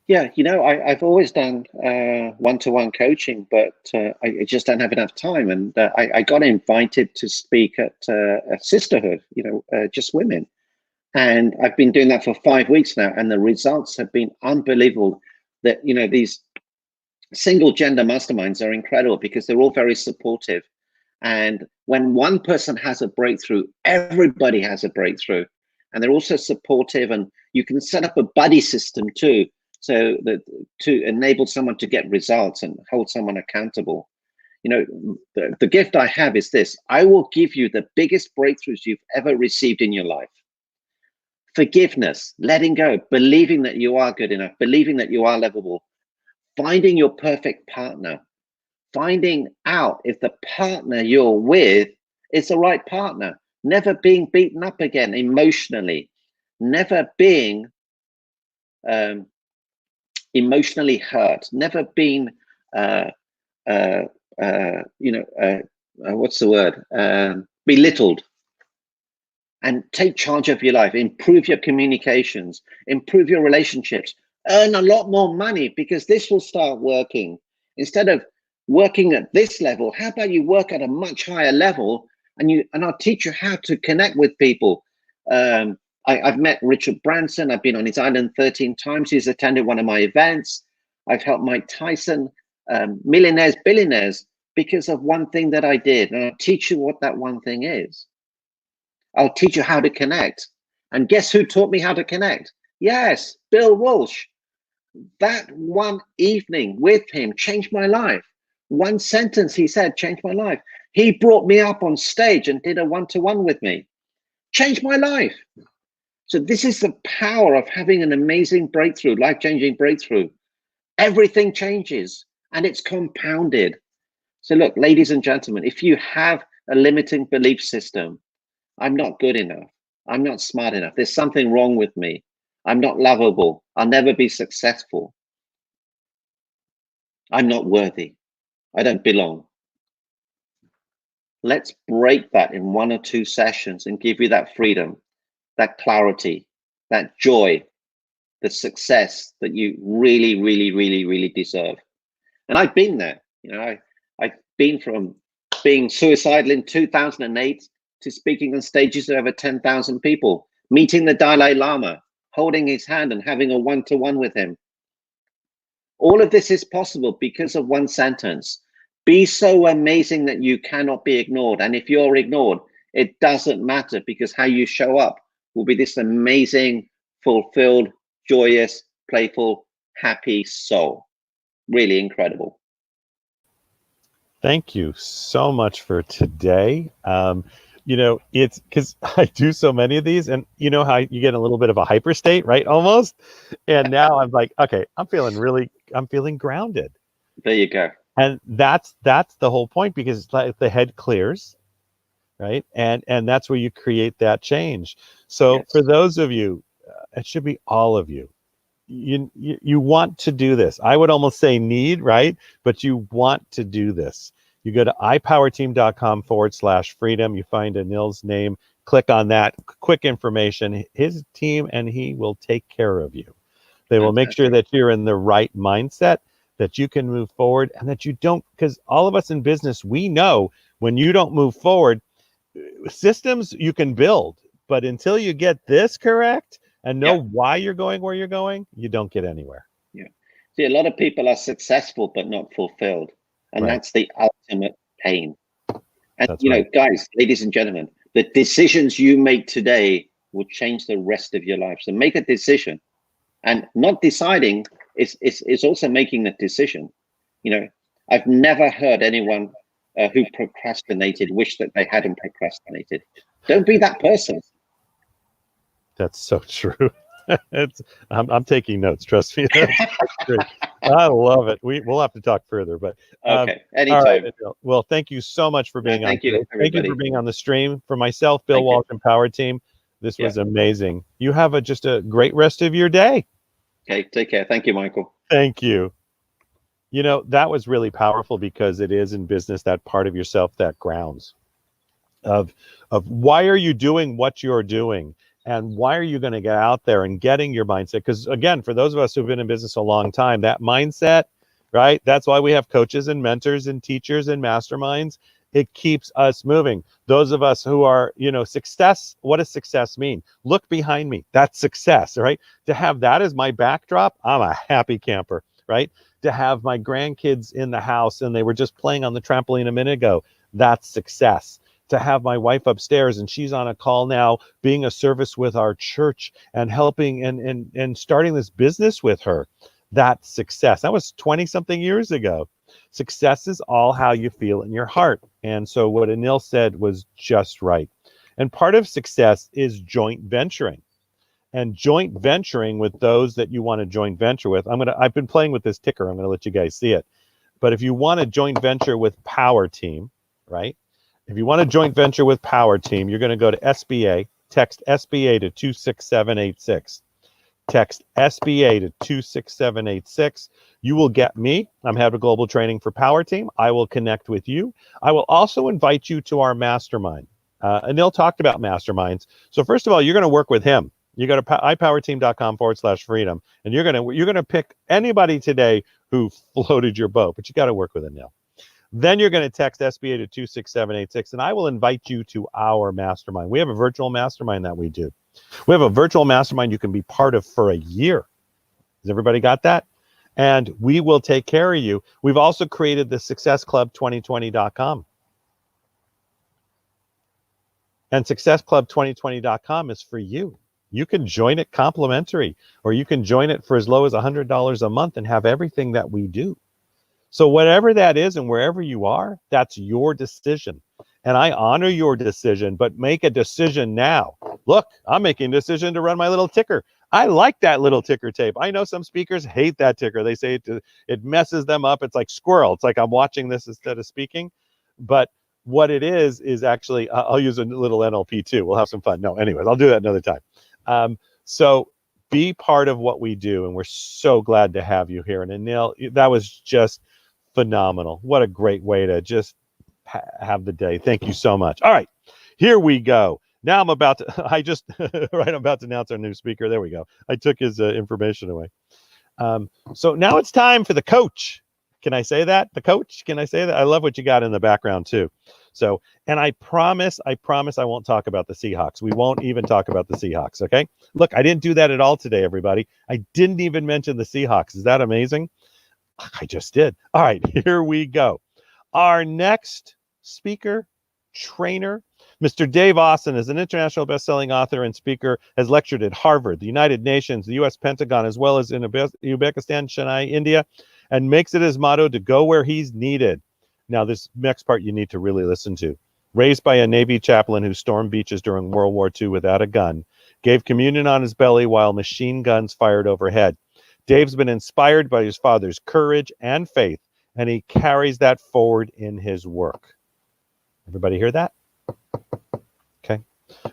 Yeah, you know, I've always done one-to-one coaching, but I just don't have enough time. And I got invited to speak at a sisterhood, you know, just women. And I've been doing that for 5 weeks now, and the results have been unbelievable. That, you know, these single gender masterminds are incredible because they're all very supportive. And when one person has a breakthrough, everybody has a breakthrough. And they're also supportive, and you can set up a buddy system too, so that to enable someone to get results and hold someone accountable. You know, the gift I have is this: I will give you the biggest breakthroughs you've ever received in your life. Forgiveness, letting go, believing that you are good enough, believing that you are lovable, finding your perfect partner, finding out if the partner you're with is the right partner, never being beaten up again emotionally, never being emotionally hurt, never being what's the word, belittled. And take charge of your life, improve your communications, improve your relationships, earn a lot more money, because this will start working. Instead of working at this level, how about you work at a much higher level, and I'll teach you how to connect with people. I've met Richard Branson. I've been on his island 13 times. He's attended one of my events. I've helped Mike Tyson, millionaires, billionaires, because of one thing that I did. And I'll teach you what that one thing is. I'll teach you how to connect. And guess who taught me how to connect? Yes, Bill Walsh. That one evening with him changed my life. One sentence he said changed my life. He brought me up on stage and did a one-to-one with me. Changed my life. So this is the power of having an amazing breakthrough, life-changing breakthrough. Everything changes, and it's compounded. So look, ladies and gentlemen, if you have a limiting belief system, I'm not good enough, I'm not smart enough, there's something wrong with me, I'm not lovable, I'll never be successful, I'm not worthy, I don't belong. Let's break that in 1 or 2 sessions and give you that freedom, that clarity, that joy, the success that you really, really, really, really deserve. And I've been there. You know, I've been from being suicidal in 2008 to speaking on stages of over 10,000 people, meeting the Dalai Lama, holding his hand and having a one-to-one with him. All of this is possible because of one sentence: be so amazing that you cannot be ignored. And if you're ignored, it doesn't matter, because how you show up will be this amazing, fulfilled, joyous, playful, happy soul. Really incredible. Thank you so much for today. You know, it's because I do so many of these, and you know how you get a little bit of a hyper state, right? Almost. And now I'm like, okay, I'm feeling grounded. There you go. And that's the whole point, because like the head clears, right? And that's where you create that change. So Yes. for those of you, it should be all of you. You want to do this. I would almost say need, right? But you want to do this. You go to ipowerteam.com/freedom. You find Anil's name, click on that, quick information. His team and he will take care of you. They will make sure that you're in the right mindset, that you can move forward, and that you don't, because all of us in business, we know when you don't move forward, systems you can build, but until you get this correct and know why you're going where you're going, you don't get anywhere. Yeah. See, a lot of people are successful but not fulfilled. And that's the ultimate pain. And That's you know, right. guys, ladies and gentlemen, the decisions you make today will change the rest of your life. So make a decision. And not deciding is also making a decision. You know, I've never heard anyone who procrastinated wish that they hadn't procrastinated. Don't be that person. That's so true. I'm taking notes. Trust me. That's great. I love it. We'll have to talk further, but Okay, anytime. all right. Well, thank you so much for being on. Thank you, Thank you everybody. for being on the stream. For myself, Bill Walsh and Power Team, this was amazing. You have just a great rest of your day. Okay, take care. Thank you, Michael. Thank you. You know, that was really powerful, because it is in business that part of yourself that grounds of why are you doing what you're doing, and why are you going to get out there and getting your mindset? Because again, for those of us who've been in business a long time, that mindset, right? That's why we have coaches and mentors and teachers and masterminds, It keeps us moving. Those of us who are, success, what does success mean? Look behind me. That's success, right? To have that as my backdrop, I'm a happy camper, right? To have my grandkids in the house and they were just playing on the trampoline a minute ago, that's success. To have my wife upstairs and she's on a call now, being a service with our church and helping and starting this business with her, that's success. That was 20 something years ago. Success is all how you feel in your heart. And so what Anil said was just right. And part of success is joint venturing. And joint venturing with those that you want to joint venture with. I've been playing with this ticker. I'm going to let you guys see it. But if you want to joint venture with POWERTEAM, right? If you want to joint venture with POWERTEAM, you're going to go to SBA, text SBA to 26786. Text SBA to 26786. You will get me. I'm having global training for POWERTEAM. I will connect with you. I will also invite you to our mastermind. Anil talked about masterminds. So first of all, you're going to work with him. You go to ipowerteam.com/freedom, and you're gonna pick anybody today who floated your boat, but you got to work with Anil. Then you're going to text SBA to 26786, and I will invite you to our mastermind. We have a virtual mastermind that we do. We have a virtual mastermind you can be part of for a year. Has everybody got that? And we will take care of you. We've also created the successclub2020.com. And successclub2020.com is for you. You can join it complimentary, or you can join it for as low as $100 a month and have everything that we do. So whatever that is and wherever you are, that's your decision. And I honor your decision, but make a decision now. Look, I'm making a decision to run my little ticker. I like that little ticker tape. I know some speakers hate that ticker. They say it messes them up. It's like squirrel. It's like I'm watching this instead of speaking. But what it is actually, I'll use a little NLP too. We'll have some fun. No, anyways, I'll do that another time. So be part of what we do. And we're so glad to have you here. And Anil, that was just phenomenal. What a great way to just have the day. Thank you so much. All right, here we go. Now I'm about to, I'm about to announce our new speaker. There we go. I took his information away. So now it's time for the coach. Can I say that? The coach? Can I say that? I love what you got in the background too. So, and I promise I won't talk about the Seahawks. We won't even talk about the Seahawks, okay? Look, I didn't do that at all today, everybody. I didn't even mention the Seahawks. Is that amazing? I just did. All right, here we go. Our next speaker, trainer, Mr. Dave Austin is an international best-selling author and speaker, has lectured at Harvard, the United Nations, the U.S. Pentagon, as well as in Uzbekistan, Chennai, India, and makes it his motto to go where he's needed. Now, this next part you need to really listen to. Raised by a Navy chaplain who stormed beaches during World War II without a gun, gave communion on his belly while machine guns fired overhead. Dave's been inspired by his father's courage and faith, and he carries that forward in his work. Everybody hear that? Okay.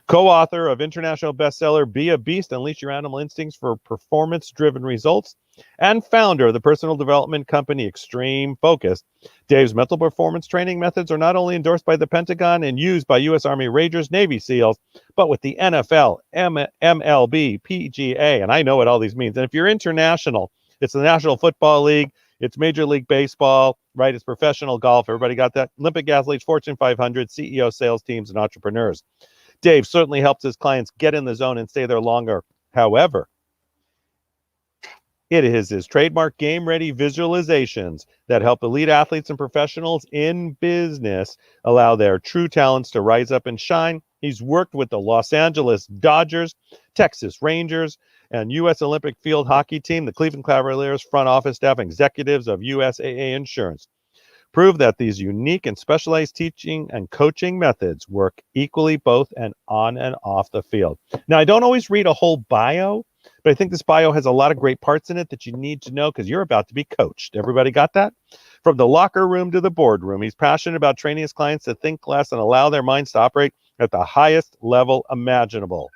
Co-author of international bestseller, Be a Beast, Unleash Your Animal Instincts for Performance-Driven Results, and founder of the personal development company Extreme Focus. Dave's mental performance training methods are not only endorsed by the Pentagon and used by U.S. Army Rangers, Navy SEALs, but with the NFL, MLB, PGA, and I know what all these means. And if you're international, it's the National Football League, it's Major League Baseball, right? It's professional golf. Everybody got that? Olympic athletes, Fortune 500, CEO, sales teams, and entrepreneurs. Dave certainly helps his clients get in the zone and stay there longer. However, it is his trademark game-ready visualizations that help elite athletes and professionals in business allow their true talents to rise up and shine. He's worked with the Los Angeles Dodgers, Texas Rangers, and U.S. Olympic field hockey team, the Cleveland Cavaliers front office staff, executives of USAA Insurance. Prove that these unique and specialized teaching and coaching methods work equally both and on and off the field. Now, I don't always read a whole bio, but I think this bio has a lot of great parts in it that you need to know because you're about to be coached. Everybody got that? From the locker room to the boardroom, he's passionate about training his clients to think less and allow their minds to operate at the highest level imaginable.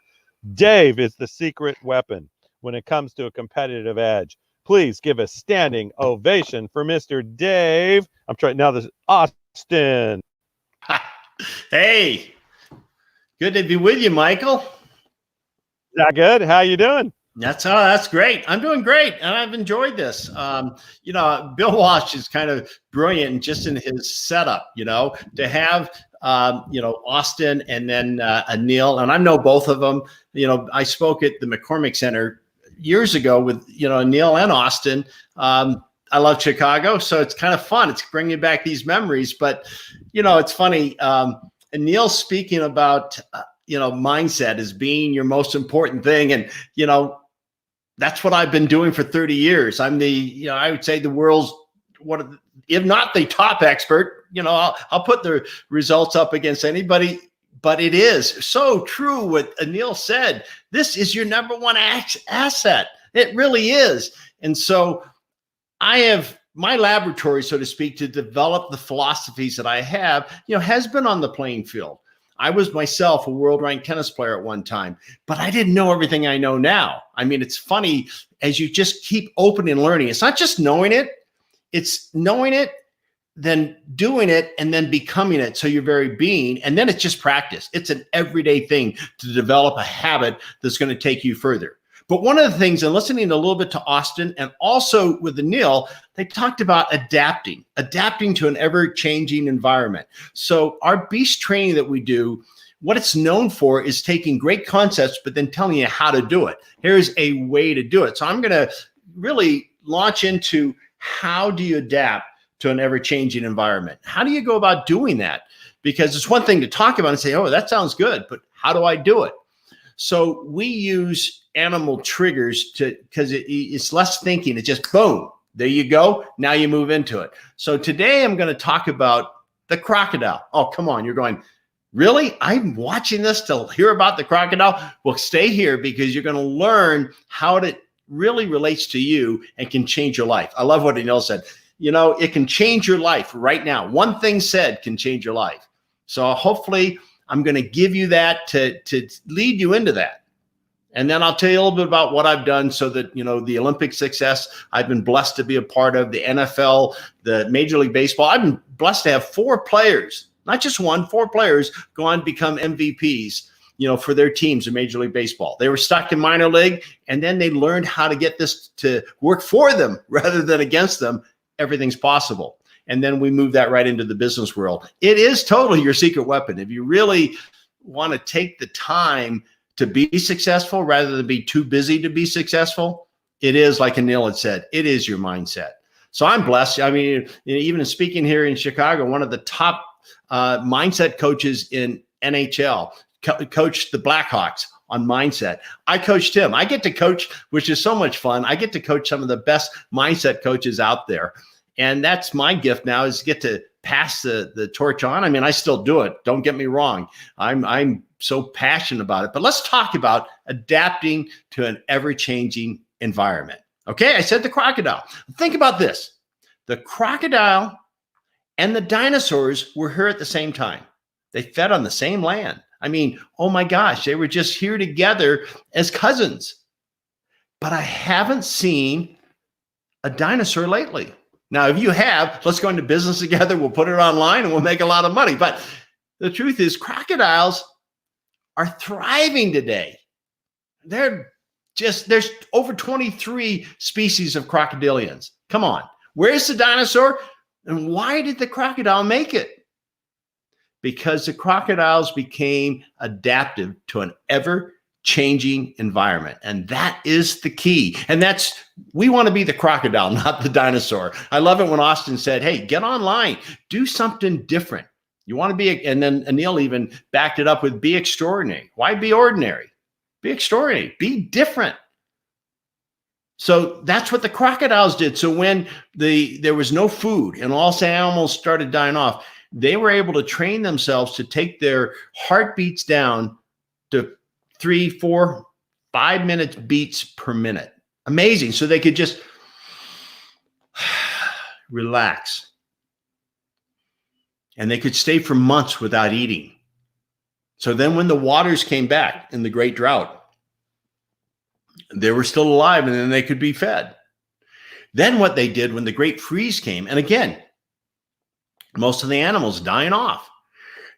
Dave is the secret weapon when it comes to a competitive edge. Please give a standing ovation for Mr. Dave. I'm trying now. This is Austin. Hey, good to be with you, Michael. Is that good? How you doing? That's great. I'm doing great, and I've enjoyed this. Bill Walsh is kind of brilliant just in his setup. To have Austin and then Anil, and I know both of them. I spoke at the McCormick Center years ago with Anil and Austin. I love Chicago, so it's kind of fun. It's bringing back these memories. But it's funny. Anil speaking about mindset as being your most important thing, and that's what I've been doing for 30 years. I'm I would say the world's if not the top expert. I'll put the results up against anybody, but it is so true what Anil said. This is your number one asset. It really is. And so I have my laboratory, so to speak, to develop the philosophies that I have, has been on the playing field. I was myself a world-ranked tennis player at one time, but I didn't know everything I know now. I mean, it's funny as you just keep open and learning. It's not just knowing it, it's knowing it, then doing it, and then becoming it. So your very being, and then it's just practice. It's an everyday thing to develop a habit that's going to take you further. But one of the things, and listening a little bit to Austin and also with Anil, they talked about adapting to an ever-changing environment. So our beast training that we do, what it's known for is taking great concepts, but then telling you how to do it. Here's a way to do it. So I'm going to really launch into how do you adapt to an ever-changing environment? How do you go about doing that? Because it's one thing to talk about and say, oh, that sounds good, but how do I do it? So we use animal triggers because it's less thinking. It's just boom, there you go. Now you move into it. So today I'm going to talk about the crocodile. Oh, come on. You're going, really? I'm watching this to hear about the crocodile? Well, stay here because you're going to learn how it really relates to you and can change your life. I love what Anil said. It can change your life right now. One thing said can change your life. So hopefully I'm going to give you that to lead you into that. And then I'll tell you a little bit about what I've done so that, the Olympic success I've been blessed to be a part of, the NFL, the Major League Baseball. I've been blessed to have 4 players, not just 1, 4 players go on to become MVPs, for their teams in Major League Baseball. They were stuck in minor league, and then they learned how to get this to work for them rather than against them. Everything's possible. And then we move that right into the business world. It is totally your secret weapon. If you really want to take the time to be successful rather than be too busy to be successful, it is, like Anil had said, it is your mindset. So I'm blessed. I mean, even speaking here in Chicago, one of the top mindset coaches in NHL coached the Blackhawks on mindset. I coached him. I get to coach, which is so much fun. I get to coach some of the best mindset coaches out there. And that's my gift now, is to get to pass the torch on. I mean, I still do it. Don't get me wrong. I'm so passionate about it. But let's talk about adapting to an ever-changing environment. Okay, I said the crocodile. Think about this. The crocodile and the dinosaurs were here at the same time. They fed on the same land. I mean, oh my gosh, they were just here together as cousins. But I haven't seen a dinosaur lately. Now, if you have, let's go into business together. We'll put it online and we'll make a lot of money. But the truth is, crocodiles are thriving today. There's over 23 species of crocodilians. Come on. Where's the dinosaur? And why did the crocodile make it? Because the crocodiles became adaptive to an ever-changing environment. And that is the key. And we want to be the crocodile, not the dinosaur. I love it when Austin said, hey, get online, do something different. You want to be, and then Anil even backed it up with be extraordinary. Why be ordinary? Be extraordinary, be different. So that's what the crocodiles did. So when there was no food and all animals started dying off, they were able to train themselves to take their heartbeats down to 3, 4, 5 minutes beats per minute. Amazing. So they could just relax. And they could stay for months without eating. So then when the waters came back in the Great Drought, they were still alive and then they could be fed. Then what they did when the Great Freeze came, and again, most of the animals dying off,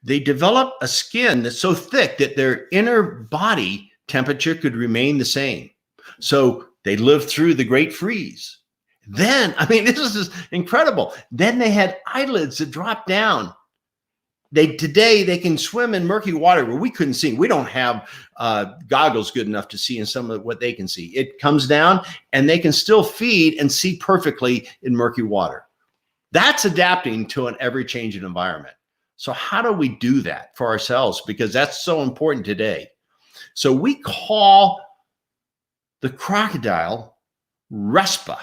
they developed a skin that's so thick that their inner body temperature could remain the same. So they lived through the Great Freeze. Then, I mean, this is incredible. Then they had eyelids that dropped down. Today they can swim in murky water where we couldn't see. We don't have goggles good enough to see in some of what they can see. It comes down and they can still feed and see perfectly in murky water. That's adapting to an ever-changing environment. So how do we do that for ourselves? Because that's so important today. So we call the crocodile RESPA.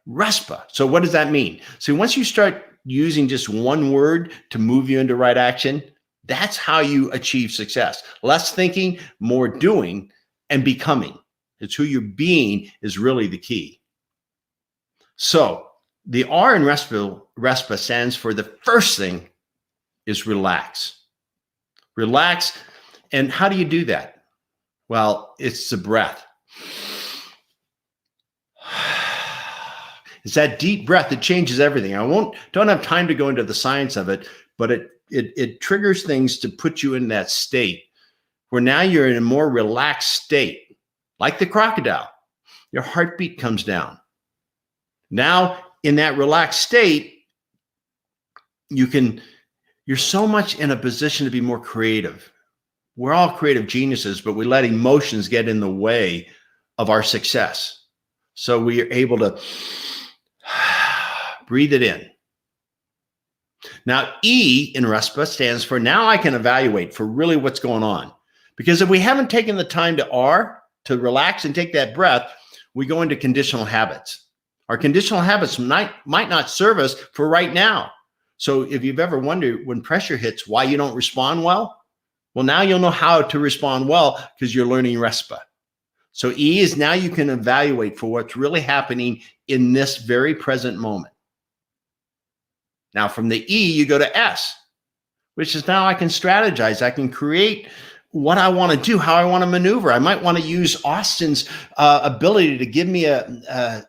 RESPA. So what does that mean? So once you start using just one word to move you into right action, that's how you achieve success. Less thinking, more doing, and becoming. It's who you're being is really the key. So the R in RESPA stands for the first thing is relax. Relax. And how do you do that? Well, it's the breath. It's that deep breath that changes everything. Don't have time to go into the science of it, but it triggers things to put you in that state where now you're in a more relaxed state, like the crocodile. Your heartbeat comes down. Now, in that relaxed state, you're so much in a position to be more creative. We're all creative geniuses, but we let emotions get in the way of our success. So we are able to breathe it in. Now, E in RESPA stands for now I can evaluate for really what's going on. Because if we haven't taken the time to relax and take that breath, we go into conditional habits. Our conditional habits might not serve us for right now. So if you've ever wondered when pressure hits why you don't respond well, now you'll know how to respond well because you're learning RESPA. So E is now you can evaluate for what's really happening in this very present moment. Now from the E, you go to S, which is now I can strategize. I can create what I want to do, how I want to maneuver. I might want to use Austin's ability to give me a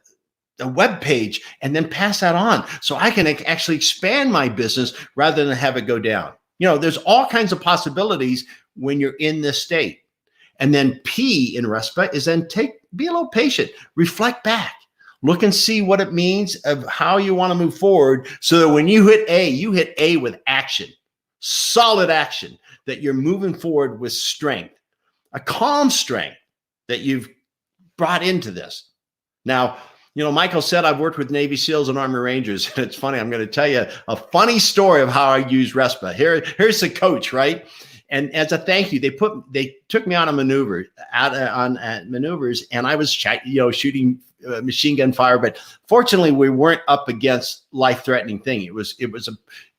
web page and then pass that on so I can actually expand my business rather than have it go down. There's all kinds of possibilities when you're in this state. And then P in RESPA is then be a little patient, reflect back, look and see what it means of how you want to move forward so that when you hit A with action, solid action, that you're moving forward with strength, a calm strength that you've brought into this. Now, Michael said I've worked with Navy SEALs and Army Rangers. And it's funny, I'm going to tell you a funny story of how I use RESPA. Here's the coach, right? And as a thank you, they took me on a maneuver, maneuvers, and I was shooting machine gun fire. But fortunately, we weren't up against life-threatening thing. It was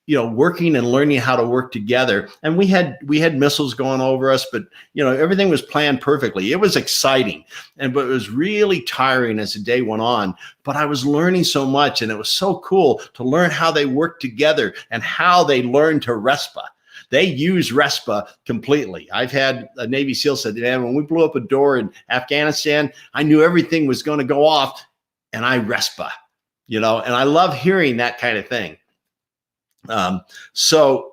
working and learning how to work together. And we had missiles going over us, but everything was planned perfectly. It was exciting, but it was really tiring as the day went on. But I was learning so much, and it was so cool to learn how they work together and how they learn to RESPA. They use RESPA completely. I've had a Navy SEAL said, man, when we blew up a door in Afghanistan, I knew everything was going to go off, and I RESPA, and I love hearing that kind of thing. So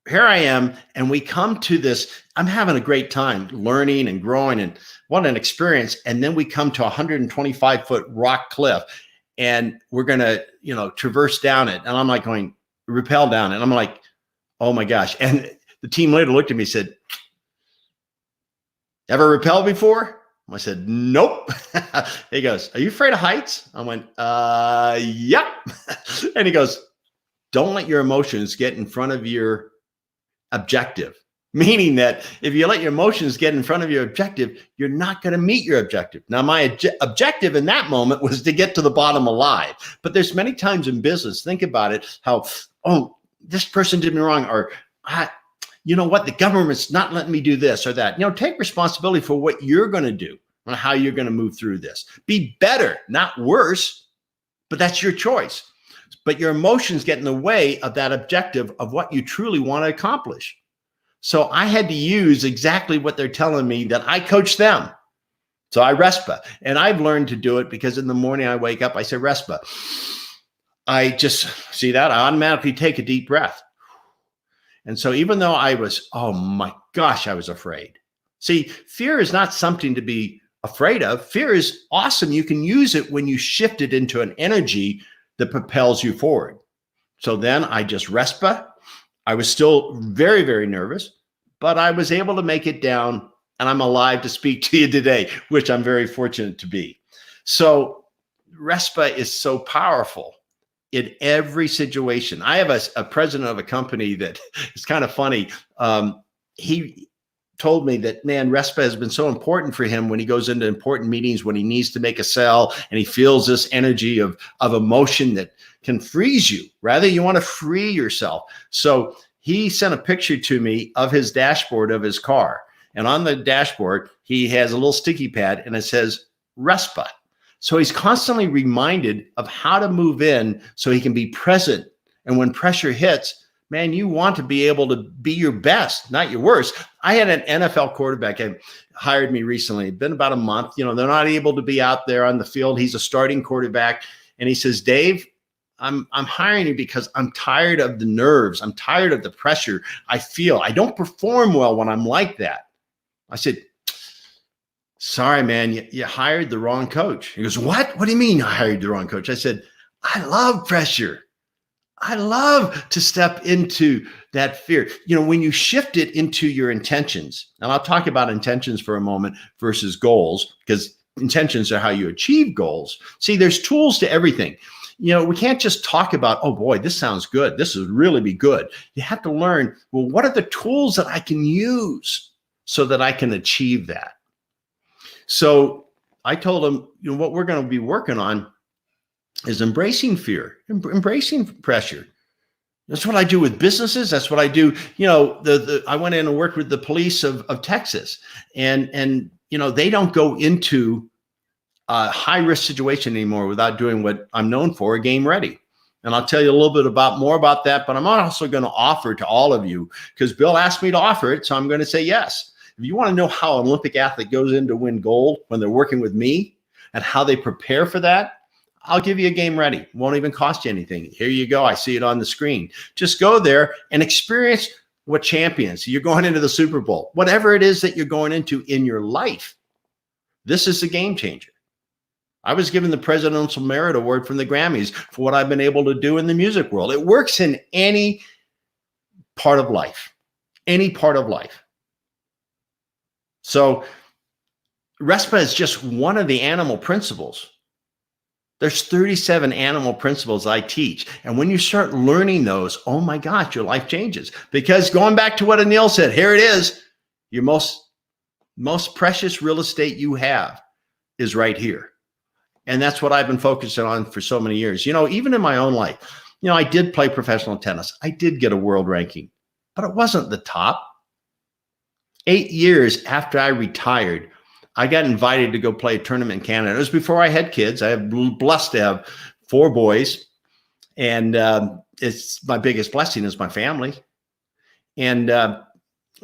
here I am, and we come to this. I'm having a great time learning and growing, and what an experience. And then we come to a 125-foot rock cliff, and we're going to, traverse down it. And I'm like going, rappel down it. And I'm like, oh my gosh. And the team leader looked at me and said, ever rappelled before? I said, nope. He goes, are you afraid of heights? I went, yep. And he goes, don't let your emotions get in front of your objective. Meaning that if you let your emotions get in front of your objective, you're not going to meet your objective. Now, my objective in that moment was to get to the bottom alive. But there's many times in business, think about it, how, this person did me wrong, or you know what, the government's not letting me do this or that. Take responsibility for what you're going to do and how you're going to move through this. Be better, not worse, but that's your choice. But your emotions get in the way of that objective of what you truly want to accomplish. So I had to use exactly what they're telling me that I coach them. So I RESPA, and I've learned to do it because in the morning I wake up, I say RESPA. I just see that I automatically take a deep breath. And so even though I was, oh my gosh, I was afraid. See, fear is not something to be afraid of. Fear is awesome. You can use it when you shift it into an energy that propels you forward. So then I just RESPA. I was still very, very nervous, but I was able to make it down, and I'm alive to speak to you today, which I'm very fortunate to be. So RESPA is so powerful in every situation. I have a president of a company that is kind of funny. He told me that, man, RESPA has been so important for him when he goes into important meetings, when he needs to make a sell and he feels this energy of emotion that can freeze you. Rather, you want to free yourself. So he sent a picture to me of his dashboard of his car. And on the dashboard, he has a little sticky pad and it says RESPA. So he's constantly reminded of how to move in so he can be present. And when pressure hits, man, you want to be able to be your best, not your worst. I had an NFL quarterback who hired me recently. It's been about a month. You know, they're not able to be out there on the field. He's a starting quarterback. And he says, Dave, I'm hiring you because I'm tired of the nerves. I'm tired of the pressure I feel. I don't perform well when I'm like that. I said, sorry, man, you hired the wrong coach. He goes, what? What do you mean I hired the wrong coach? I said, I love pressure. I love to step into that fear. You know, when you shift it into your intentions, and I'll talk about intentions for a moment versus goals, because intentions are how you achieve goals. See, there's tools to everything. You know, we can't just talk about, oh boy, this sounds good. This would really be good. You have to learn, well, what are the tools that I can use so that I can achieve that? So I told him, you know, what we're going to be working on is embracing fear, embracing pressure. That's what I do with businesses. That's what I do. You know, I went in and worked with the police of Texas, and you know, they don't go into a high risk situation anymore without doing what I'm known for, game ready. And I'll tell you a little bit more about that, but I'm also going to offer to all of you, because Bill asked me to offer it. So I'm going to say yes. If you want to know how an Olympic athlete goes in to win gold when they're working with me and how they prepare for that, I'll give you a game ready. It won't even cost you anything. Here you go. I see it on the screen. Just go there and experience what champions. You're going into the Super Bowl, whatever it is that you're going into in your life. This is a game changer. I was given the Presidential Merit Award from the Grammys for what I've been able to do in the music world. It works in any part of life, any part of life. So RESPA is just one of the animal principles. There's 37 animal principles I teach. And when you start learning those, oh my gosh, your life changes. Because going back to what Anil said, here it is. Your most precious real estate you have is right here. And that's what I've been focusing on for so many years. You know, even in my own life, you know, I did play professional tennis. I did get a world ranking, but it wasn't the top. 8 years after I retired, I got invited to go play a tournament in Canada. It was before I had kids. I am blessed to have 4 boys. And it's my biggest blessing is my family. And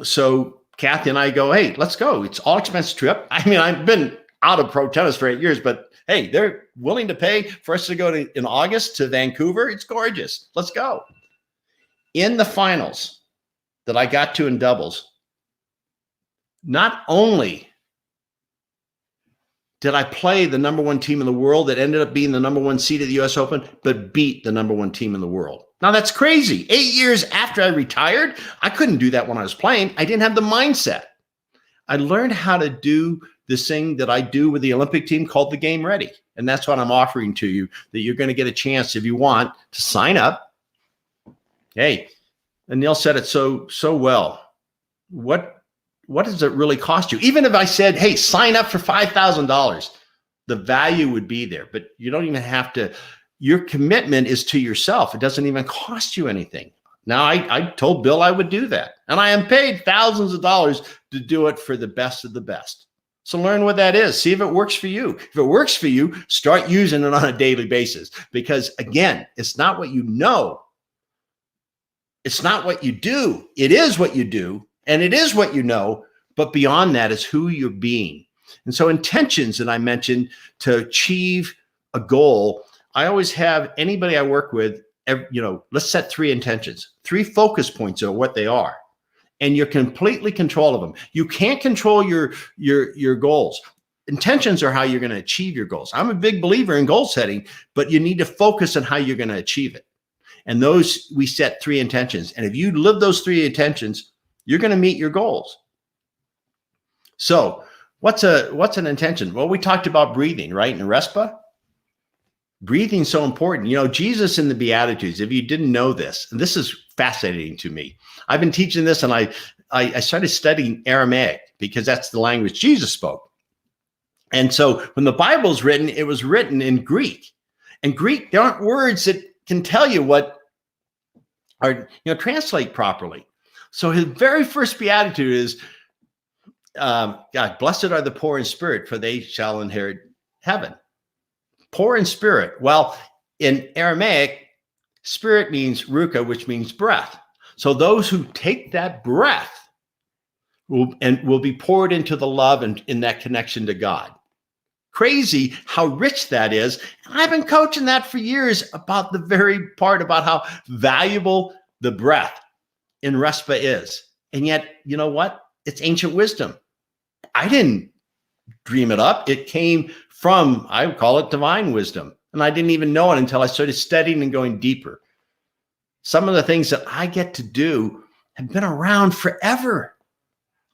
so Kathy and I go, hey, let's go. It's all expense trip. I mean, I've been out of pro tennis for 8 years, but hey, they're willing to pay for us to go in August to Vancouver. It's gorgeous. Let's go. In the finals that I got to in doubles, not only did I play the #1 team in the world that ended up being the #1 seed at the US Open, but beat the #1 team in the world. Now that's crazy. 8 years after I retired, I couldn't do that when I was playing. I didn't have the mindset. I learned how to do this thing that I do with the Olympic team called the game ready. And that's what I'm offering to you, that you're going to get a chance, if you want, to sign up. Hey, Anil said it so well. What does it really cost you? Even if I said, hey, sign up for $5,000, the value would be there, but you don't even have to. Your commitment is to yourself. It doesn't even cost you anything. Now, I told Bill I would do that, and I am paid thousands of dollars to do it for the best of the best. So learn what that is. See if it works for you. If it works for you, start using it on a daily basis, because again, it's not what you know. It's not what you do. It is what you do. And it is what you know, but beyond that is who you're being. And so intentions that I mentioned to achieve a goal, I always have anybody I work with, you know, let's set 3 intentions, 3 focus points of what they are. And you're completely in control of them. You can't control your goals. intentions are how you're going to achieve your goals. I'm a big believer in goal setting, but you need to focus on how you're going to achieve it. And those, we set 3 intentions. And if you live those 3 intentions, you're going to meet your goals. So what's an intention? Well, we talked about breathing, right? In RESPA, breathing is so important. You know, Jesus in the Beatitudes, if you didn't know this, and this is fascinating to me. I've been teaching this, and I started studying Aramaic because that's the language Jesus spoke. And so when the Bible is written, it was written in Greek. And Greek, there aren't words that can tell you what are, translate properly. So his very first beatitude is, God, blessed are the poor in spirit, for they shall inherit heaven. Poor in spirit. Well, in Aramaic, spirit means ruka, which means breath. So those who take that breath will be poured into the love and in that connection to God. Crazy how rich that is. And I've been coaching that for years about the very part about how valuable the breath in RESPA is. And yet, you know what? It's ancient wisdom. I didn't dream it up. It came from, I would call it divine wisdom. And I didn't even know it until I started studying and going deeper. Some of the things that I get to do have been around forever.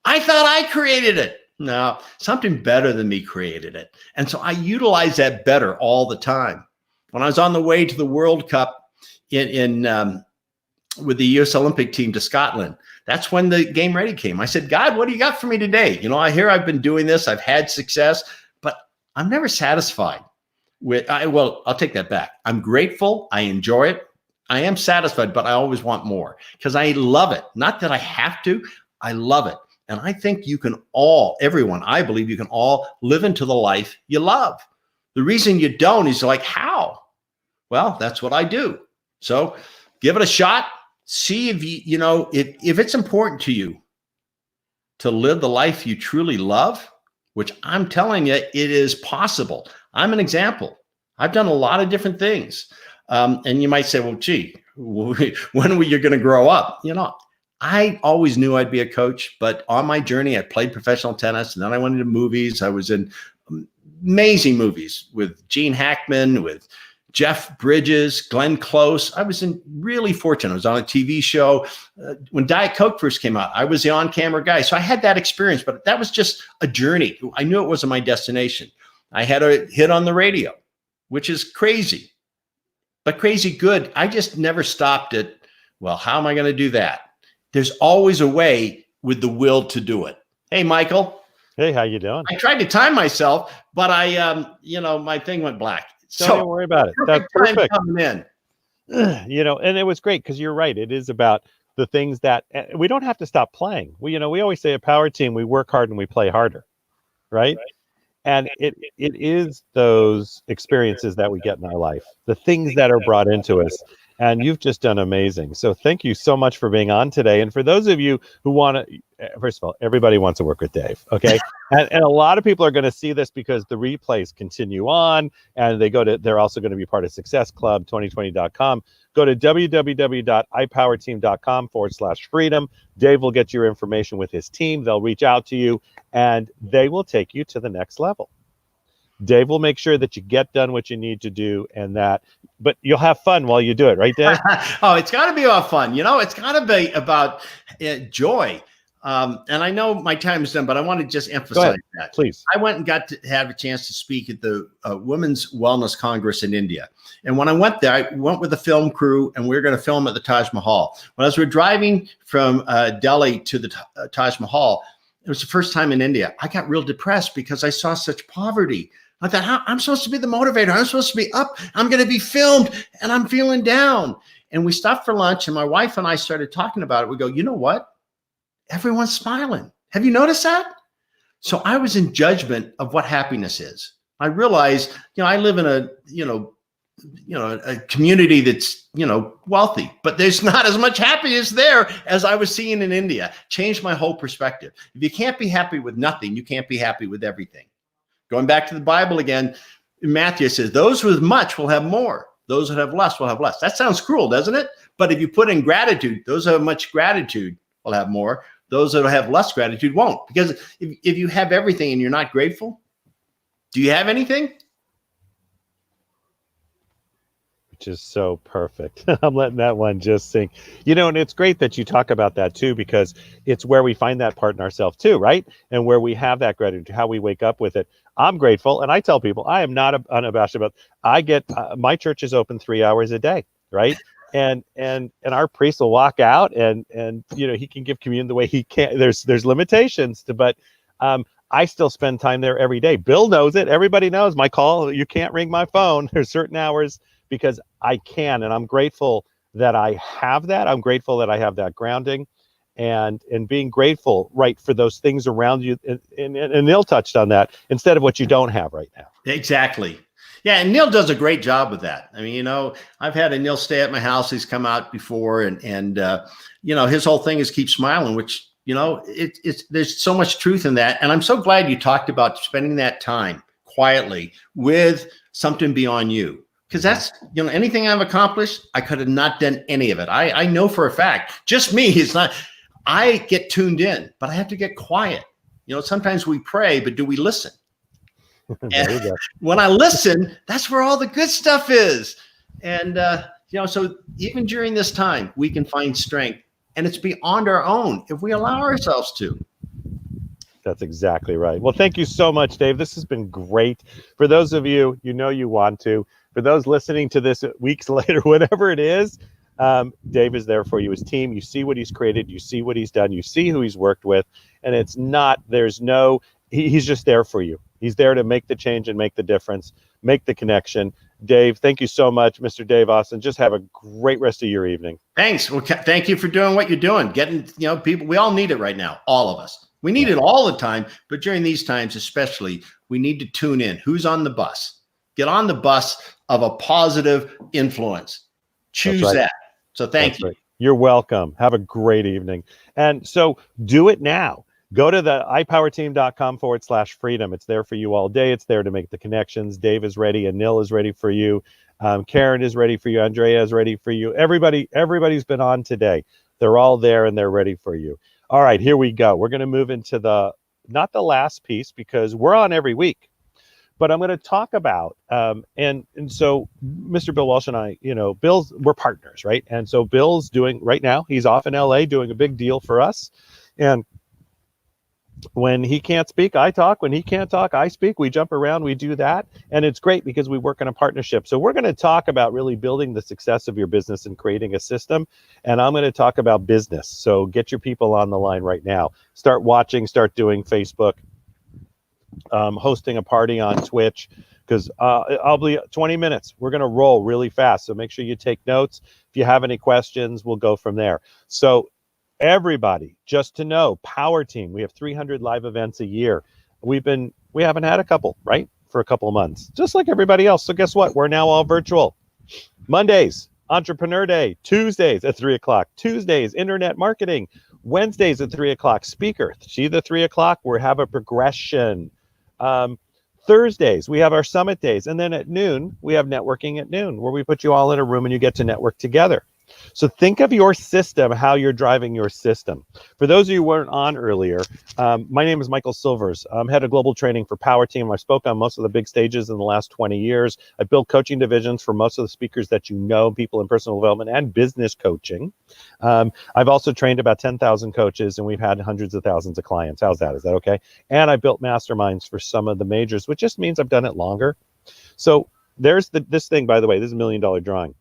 I thought I created it. No, something better than me created it. And so I utilize that better all the time. When I was on the way to the World Cup with the U.S. Olympic team to Scotland, that's when the Game Ready came. I said, God, what do you got for me today? I hear I've been doing this. I've had success, but I'm never satisfied with, I'll take that back. I'm grateful. I enjoy it. I am satisfied, but I always want more because I love it. Not that I have to, I love it. And I think you can all, everyone, I believe you can all live into the life you love. The reason you don't is like, how? Well, that's what I do. So give it a shot. See if if it's important to you to live the life you truly love, which I'm telling you, it is possible. I'm an example. I've done a lot of different things. And you might say, well, gee, when were you going to grow up? I always knew I'd be a coach, but on my journey, I played professional tennis, and then I went into movies. I was in amazing movies with Gene Hackman, with Jeff Bridges, Glenn Close. I was really fortunate. I was on a TV show. When Diet Coke first came out, I was the on-camera guy. So I had that experience, but that was just a journey. I knew it wasn't my destination. I had a hit on the radio, which is crazy, but crazy good. I just never stopped at, well, how am I going to do that? There's always a way with the will to do it. Hey, Michael. Hey, how you doing? I tried to time myself, but my thing went black. Don't worry about it. That's perfect. Coming in. And it was great because you're right. It is about the things that we don't have to stop playing. We always say at Power Team, we work hard and we play harder, right? And it is those experiences that we get in our life, the things that are brought into us. And you've just done amazing. So thank you so much for being on today. And for those of you who want to, first of all, everybody wants to work with Dave. Okay. and a lot of people are going to see this because the replays continue on and they're also going to be part of Success Club 2020.com. Go to www.ipowerteam.com/freedom. Dave will get your information with his team. They'll reach out to you and they will take you to the next level. Dave will make sure that you get done what you need to do but you'll have fun while you do it, right, Dave? Oh, it's got to be about fun. It's got to be about joy. And I know my time is done, but I want to just emphasize that. Please. I went and got to have a chance to speak at the Women's Wellness Congress in India. And when I went there, I went with a film crew and we were going to film at the Taj Mahal. When as we were driving from Delhi to the Taj Mahal, it was the first time in India. I got real depressed because I saw such poverty. I thought, I'm supposed to be the motivator. I'm supposed to be up. I'm going to be filmed and I'm feeling down. And we stopped for lunch and my wife and I started talking about it. We go, you know what? Everyone's smiling. Have you noticed that? So I was in judgment of what happiness is. I realized, I live in a community that's, wealthy, but there's not as much happiness there as I was seeing in India. Changed my whole perspective. If you can't be happy with nothing, you can't be happy with everything. Going back to the Bible again, Matthew says, those with much will have more. Those that have less will have less. That sounds cruel, doesn't it? But if you put in gratitude, those who have much gratitude will have more. Those that have less gratitude won't. Because if you have everything and you're not grateful, Do you have anything? Which is so perfect. I'm letting that one just sink. And it's great that you talk about that too, because it's where we find that part in ourselves too, right? And where we have that gratitude, how we wake up with it. I'm grateful, and I tell people I am not unabashed about. I get my church is open 3 hours a day, right? And our priest will walk out, and he can give communion the way he can. There's limitations to, but I still spend time there every day. Bill knows it. Everybody knows my call. You can't ring my phone. There's certain hours because I can, and I'm grateful that I have that. I'm grateful that I have that grounding, and being grateful, right, for those things around you. And Neil touched on that, instead of what you don't have right now. Exactly. Yeah, and Neil does a great job with that. I mean, I've had a Neil stay at my house. He's come out before, and his whole thing is keep smiling, which there's so much truth in that. And I'm so glad you talked about spending that time quietly with something beyond you. Because that's, anything I've accomplished, I could have not done any of it. I know for a fact, just me, it's not, I get tuned in, but I have to get quiet. Sometimes we pray, but do we listen? And when I listen, that's where all the good stuff is. And, so even during this time, we can find strength, and it's beyond our own if we allow ourselves to. That's exactly right. Well, thank you so much, Dave. This has been great. For those of you, you want to. For those listening to this weeks later, whatever it is, Dave is there for you, his team. You see what he's created. You see what he's done. You see who he's worked with. And he's just there for you. He's there to make the change and make the difference, make the connection. Dave, thank you so much, Mr. Dave Austin. Just have a great rest of your evening. Thanks. Well, thank you for doing what you're doing. Getting, people, we all need it right now. All of us. We need it all the time, but during these times especially, we need to tune in. Who's on the bus? Get on the bus of a positive influence. Choose that. So thank you. Right. You're welcome. Have a great evening. And so do it now. Go to the ipowerteam.com/freedom. It's there for you all day. It's there to make the connections. Dave is ready, and Neil is ready for you. Karen is ready for you. Andrea is ready for you. Everybody's been on today. They're all there, and they're ready for you. All right, here we go. We're going to move into not the last piece, because we're on every week. But I'm going to talk about, and so Mr. Bill Walsh and I, we're partners, right? And so Bill's doing, right now, he's off in LA doing a big deal for us. And when he can't speak, I talk. When he can't talk, I speak. We jump around, we do that. And it's great because we work in a partnership. So we're going to talk about really building the success of your business and creating a system. And I'm going to talk about business. So get your people on the line right now. Start watching, start doing Facebook. Hosting a party on Twitch, because I'll be 20 minutes. We're going to roll really fast. So make sure you take notes. If you have any questions, we'll go from there. So everybody, just to know, Power Team, we have 300 live events a year. We haven't had a couple, right? For a couple of months, just like everybody else. So guess what? We're now all virtual. Mondays, Entrepreneur Day. Tuesdays at 3:00. Tuesdays, Internet Marketing. Wednesdays at 3:00. Speaker. See the 3:00? We have a progression. Thursdays, we have our summit days. And then at noon, we have networking at noon, where we put you all in a room and you get to network together. So think of your system, how you're driving your system. For those of you who weren't on earlier, my name is Michael Silvers. I'm head of global training for Power Team. I spoke on most of the big stages in the last 20 years. I built coaching divisions for most of the speakers that people in personal development and business coaching. I've also trained about 10,000 coaches, and we've had hundreds of thousands of clients. How's that? Is that okay? And I built masterminds for some of the majors, which just means I've done it longer. So there's this thing, by the way, this is $1 million drawing.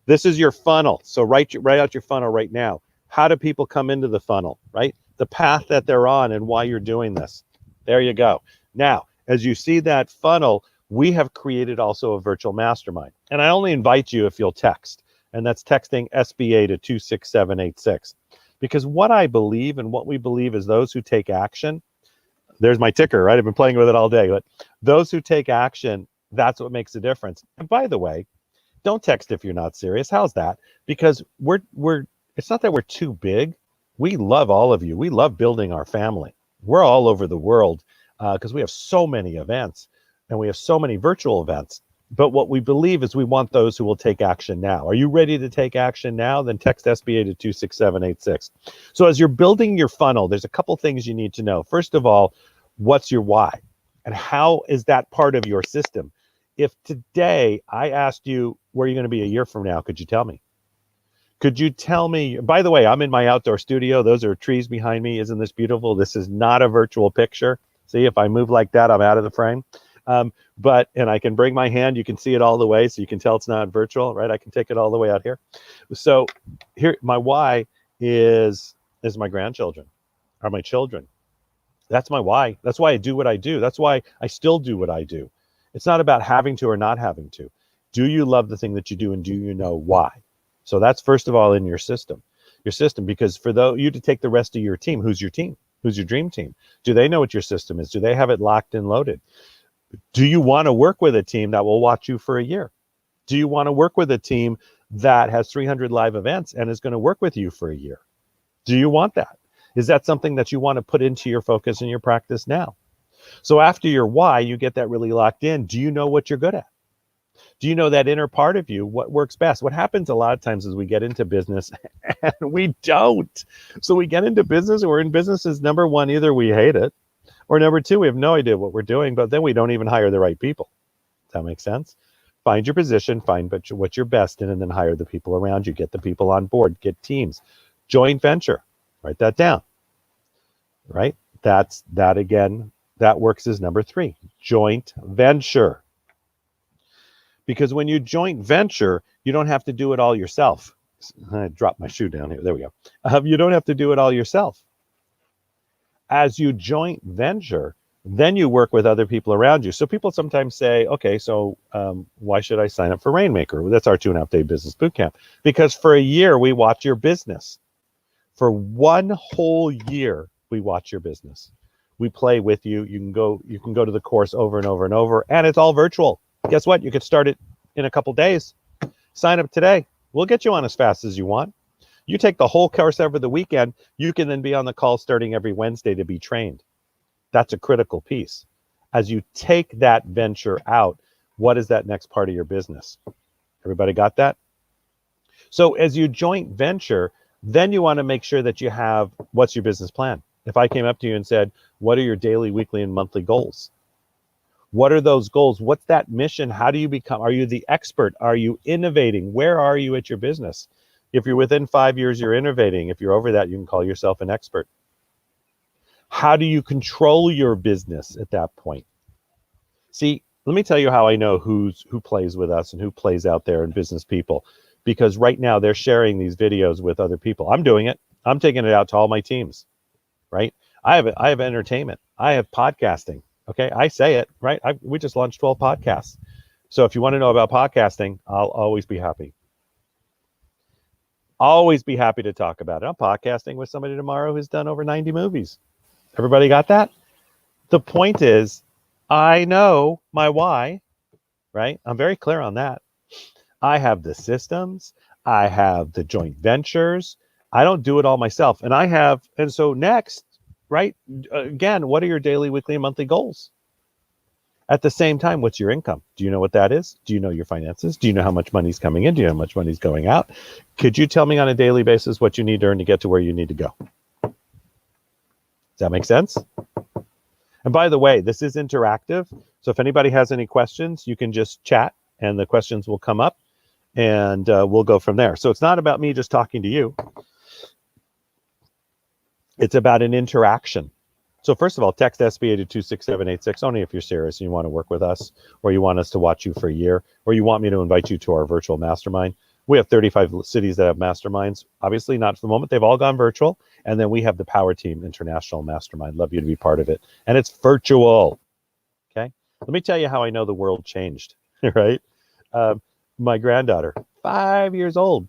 This is your funnel. So write out your funnel right now. How do people come into the funnel, right? The path that they're on and why you're doing this. There you go. Now, as you see that funnel, we have created also a virtual mastermind. And I only invite you if you'll text. And that's texting SBA to 26786. Because what I believe and what we believe is those who take action, there's my ticker, right? I've been playing with it all day. But those who take action, that's what makes a difference. And by the way, don't text if you're not serious. How's that? Because it's not that we're too big. We love all of you. We love building our family. We're all over the world because we have so many events and we have so many virtual events. But what we believe is we want those who will take action now. Are you ready to take action now? Then text SBA to 26786. So as you're building your funnel, there's a couple things you need to know. First of all, what's your why? And how is that part of your system? If today I asked you where you're going to be a year from now, could you tell me? Could you tell me, by the way, I'm in my outdoor studio. Those are trees behind me. Isn't this beautiful? This is not a virtual picture. See, if I move like that, I'm out of the frame. And I can bring my hand, you can see it all the way, so you can tell it's not virtual, right? I can take it all the way out here. So here, my why is my grandchildren, are my children. That's my why. That's why I do what I do. That's why I still do what I do. It's not about having to or not having to. Do you love the thing that you do, and do you know why? So that's first of all in your system, because for you to take the rest of your team, who's your team? Who's your dream team? Do they know what your system is? Do they have it locked and loaded? Do you want to work with a team that will watch you for a year? Do you want to work with a team that has 300 live events and is going to work with you for a year? Do you want that? Is that something that you want to put into your focus and your practice now? So after your why, you get that really locked in. Do you know what you're good at? Do you know that inner part of you, what works best? What happens a lot of times is we get into business and we don't. So we get into business, and we're in businesses, number one, either we hate it, or number two, we have no idea what we're doing, but then we don't even hire the right people. Does that make sense? Find your position, find what you're best in, and then hire the people around you. Get the people on board, get teams. Joint venture, write that down, right? That again, that works as number three, joint venture. Because when you joint venture, you don't have to do it all yourself. I dropped my shoe down here. There we go. You don't have to do it all yourself. As you joint venture, then you work with other people around you. So people sometimes say, okay, so why should I sign up for Rainmaker? That's our 2.5-day business bootcamp. Because for a year, we watch your business. For one whole year, we watch your business. We play with you. You can go to the course over and over and over, and it's all virtual. Guess what? You could start it in a couple days. Sign up today. We'll get you on as fast as you want. You take the whole course over the weekend. You can then be on the call starting every Wednesday to be trained. That's a critical piece. As you take that venture out, what is that next part of your business? Everybody got that? So as you joint venture, then you want to make sure that you have, what's your business plan? If I came up to you and said, what are your daily, weekly, and monthly goals? What are those goals? What's that mission? How do you become? Are you the expert? Are you innovating? Where are you at your business? If you're within 5 years, you're innovating. If you're over that, you can call yourself an expert. How do you control your business at that point? See, let me tell you how I know who plays with us and who plays out there in business people. Because right now they're sharing these videos with other people. I'm doing it. I'm taking it out to all my teams, right? I have entertainment. I have podcasting. Okay, I say it, right? We just launched 12 podcasts. So if you want to know about podcasting, I'll always be happy. Always be happy to talk about it. I'm podcasting with somebody tomorrow who's done over 90 movies. Everybody got that? The point is, I know my why, right? I'm very clear on that. I have the systems. I have the joint ventures. I don't do it all myself. And so next, right? Again, what are your daily, weekly, and monthly goals? At the same time, what's your income? Do you know what that is? Do you know your finances? Do you know how much money's coming in? Do you know how much money's going out? Could you tell me on a daily basis what you need to earn to get to where you need to go? Does that make sense? And by the way, this is interactive. So if anybody has any questions, you can just chat and the questions will come up and we'll go from there. So it's not about me just talking to you. It's about an interaction. So first of all, text SBA to 26786 only if you're serious and you want to work with us, or you want us to watch you for a year, or you want me to invite you to our virtual mastermind. We have 35 cities that have masterminds. Obviously not for the moment. They've all gone virtual. And then we have the POWERTEAM International Mastermind. Love you to be part of it. And it's virtual. Okay. Let me tell you how I know the world changed, right? My granddaughter, 5 years old,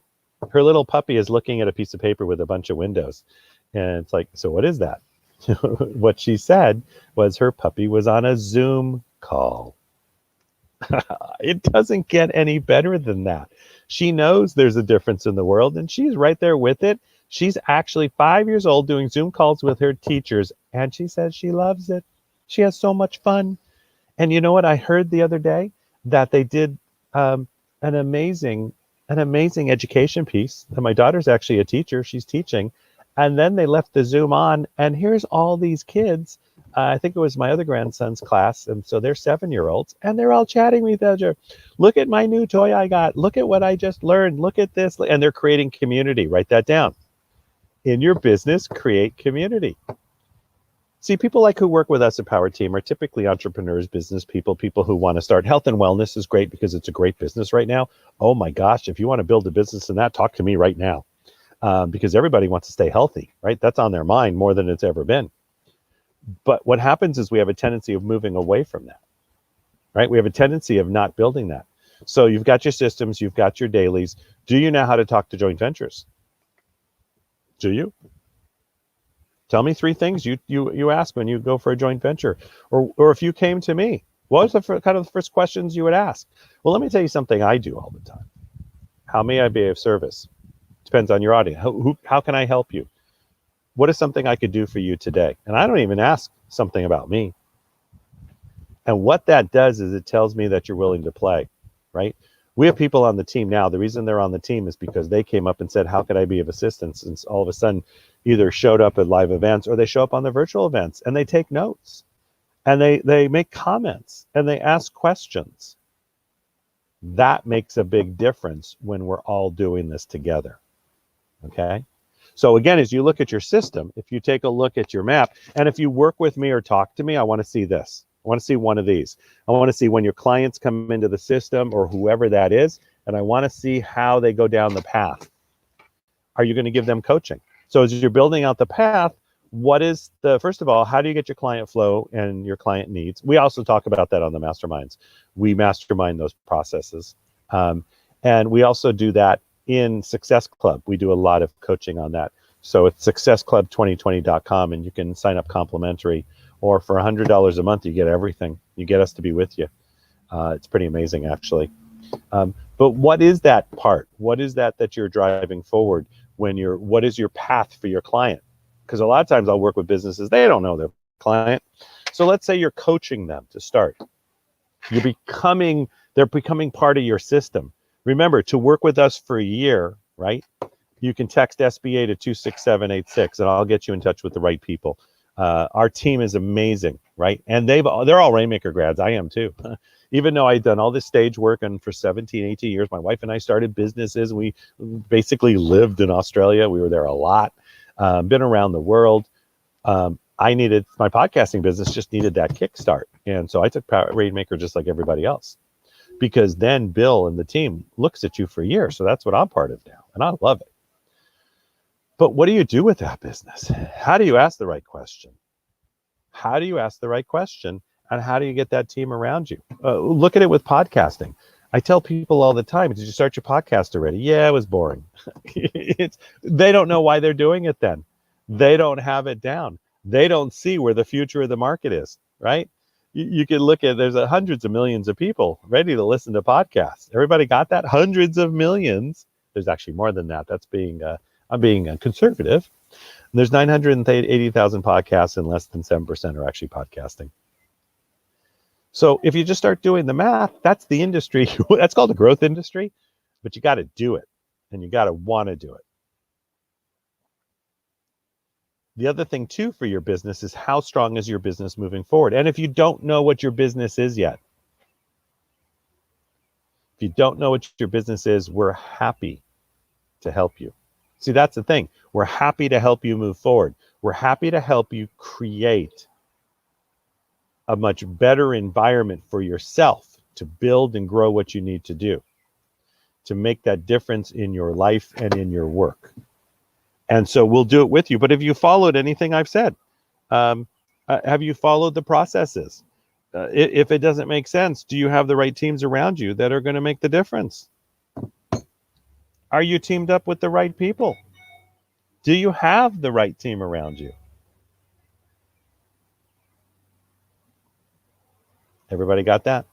her little puppy is looking at a piece of paper with a bunch of windows. And it's like, so what is that? What she said was her puppy was on a Zoom call. It doesn't get any better than that. She knows there's a difference in the world and she's right there with it. She's actually 5 years old doing Zoom calls with her teachers and she says she loves it. She has so much fun. And you know what? I heard the other day that they did an amazing education piece. And my daughter's actually a teacher. She's teaching. And then they left the Zoom on, and here's all these kids I think it was my other grandson's class, and so they're 7-year-olds, and they're all chatting with each other. Look at my new toy I got. Look at what I just learned. Look at this. And they're creating community. Write that down. In your business, create community. See, people like who work with us at Power Team are typically entrepreneurs, business people, people who want to start. Health and wellness is great because it's a great business right now. Oh my gosh, if you want to build a business in that, talk to me right now. Because everybody wants to stay healthy, right? That's on their mind more than it's ever been. But what happens is we have a tendency of moving away from that, right? We have a tendency of not building that. So you've got your systems, you've got your dailies. Do you know how to talk to joint ventures? Do you? Tell me 3 things you ask when you go for a joint venture, or if you came to me, what was the kind of the first questions you would ask? Well, let me tell you something I do all the time. How may I be of service? Depends on your audience. How can I help you? What is something I could do for you today? And I don't even ask something about me. And what that does is it tells me that you're willing to play, right? We have people on the team now. The reason they're on the team is because they came up and said, how could I be of assistance? And all of a sudden, either showed up at live events or they show up on the virtual events and they take notes and they make comments and they ask questions. That makes a big difference when we're all doing this together, okay? So again, as you look at your system, if you take a look at your map, and if you work with me or talk to me, I want to see this. I want to see one of these. I want to see when your clients come into the system or whoever that is, and I want to see how they go down the path. Are you going to give them coaching? So as you're building out the path, what is the, first of all, how do you get your client flow and your client needs? We also talk about that on the masterminds. We mastermind those processes. And we also do that in Success Club. We do a lot of coaching on that. So it's successclub2020.com, and you can sign up complimentary, or for $100 a month, you get everything. You get us to be with you. It's pretty amazing, actually. But what is that part? What is that you're driving forward when what is your path for your client? Because a lot of times I'll work with businesses, they don't know their client. So let's say you're coaching them to start. They're becoming part of your system. Remember, to work with us for a year, right? You can text SBA to 26786 and I'll get you in touch with the right people. Our team is amazing, right? And they're all Rainmaker grads. I am too. Even though I've done all this stage work, and for 17, 18 years, my wife and I started businesses. We basically lived in Australia. We were there a lot. Been around the world. My podcasting business just needed that kickstart. And so I took Rainmaker just like everybody else. Because then Bill and the team looks at you for a year. So that's what I'm part of now. And I love it. But what do you do with that business? How do you ask the right question? How do you ask the right question? And how do you get that team around you? Look at it with podcasting. I tell people all the time, did you start your podcast already? Yeah, it was boring. They don't know why they're doing it then. They don't have it down. They don't see where the future of the market is, right? You can look at, there's hundreds of millions of people ready to listen to podcasts. Everybody got that? Hundreds of millions. There's actually more than that. I'm being conservative. There's 980,000 podcasts, and less than 7% are actually podcasting. So if you just start doing the math, that's the industry. That's called the growth industry, but you got to do it, and you got to want to do it. The other thing too for your business is, how strong is your business moving forward? And if you don't know what your business is yet, we're happy to help you. See, that's the thing. We're happy to help you move forward. We're happy to help you create a much better environment for yourself to build and grow what you need to do, to make that difference in your life and in your work. And so we'll do it with you. But have you followed anything I've said? Have you followed the processes? If it doesn't make sense, do you have the right teams around you that are going to make the difference? Are you teamed up with the right people? Do you have the right team around you? Everybody got that?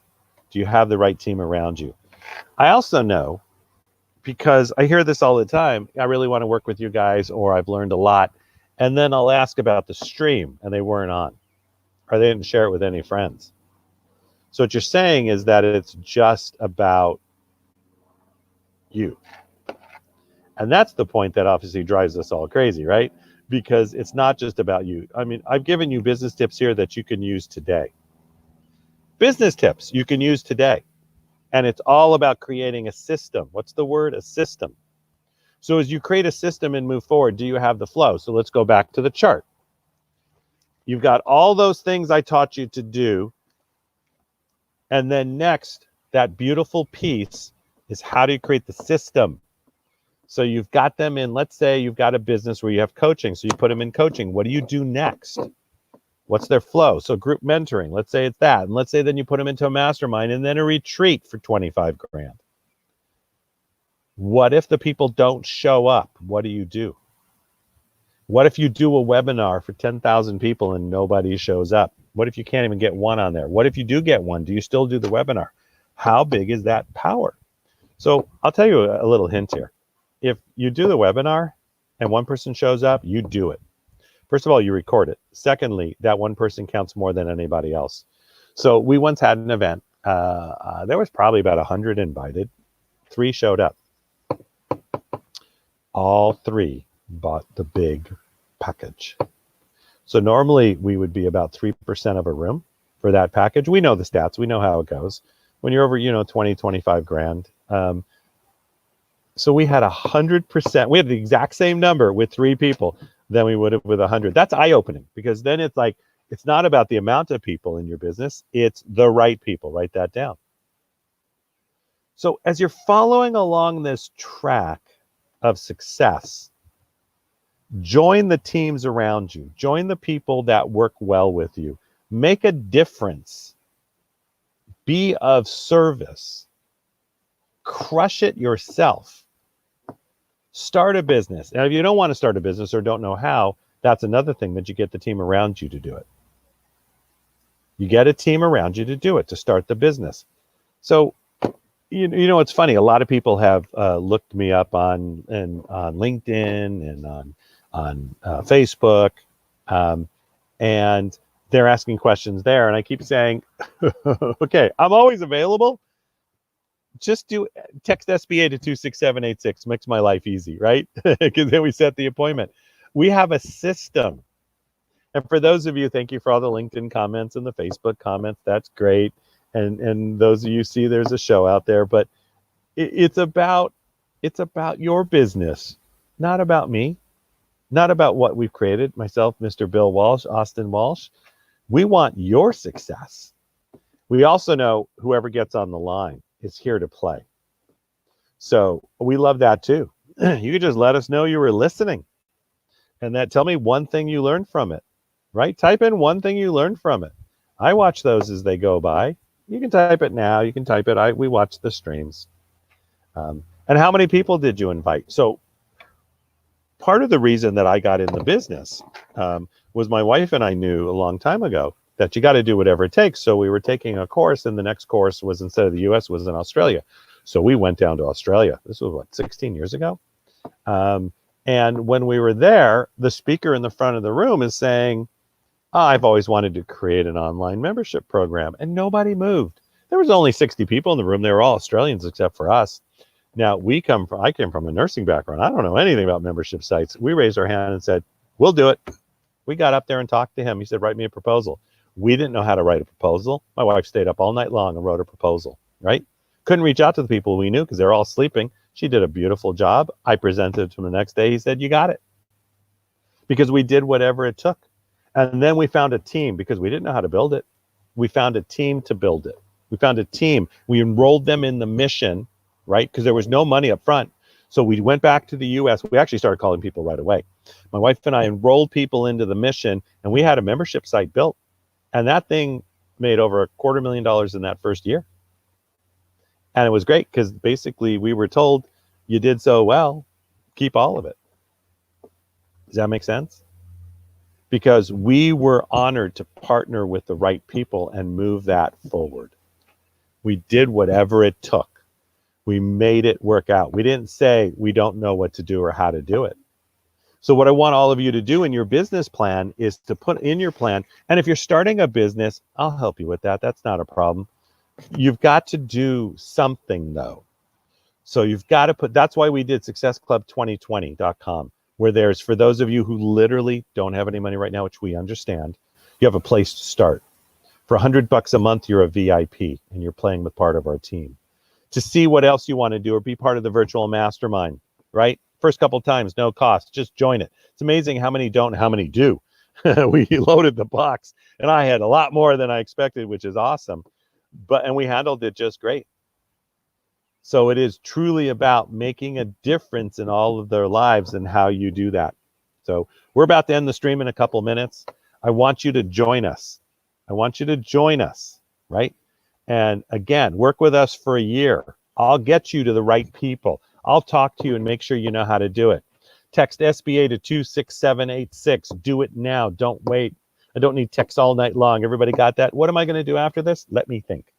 Do you have the right team around you? I also know, because I hear this all the time, I really want to work with you guys, or I've learned a lot. And then I'll ask about the stream and they weren't on, or they didn't share it with any friends. So what you're saying is that it's just about you. And that's the point that obviously drives us all crazy, right? because it's not just about you. I mean, I've given you business tips here that you can use today. Business tips you can use today. And it's all about creating a system. What's the word? A system. So as you create a system and move forward, do you have the flow? So let's go back to the chart. You've got all those things I taught you to do. And then next, that beautiful piece is how do you create the system? So you've got them in, let's say you've got a business where you have coaching. So you put them in coaching. What do you do next? What's their flow? So group mentoring, let's say it's that. And let's say then you put them into a mastermind and then a retreat for 25 grand. What if the people don't show up? What do? What if you do a webinar for 10,000 people and nobody shows up? What if you can't even get one on there? What if you do get one? Do you still do the webinar? How big is that power? So I'll tell you a little hint here. If you do the webinar and one person shows up, you do it. First of all, you record it. Secondly, that one person counts more than anybody else. So we once had an event. There was probably about 100 invited. 3 showed up. All 3 bought the big package. So normally we would be about 3% of a room for that package. We know the stats. We know how it goes. When you're over, 20, 25 grand. So we had 100%. We had the exact same number with 3 people than we would have with 100. That's eye-opening, because then it's like, it's not about the amount of people in your business. It's the right people. Write that down. So as you're following along this track of success, join the teams around you. Join the people that work well with you. Make a difference. Be of service. Crush it yourself. Start a business. And if you don't want to start a business or don't know how, that's another thing, that you get the team around you to do it. You get a team around you to do it, to start the business. So, it's funny. A lot of people have looked me up on LinkedIn and on Facebook, and they're asking questions there. And I keep saying, okay, I'm always available. Just text SBA to 26786. Makes my life easy, right? Because then we set the appointment. We have a system. And for those of you, thank you for all the LinkedIn comments and the Facebook comments. That's great. And those of you see there's a show out there, but it's about your business, not about me, not about what we've created. Myself, Mr. Bill Walsh, Austin Walsh. We want your success. We also know whoever gets on the line is here to play. So we love that too. You could just let us know you were listening, and tell me one thing you learned from it, right? Type in one thing you learned from it. I watch those as they go by. You can type it now. You can type it. We watch the streams. And how many people did you invite? So part of the reason that I got in the business was my wife and I knew a long time ago that you got to do whatever it takes. So we were taking a course, and the next course was, instead of the US, was in Australia. So we went down to Australia. This was 16 years ago. And when we were there, the speaker in the front of the room is saying, I've always wanted to create an online membership program, and nobody moved. There was only 60 people in the room. They were all Australians except for us. Now I came from a nursing background. I don't know anything about membership sites. We raised our hand and said, we'll do it. We got up there and talked to him. He said, write me a proposal. We didn't know how to write a proposal. My wife stayed up all night long and wrote a proposal, right? Couldn't reach out to the people we knew because they're all sleeping. She did a beautiful job. I presented to him the next day. He said, you got it. Because we did whatever it took. And then we found a team, because we didn't know how to build it. We found a team to build it. We found a team. We enrolled them in the mission, right? Because there was no money up front. So we went back to the US. We actually started calling people right away. My wife and I enrolled people into the mission, and we had a membership site built. And that thing made over $250,000 in that first year. And it was great, because basically we were told, you did so well, keep all of it. Does that make sense? Because we were honored to partner with the right people and move that forward. We did whatever it took. We made it work out. We didn't say we don't know what to do or how to do it. So what I want all of you to do in your business plan is to put in your plan. And if you're starting a business, I'll help you with that. That's not a problem. You've got to do something though. So you've got to that's why we did successclub2020.com. where there's, for those of you who literally don't have any money right now, which we understand, you have a place to start. For $100 a month, you're a VIP and you're playing with part of our team. To see what else you want to do or be part of the virtual mastermind, right? First couple times, no cost, just join it. It's amazing how many don't and how many do. We loaded the box and I had a lot more than I expected, which is awesome. And we handled it just great. So it is truly about making a difference in all of their lives and how you do that. So we're about to end the stream in a couple minutes. I want you to join us. I want you to join us, right? And again, work with us for a year. I'll get you to the right people. I'll talk to you and make sure you know how to do it. Text SBA to 26786. Do it now. Don't wait. I don't need texts all night long. Everybody got that? What am I going to do after this? Let me think.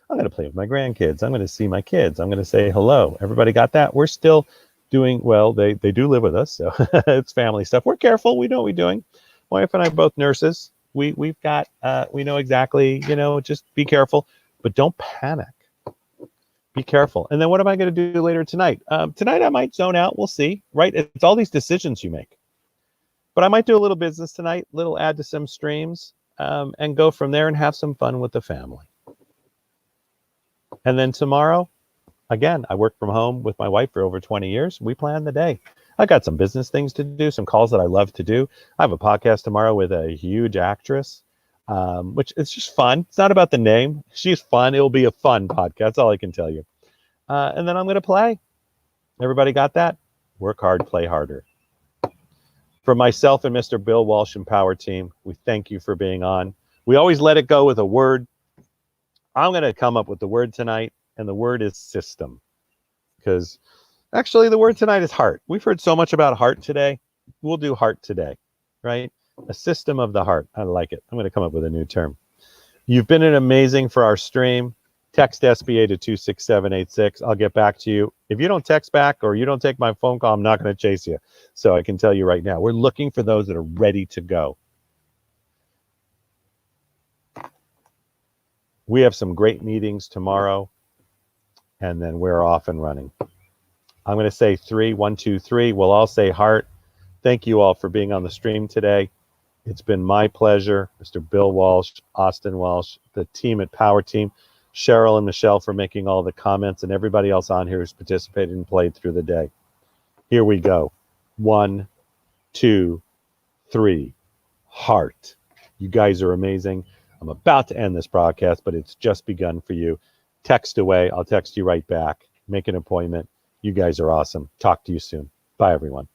I'm going to play with my grandkids. I'm going to see my kids. I'm going to say hello. Everybody got that? We're still doing, well, they do live with us, so it's family stuff. We're careful. We know what we're doing. My wife and I are both nurses. We've got, we know exactly, just be careful, but don't panic. Be careful. And then what am I going to do later tonight? Tonight I might zone out. We'll see, right? It's all these decisions you make. But I might do a little business tonight, little add to some streams, and go from there and have some fun with the family. And then tomorrow, again, I work from home with my wife for over 20 years. We plan the day. I got some business things to do, some calls that I love to do. I have a podcast tomorrow with a huge actress, which is just fun. It's not about the name. She's fun. It'll be a fun podcast. That's all I can tell you. And then I'm going to play. Everybody got that? Work hard, play harder. For myself and Mr. Bill Walsh and Power Team, we thank you for being on. We always let it go with a word. I'm going to come up with the word tonight, and the word is system. Because actually the word tonight is heart. We've heard so much about heart today. We'll do heart today, right? A system of the heart. I like it. I'm going to come up with a new term. You've been an amazing for our stream. Text SBA to 26786. I'll get back to you. If you don't text back or you don't take my phone call, I'm not going to chase you. So I can tell you right now, we're looking for those that are ready to go. We have some great meetings tomorrow, and then we're off and running. I'm going to say 3, 1, 2, 3. We'll all say heart. Thank you all for being on the stream today. It's been my pleasure. Mr. Bill Walsh, Austin Walsh, the team at Power Team, Cheryl and Michelle for making all the comments, and everybody else on here who's participated and played through the day. Here we go. 1, 2, 3. Heart. You guys are amazing. I'm about to end this broadcast, but it's just begun for you. Text away. I'll text you right back. Make an appointment. You guys are awesome. Talk to you soon. Bye, everyone.